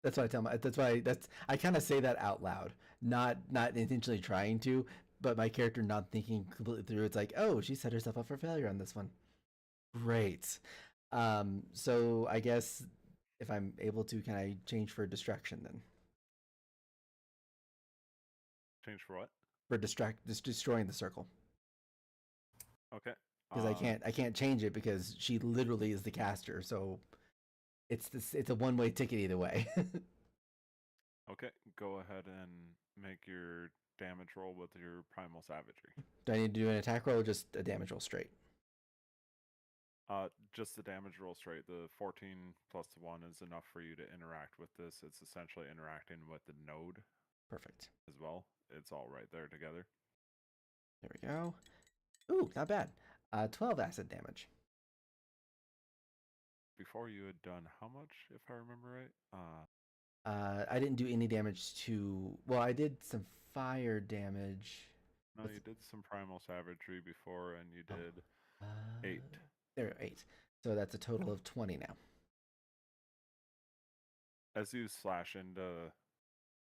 That's why I tell my. That's I kind of say that out loud, not intentionally trying to, but my character not thinking completely through. It's like, oh, she set herself up for failure on this one. Great. So I guess if I'm able to, can I change for distraction then? Change for what? For just destroying the circle. Okay. Because I can't change it because she literally is the caster. So it's a one-way ticket either way. Okay. Go ahead and make your damage roll with your primal savagery. Do I need to do an attack roll or just a damage roll straight? Just the damage roll straight. The 14 plus 1 is enough for you to interact with this. It's essentially interacting with the node. Perfect. As well. It's all right there together. There we go. Ooh, not bad. 12 acid damage. Before you had done how much, if I remember right? I didn't do any damage to. Well, I did some fire damage. No, you did some primal savagery before, and you did 8. There, 8. So that's a total of 20 now. As you slash into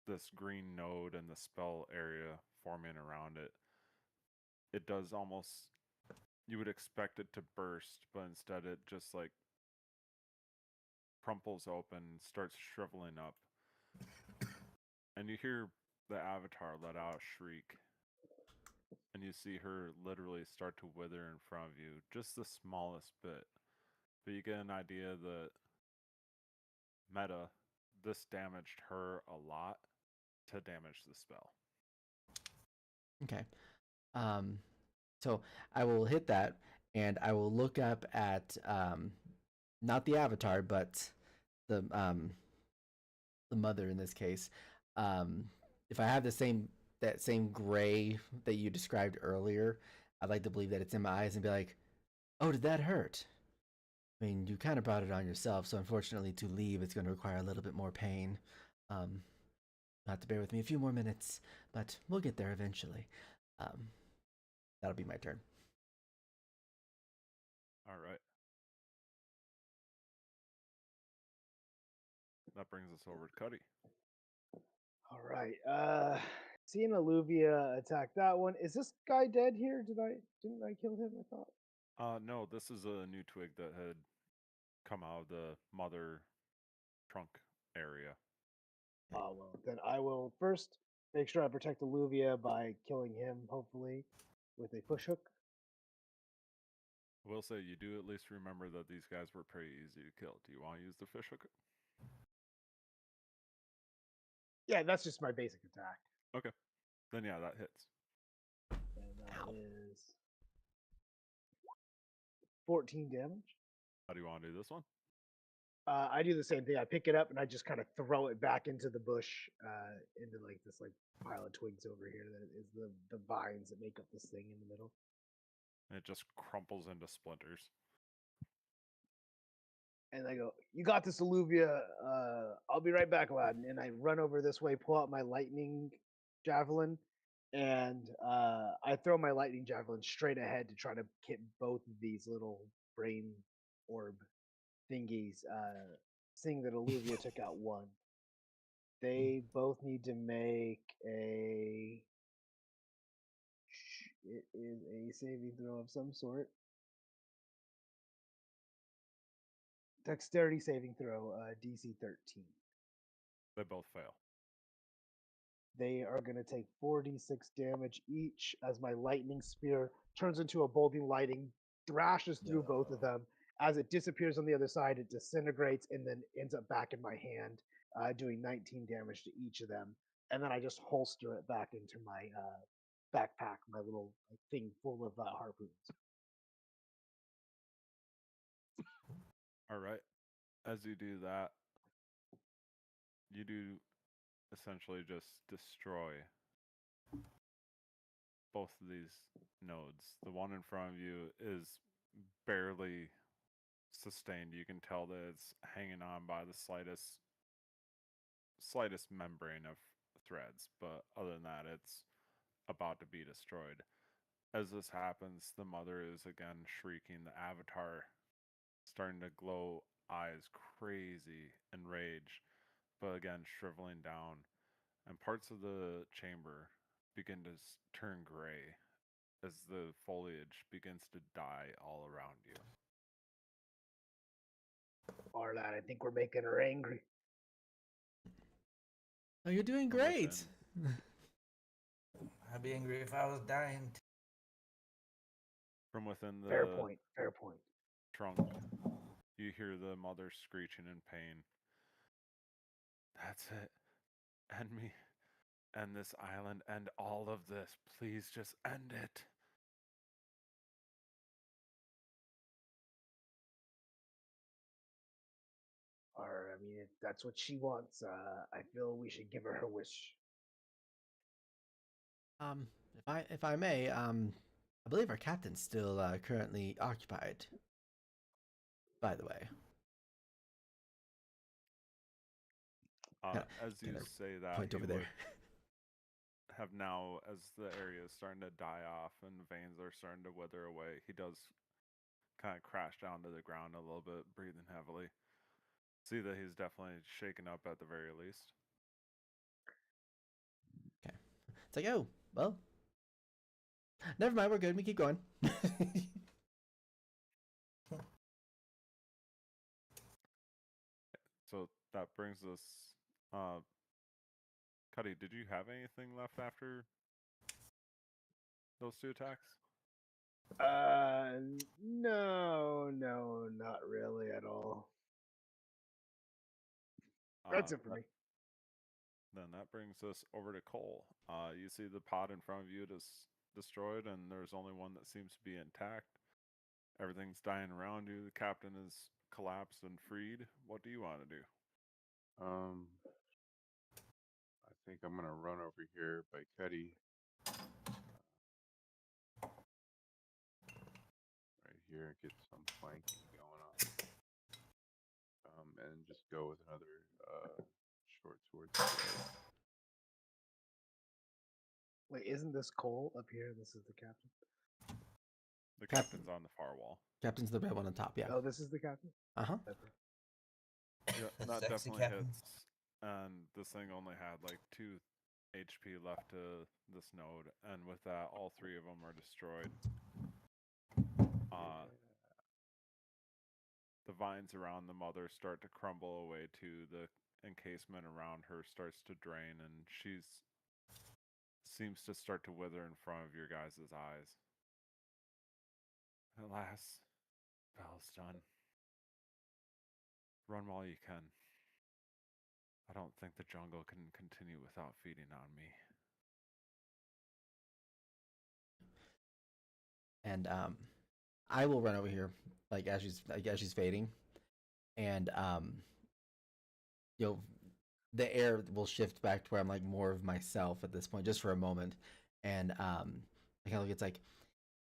this green node and the spell area forming around it, it does almost. You would expect it to burst, but instead it just like crumples open, starts shriveling up, and you hear the avatar let out a shriek. And you see her literally start to wither in front of you, just the smallest bit. But you get an idea that meta, this damaged her a lot to damage the spell. Okay. So I will hit that, and I will look up at not the avatar, but the mother in this case. If I have that same gray that you described earlier, I'd like to believe that it's in my eyes and be like, "Oh, did that hurt?" I mean, you kind of brought it on yourself, so unfortunately, to leave, it's going to require a little bit more pain. You'll have to bear with me a few more minutes, but we'll get there eventually. That'll be my turn. All right. That brings us over to Cuddy. All right. Seeing Alluvia attack that one. Is this guy dead here? Didn't I kill him? I thought. No, this is a new twig that had come out of the mother trunk area. Oh well, then I will first make sure I protect Alluvia by killing him, hopefully, with a push hook. I will say you do at least remember that these guys were pretty easy to kill. Do you want to use the fish hook? Yeah, that's just my basic attack. Okay. Then yeah, that hits. And that is 14 damage. How do you want to do this one? I do the same thing. I pick it up and I just kind of throw it back into the bush, into like this pile of twigs over here that is the vines that make up this thing in the middle. And it just crumples into splinters. And I go, "You got this, Alluvia. I'll be right back, lad." And I run over this way, pull out my lightning javelin, and I throw my lightning javelin straight ahead to try to hit both of these little brain orb thingies. Seeing that Alluvia took out one, they both need to make a. It is a saving throw of some sort. Dexterity saving throw, DC 13. They both fail. They are going to take 4d6 damage each as my lightning spear turns into a bolting lightning, thrashes through both of them. As it disappears on the other side, it disintegrates and then ends up back in my hand, doing 19 damage to each of them. And then I just holster it back into my backpack, my little thing full of harpoons. All right. As you do that, you do essentially just destroy both of these nodes. The one in front of you is barely sustained. You can tell that it's hanging on by the slightest membrane of threads, but other than that, it's about to be destroyed. As this happens, the mother is again shrieking, the avatar starting to glow eyes crazy in rage, but again shriveling down, and parts of the chamber begin to turn gray as the foliage begins to die all around you. All right, I think we're making her angry. Oh, you're doing From great. within, I'd be angry if I was dying. From within Fair the point. Fair point. trunk, you hear the mother screeching in pain. That's it. End me. End this island. End all of this. Please just end it. Or I mean, if that's what she wants, I feel we should give her her wish. If I may, I believe our captain's still currently occupied. By the way, As you kinda say that, point he over there. would have now, as the area is starting to die off and veins are starting to wither away, he does kind of crash down to the ground a little bit, breathing heavily. See that he's definitely shaken up at the very least. Okay, it's like, oh well, never mind. We're good. We keep going. So that brings us, Cuddy, did you have anything left after those two attacks? No, not really at all. That's it for me. Then that brings us over to Cole. You see the pod in front of you is destroyed, and there's only one that seems to be intact. Everything's dying around you. The captain is collapsed and freed. What do you want to do? I think I'm gonna run over here by Cuddy. Right here, get some flanking going on. And just go with another short sword strike. Wait, isn't this Cole up here? This is the captain. The captain's on the far wall. Captain's the red one on top. Yeah. Oh, this is the captain. Uh-huh. Yeah, that Sexy definitely captain. hits. And this thing only had like 2 HP left to this node, and with that, all 3 of them are destroyed. The vines around the mother start to crumble away too. The encasement around her starts to drain, and she's seems to start to wither in front of your guys' eyes. Alas, spell's done. Run while you can. I don't think the jungle can continue without feeding on me. And I will run over here as she's fading, and you know, the air will shift back to where I'm like more of myself at this point, just for a moment, and I kind of look. It's like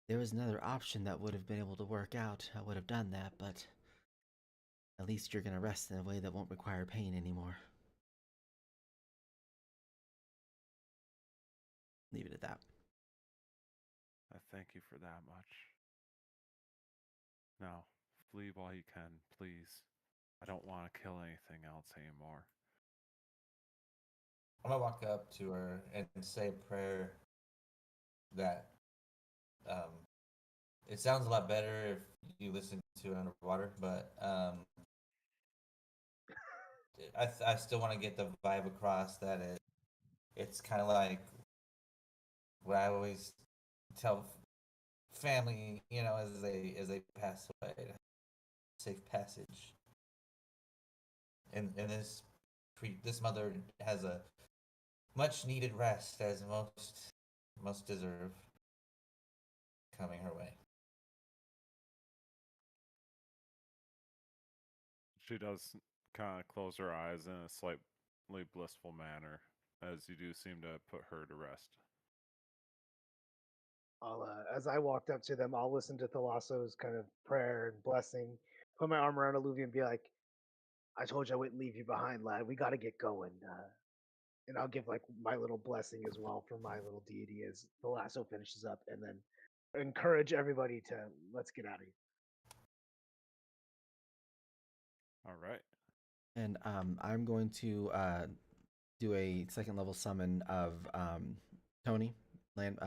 there was another option that would have been able to work out. I would have done that, but at least you're gonna rest in a way that won't require pain anymore. Leave it at that. I thank you for that much. Now, flee while you can, please. I don't want to kill anything else anymore. I'm gonna walk up to her and say a prayer that it sounds a lot better if you listen to it underwater, but I still want to get the vibe across that it's kind of like what I always tell family, as they pass away, safe passage. And this mother has a much needed rest, as most deserve, coming her way. She does kind of close her eyes in a slightly blissful manner, as you do seem to put her to rest. As I walked up to them, I'll listen to Thalasso's kind of prayer and blessing, put my arm around Olivia and be like, I told you I wouldn't leave you behind, lad. We got to get going. And I'll give like my little blessing as well for my little deity as Thalasso finishes up, and then encourage everybody to let's get out of here. All right. And I'm going to do a second level summon of Tony land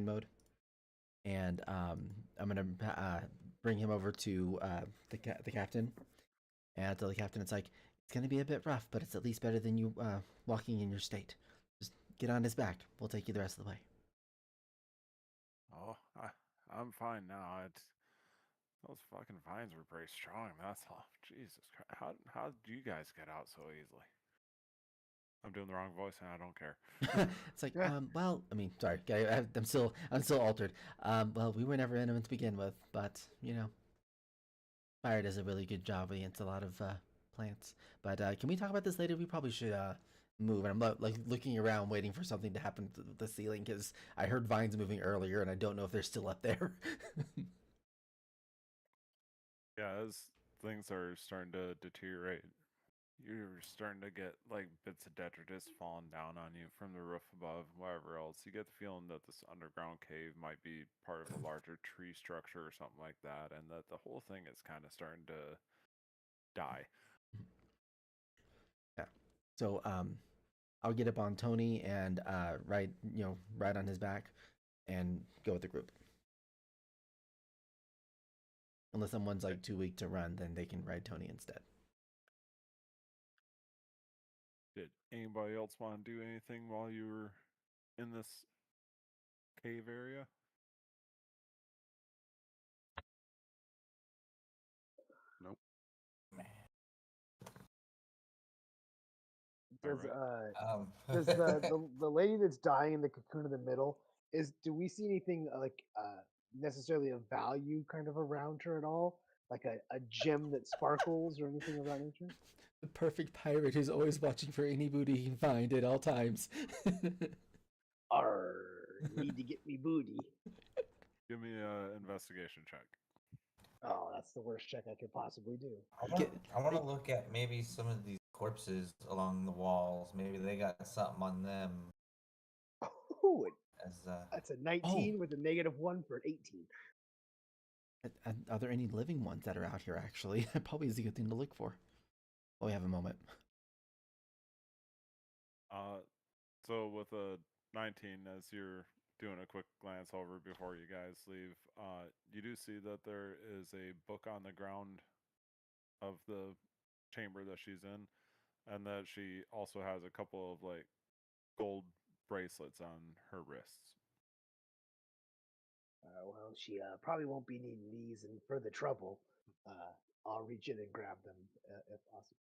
mode, and I'm gonna bring him over to the captain, and I tell the captain it's like it's gonna be a bit rough, but it's at least better than you walking in your state. Just get on his back. We'll take you the rest of the way. Oh, I'm fine now. Those fucking vines were pretty strong. That's all. Jesus Christ. How did you guys get out so easily? I'm doing the wrong voice and I don't care. It's like, Yeah. well, I mean, sorry, I'm still altered. Well, we were never enemies to begin with, but fire does a really good job against a lot of plants. But can we talk about this later? We probably should move. And I'm like looking around, waiting for something to happen to the ceiling because I heard vines moving earlier, and I don't know if they're still up there. Yeah, as things are starting to deteriorate, you're starting to get like bits of detritus falling down on you from the roof above, wherever else. You get the feeling that this underground cave might be part of a larger tree structure or something like that, and that the whole thing is kind of starting to die. Yeah. So I'll get up on Tony and ride on his back and go with the group. Unless someone's like too weak to run, then they can ride Tony instead. Did anybody else want to do anything while you were in this cave area? Nope. All Does right. does the lady that's dying in the cocoon in the middle do we see anything like necessarily of value kind of around her at all? Like a gem that sparkles or anything of that nature? The perfect pirate who's always watching for any booty he can find at all times. Arr, need to get me booty. Give me an investigation check. Oh, that's the worst check I could possibly do. I want to look at maybe some of these corpses along the walls. Maybe they got something on them. Oh, As that's a 19 with a -1 for an 18. Are there any living ones that are out here? Actually, probably is a good thing to look for. Oh, we have a moment. So with a 19, as you're doing a quick glance over before you guys leave, you do see that there is a book on the ground of the chamber that she's in, and that she also has a couple of like gold bracelets on her wrists. Well, she probably won't be needing these in further trouble. I'll reach in and grab them if possible.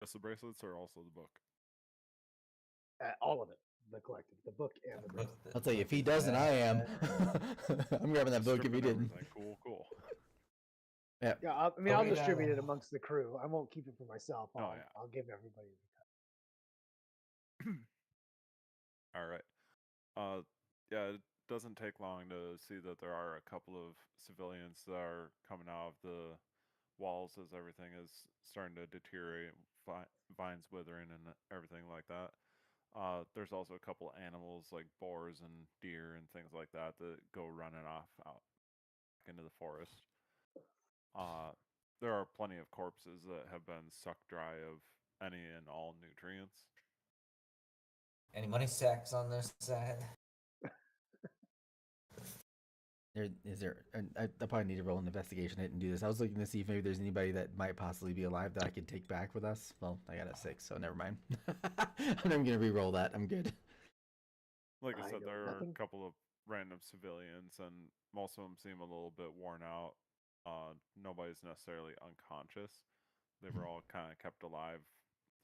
Just the bracelets, or also the book? All of it, the collective, the book and the bracelet. I'll tell you, if he doesn't, I am. I'm grabbing that book if he Stripping didn't. everything. Cool. Yeah. Yeah, I mean, Oh, I'll yeah. distribute it amongst the crew. I won't keep it for myself. Oh, yeah. I'll give everybody the cut. All right. Yeah, it doesn't take long to see that there are a couple of civilians that are coming out of the walls as everything is starting to deteriorate, vines withering and everything like that. There's also a couple animals like boars and deer and things like that that go running off out into the forest. Uh, there are plenty of corpses that have been sucked dry of any and all nutrients. any money sacks on their side? I probably need to roll an investigation. I didn't do this. I was looking to see if maybe there's anybody that might possibly be alive that I could take back with us. Well, I got a 6, so never mind. I'm never gonna re-roll that. I'm good. Like I I said, know there are nothing. a couple of random civilians, and most of them seem a little bit worn out. Nobody's necessarily unconscious. They were all kind of kept alive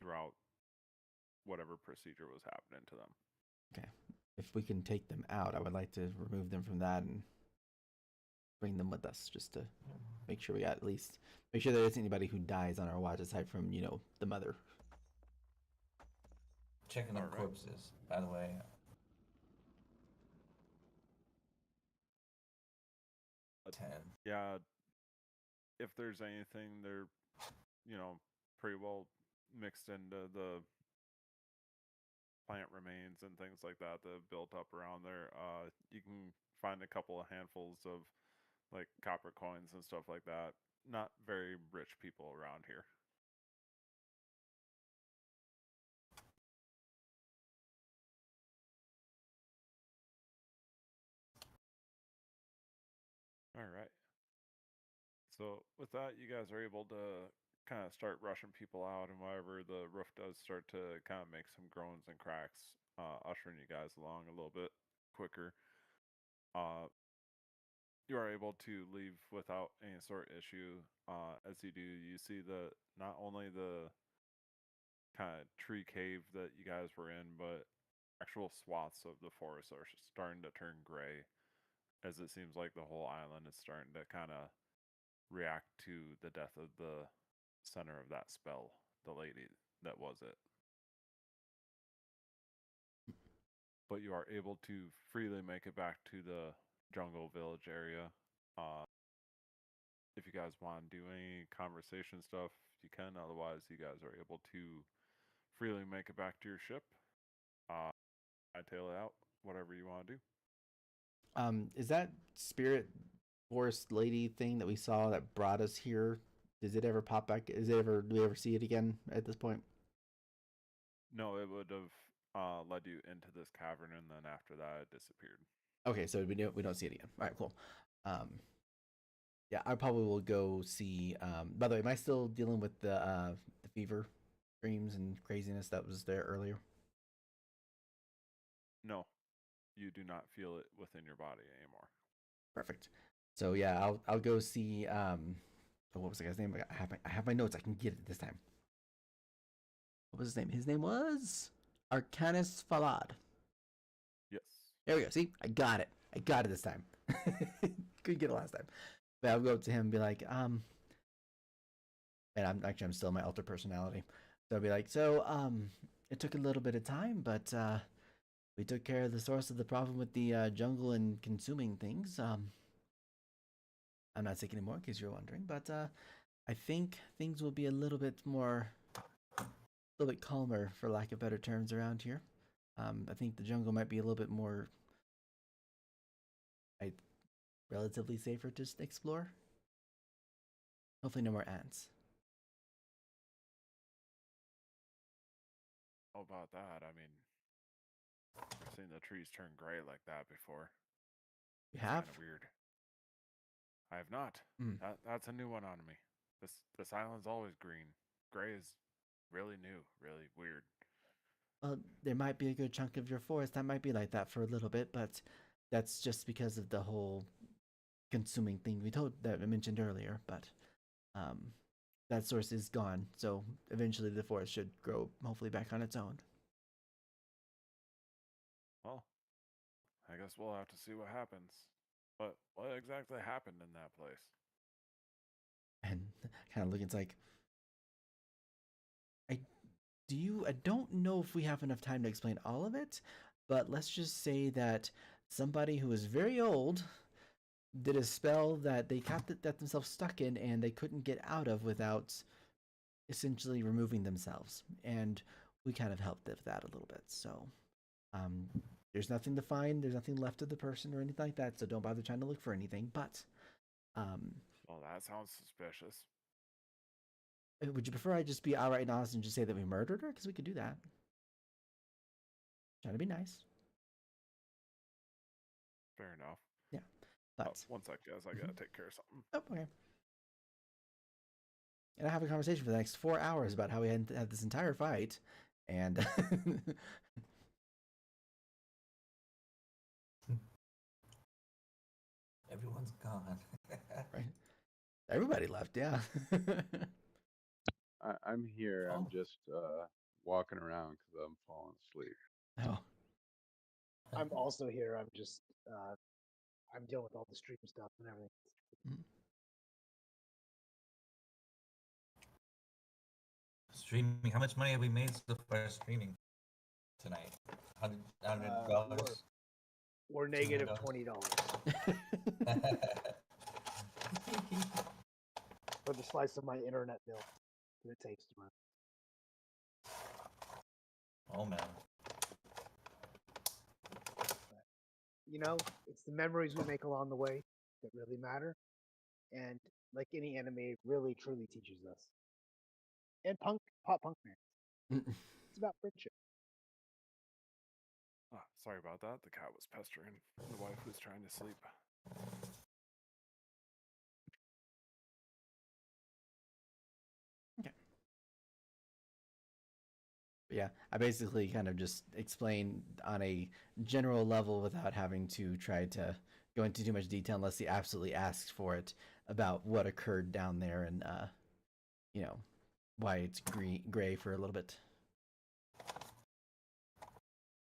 throughout whatever procedure was happening to them. Okay. If we can take them out, I would like to remove them from that and bring them with us, just to make sure we got at least make sure there isn't anybody who dies on our watch aside from the mother. Checking them All right. corpses, by the way. Uh, 10. Yeah, if there's anything, they're pretty well mixed into the plant remains and things like that that have built up around there. You can find a couple of handfuls of like copper coins and stuff like that. Not very rich people around here. All right. So with that, you guys are able to kind of start rushing people out, and wherever the roof does start to kind of make some groans and cracks, ushering you guys along a little bit quicker. you are able to leave without any sort of issue. As you do, you see the not only the kind of tree cave that you guys were in, but actual swaths of the forest are starting to turn gray, as it seems like the whole island is starting to kind of react to the death of the center of that spell, the lady that was it. But you are able to freely make it back to the jungle village area. Uh, if you guys want to do any conversation stuff, you can. Otherwise, you guys are able to freely make it back to your ship. Uh, I tail it out, whatever you want to do. Is that spirit forest lady thing that we saw that brought us here? Does it ever pop back? Do we ever see it again at this point? No, it would have led you into this cavern, and then after that, it disappeared. Okay, so we don't see it again. All right, cool. Yeah, I probably will go see. By the way, am I still dealing with the fever, dreams, and craziness that was there earlier? No, you do not feel it within your body anymore. Perfect. So yeah, I'll go see. What was the guy's name? I have my notes. I can get it this time. What was his name? His name was Arcanus Falad. Yes. There we go. See, I got it. I got it this time. Couldn't get it last time. But I'll go up to him and be like, and I'm still my alter personality. So I'll be like, it took a little bit of time, but we took care of the source of the problem with the jungle and consuming things. I'm not sick anymore, in case you're wondering, but I think things will be a little bit calmer, for lack of better terms, around here. I think the jungle might be a little bit more, relatively safer to explore. Hopefully, no more ants. How about that? I mean, I've seen the trees turn gray like that before. You have? Kind of weird. I have not. Mm. That's a new one on me. This island's always green. Gray is really new, really weird. Well, there might be a good chunk of your forest that might be like that for a little bit, but that's just because of the whole consuming thing that I mentioned earlier. But that source is gone, so eventually the forest should grow, hopefully, back on its own. Well, I guess we'll have to see what happens. But what exactly happened in that place? And kind of looking, it's like, I don't know if we have enough time to explain all of it, but let's just say that somebody who is very old did a spell that they got themselves stuck in and they couldn't get out of without essentially removing themselves. And we kind of helped with that a little bit. So there's nothing to find. There's nothing left of the person or anything like that. So don't bother trying to look for anything. But well, that sounds suspicious. Would you prefer I just be outright and honest and just say that we murdered her? Because we could do that. Trying to be nice. Fair enough. Yeah. But one sec, guys. I gotta take care of something. Oh, okay. And I have a conversation for the next 4 hours about how we had this entire fight, and Everyone's gone. right. Everybody left, yeah. I'm here. I'm Oh. just walking around because I'm falling asleep. Oh, I'm also here. I'm just I'm dealing with all the stream stuff and everything. Streaming. How much money have we made so far streaming tonight? $100. We're negative $20 for the slice of my internet bill that it takes to run. Oh man. You know, it's the memories we make along the way that really matter. And like any anime, it really truly teaches us. And pop punk fans. It's about friendship. Sorry about that. The cat was pestering the wife who's trying to sleep. Okay. Yeah, I basically kind of just explain on a general level without having to try to go into too much detail unless he absolutely asks for it about what occurred down there and you know, why it's gray for a little bit.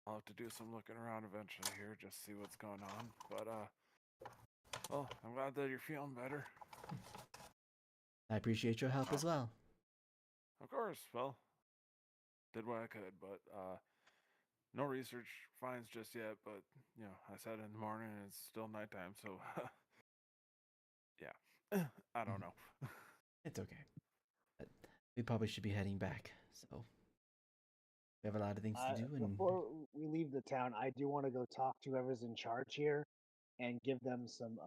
I'll have to do some looking around eventually here, just see what's going on. But well, I'm glad that you're feeling better. I appreciate your help as well. Of course. Well, did what I could, but no research finds just yet. But I said in the morning and it's still nighttime, so yeah, I don't know. It's okay. But we probably should be heading back. So we have a lot of things to do. And Before we leave the town, I do want to go talk to whoever's in charge here and give them some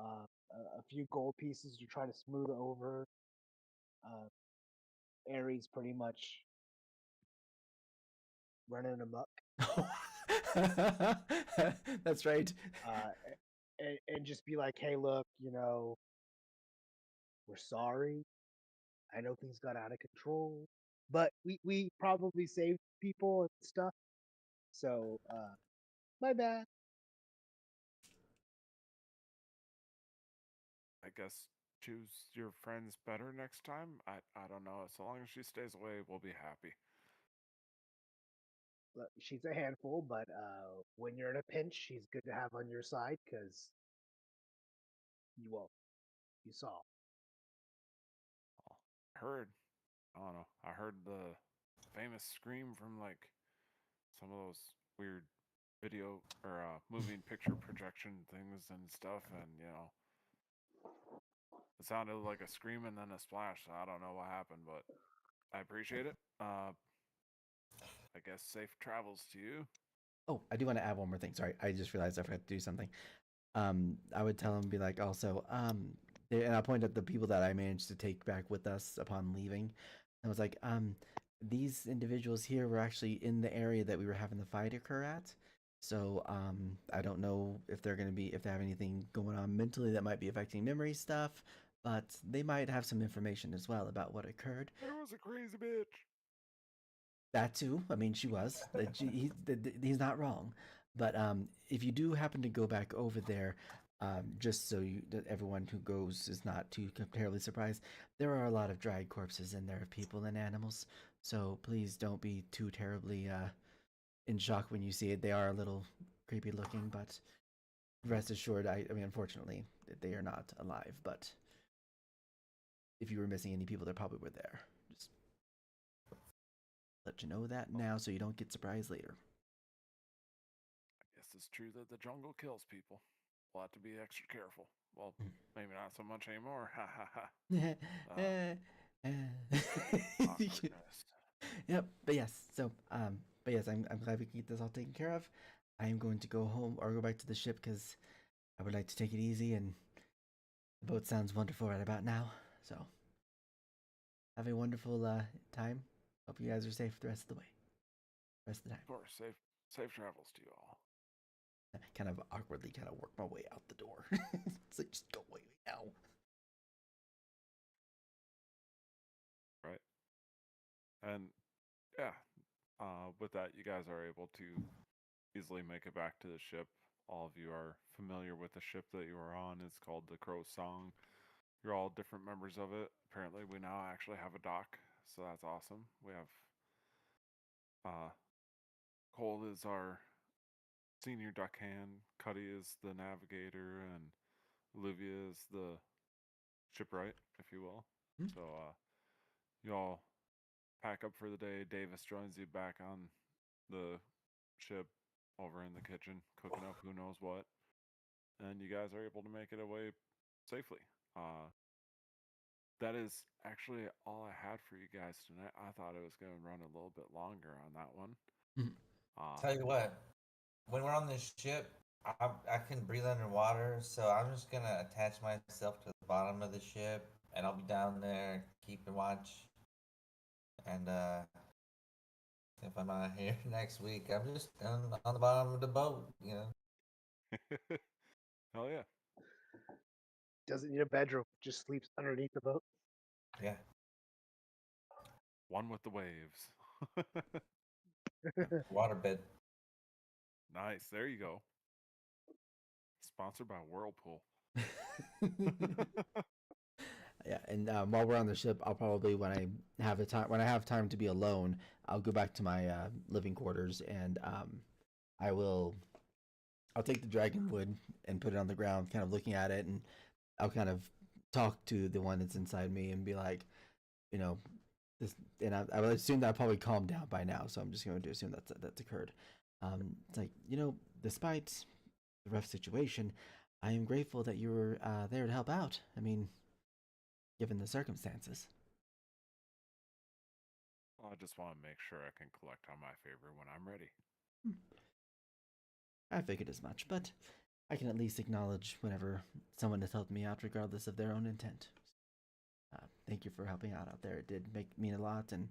a few gold pieces to try to smooth over Aries pretty much running amok. That's right. And just be like, hey, look, we're sorry. I know things got out of control, but we probably saved people and stuff. So my bad. I guess choose your friends better next time. I don't know. As long as she stays away, we'll be happy. Look, she's a handful, but when you're in a pinch, she's good to have on your side because you saw. Well, I heard. I don't know. I heard the famous scream from like some of those weird video or moving picture projection things and stuff, and it sounded like a scream and then a splash. So I don't know what happened, but I appreciate it. I guess safe travels to you. Oh, I do want to add one more thing. Sorry, I just realized I forgot to do something. I would tell him, be like, also, and I'll point at the people that I managed to take back with us upon leaving. I was like, these individuals here were actually in the area that we were having the fight occur at. So, I don't know if if they have anything going on mentally that might be affecting memory stuff, but they might have some information as well about what occurred. There was a crazy bitch. That too. I mean, she was. He's not wrong. But if you do happen to go back over there, just so that everyone who goes is not too terribly surprised, there are a lot of dried corpses in there of people and animals. So please don't be too terribly in shock when you see it. They are a little creepy looking, but rest assured, I mean, unfortunately, they are not alive. But if you were missing any people, they probably were there. Just let you know that now so you don't get surprised later. I guess it's true that the jungle kills people. We'll have to be extra careful. Well, maybe not so much anymore. Ha ha ha. Awkwardness. Yep, but yes, so but yes, I'm glad we can get this all taken care of. I am going to go home or go back to the ship because I would like to take it easy, and the boat sounds wonderful right about now. So have a wonderful time. Hope you guys are safe the rest of the way. Rest of the time. Of course, safe travels to you all. I kind of awkwardly kind of work my way out the door. It's like, just go away now. Right. And yeah, with that, you guys are able to easily make it back to the ship. All of you are familiar with the ship that you are on. It's called the Crow Song. You're all different members of it. Apparently, we now actually have a dock, so that's awesome. We have Cole is our senior deckhand, Cuddy is the navigator, and Olivia is the shipwright, if you will. So you all pack up for the day. Davis joins you back on the ship over in the kitchen, cooking up who knows what. And you guys are able to make it away safely. That is actually all I had for you guys tonight. I thought it was going to run a little bit longer on that one. Tell you what, when we're on this ship, I can breathe underwater, so I'm just gonna attach myself to the bottom of the ship, and I'll be down there keeping watch. And if I'm not here next week, I'm just on the bottom of the boat, you know. Hell yeah. Doesn't need a bedroom, just sleeps underneath the boat. Yeah. One with the waves. Waterbed. Nice. There you go. Sponsored by Whirlpool. Yeah, and while we're on the ship, I'll probably when I have time to be alone, I'll go back to my living quarters and I'll take the dragon wood and put it on the ground, kind of looking at it, and I'll kind of talk to the one that's inside me and be like, you know, this, and I would assume that I probably calmed down by now, so I'm just going to assume that's occurred. It's like, despite the rough situation, I am grateful that you were there to help out. I mean, given the circumstances. Well, I just want to make sure I can collect on my favor when I'm ready. I figured as much, but I can at least acknowledge whenever someone has helped me out, regardless of their own intent. Thank you for helping out there. It did mean a lot, and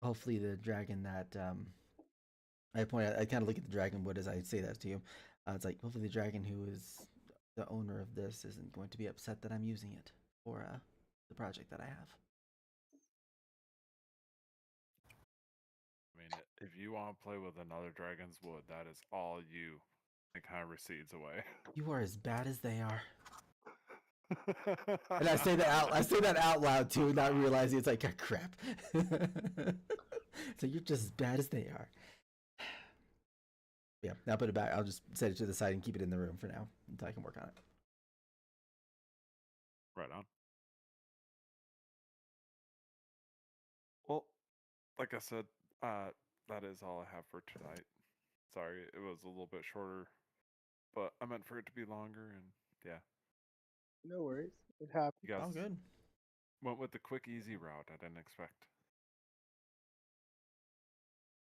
hopefully the dragon that I point out, I kind of look at the dragon wood as I say that to you. It's like hopefully the dragon who is the owner of this isn't going to be upset that I'm using it for the project that I have. I mean, if you want to play with another dragon's wood, that is all you. It kind of recedes away. You are as bad as they are. And I say that out loud too, not realizing it's like, oh, crap. So you're just as bad as they are. Yeah, I'll put it back. I'll just set it to the side and keep it in the room for now until I can work on it. Right on. Well, like I said, that is all I have for tonight. Sorry, it was a little bit shorter, but I meant for it to be longer, and yeah. No worries. It happens. You guys All good. went with the quick, easy route. I didn't expect.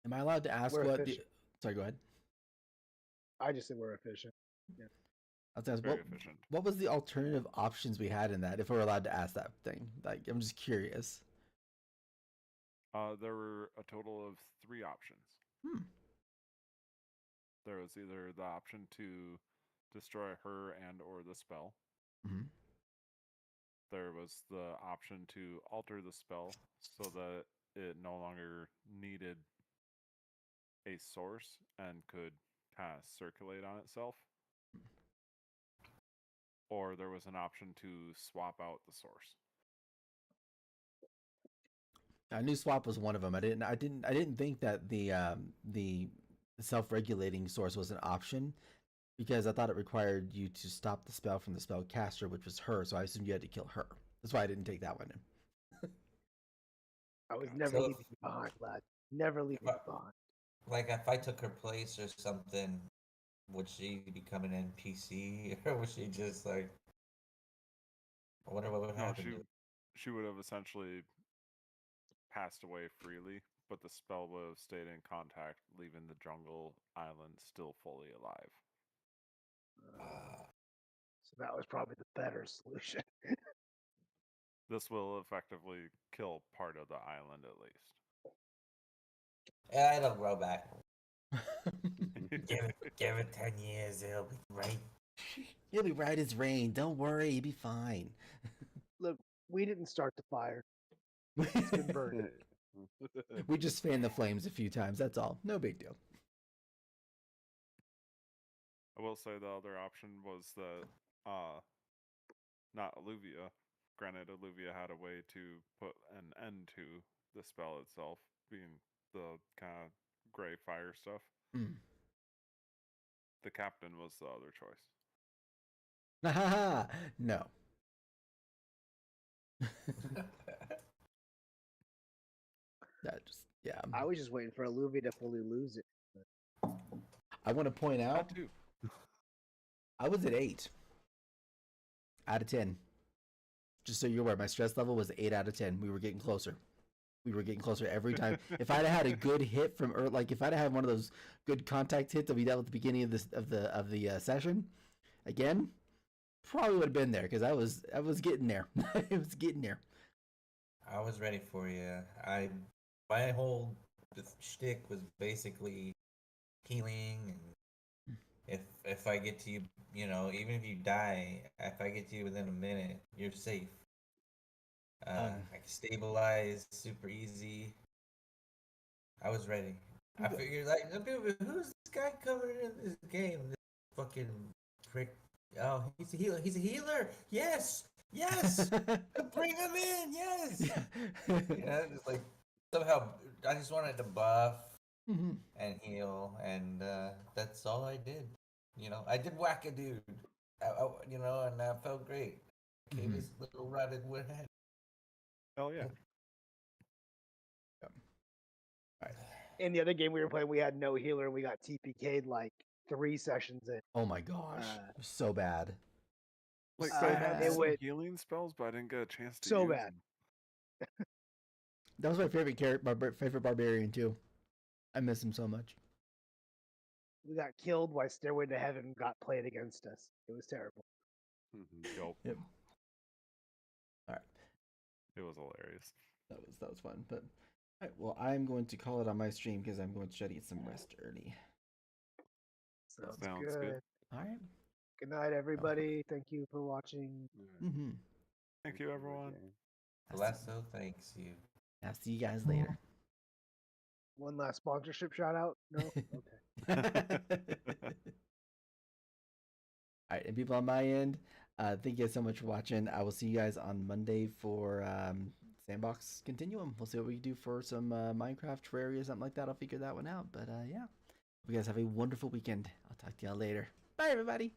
Am I allowed to ask We're what efficient. Sorry, go ahead. I just said we're efficient. Yeah. I'll ask Very efficient. what was the alternative options we had in that, if we're allowed to ask that thing? Like, I'm just curious. There were a total of 3 options. There was either the option to destroy her and or the spell. Mm-hmm. There was the option to alter the spell so that it no longer needed a source and could kind of circulate on itself. Or there was an option to swap out the source. I knew swap was one of them. I didn't think that the self-regulating source was an option because I thought it required you to stop the spell from the spellcaster, which was her. So I assumed you had to kill her. That's why I didn't take that one in. I was never So- leaving you behind, lad. Never leaving you behind. Like, if I took her place or something, would she become an NPC, or was she just like? I wonder what would No, happen. she would have essentially passed away freely, but the spell would have stayed in contact, leaving the jungle island still fully alive. So that was probably the better solution. This will effectively kill part of the island at least. Yeah, it'll grow back. Give it 10 years, it'll be right. He'll be right as rain. Don't worry, he'll be fine. Look, we didn't start the fire. It's been burned. We just fanned the flames a few times. That's all. No big deal. I will say the other option was that not Alluvia. Granted, Alluvia had a way to put an end to the spell itself, being the kind of gray fire stuff. Mm. The captain was the other choice. No. That just I was just waiting for Alluvia to fully lose it. I want to point out That too. I was at 8 out of 10. Just so you're aware, my stress level was 8 out of 10. We were getting closer. We were getting closer every time. If I'd have had a good hit from Earth, like if I'd have had one of those good contact hits that we dealt at the beginning of this of the session, again, probably would have been there because I was getting there. I was getting there. I was ready for you. My whole shtick was basically healing, and if I get to you, even if you die, if I get to you within a minute, you're safe. I can stabilize super easy. I was ready. I figured, like, who's this guy coming in this game? This fucking Rick. Oh, he's a healer. He's a healer. Yes, yes. Bring him in. Yes. Just like somehow I just wanted to buff Mhm. and heal, and that's all I did. I did whack a dude. And that felt great. Gave his little rotted wood head. Hell yeah. In the other game we were playing, we had no healer and we got TPK'd like 3 sessions in. Oh my gosh, so bad. Like So I had bad. some healing spells, but I didn't get a chance to So use bad. them. That was my favorite character, my favorite barbarian too. I miss him so much. We got killed while Stairway to Heaven got played against us. It was terrible. Yup. Yep. All right. It was hilarious. That was fun. But all right, well, I'm going to call it on my stream because I'm going to try to get some rest early. Sounds good. good. All right. Good night, everybody. Thank you for watching. Mm-hmm. Thank you, everyone. Lasso thanks you. I'll see you guys later. One last sponsorship shout out? No? Okay. All right, and people on my end, thank you guys so much for watching. I will see you guys on Monday for Sandbox Continuum. We'll see what we can do for some Minecraft Terraria or something like that. I'll figure that one out. But yeah, hope you guys have a wonderful weekend. I'll talk to y'all later. Bye, everybody.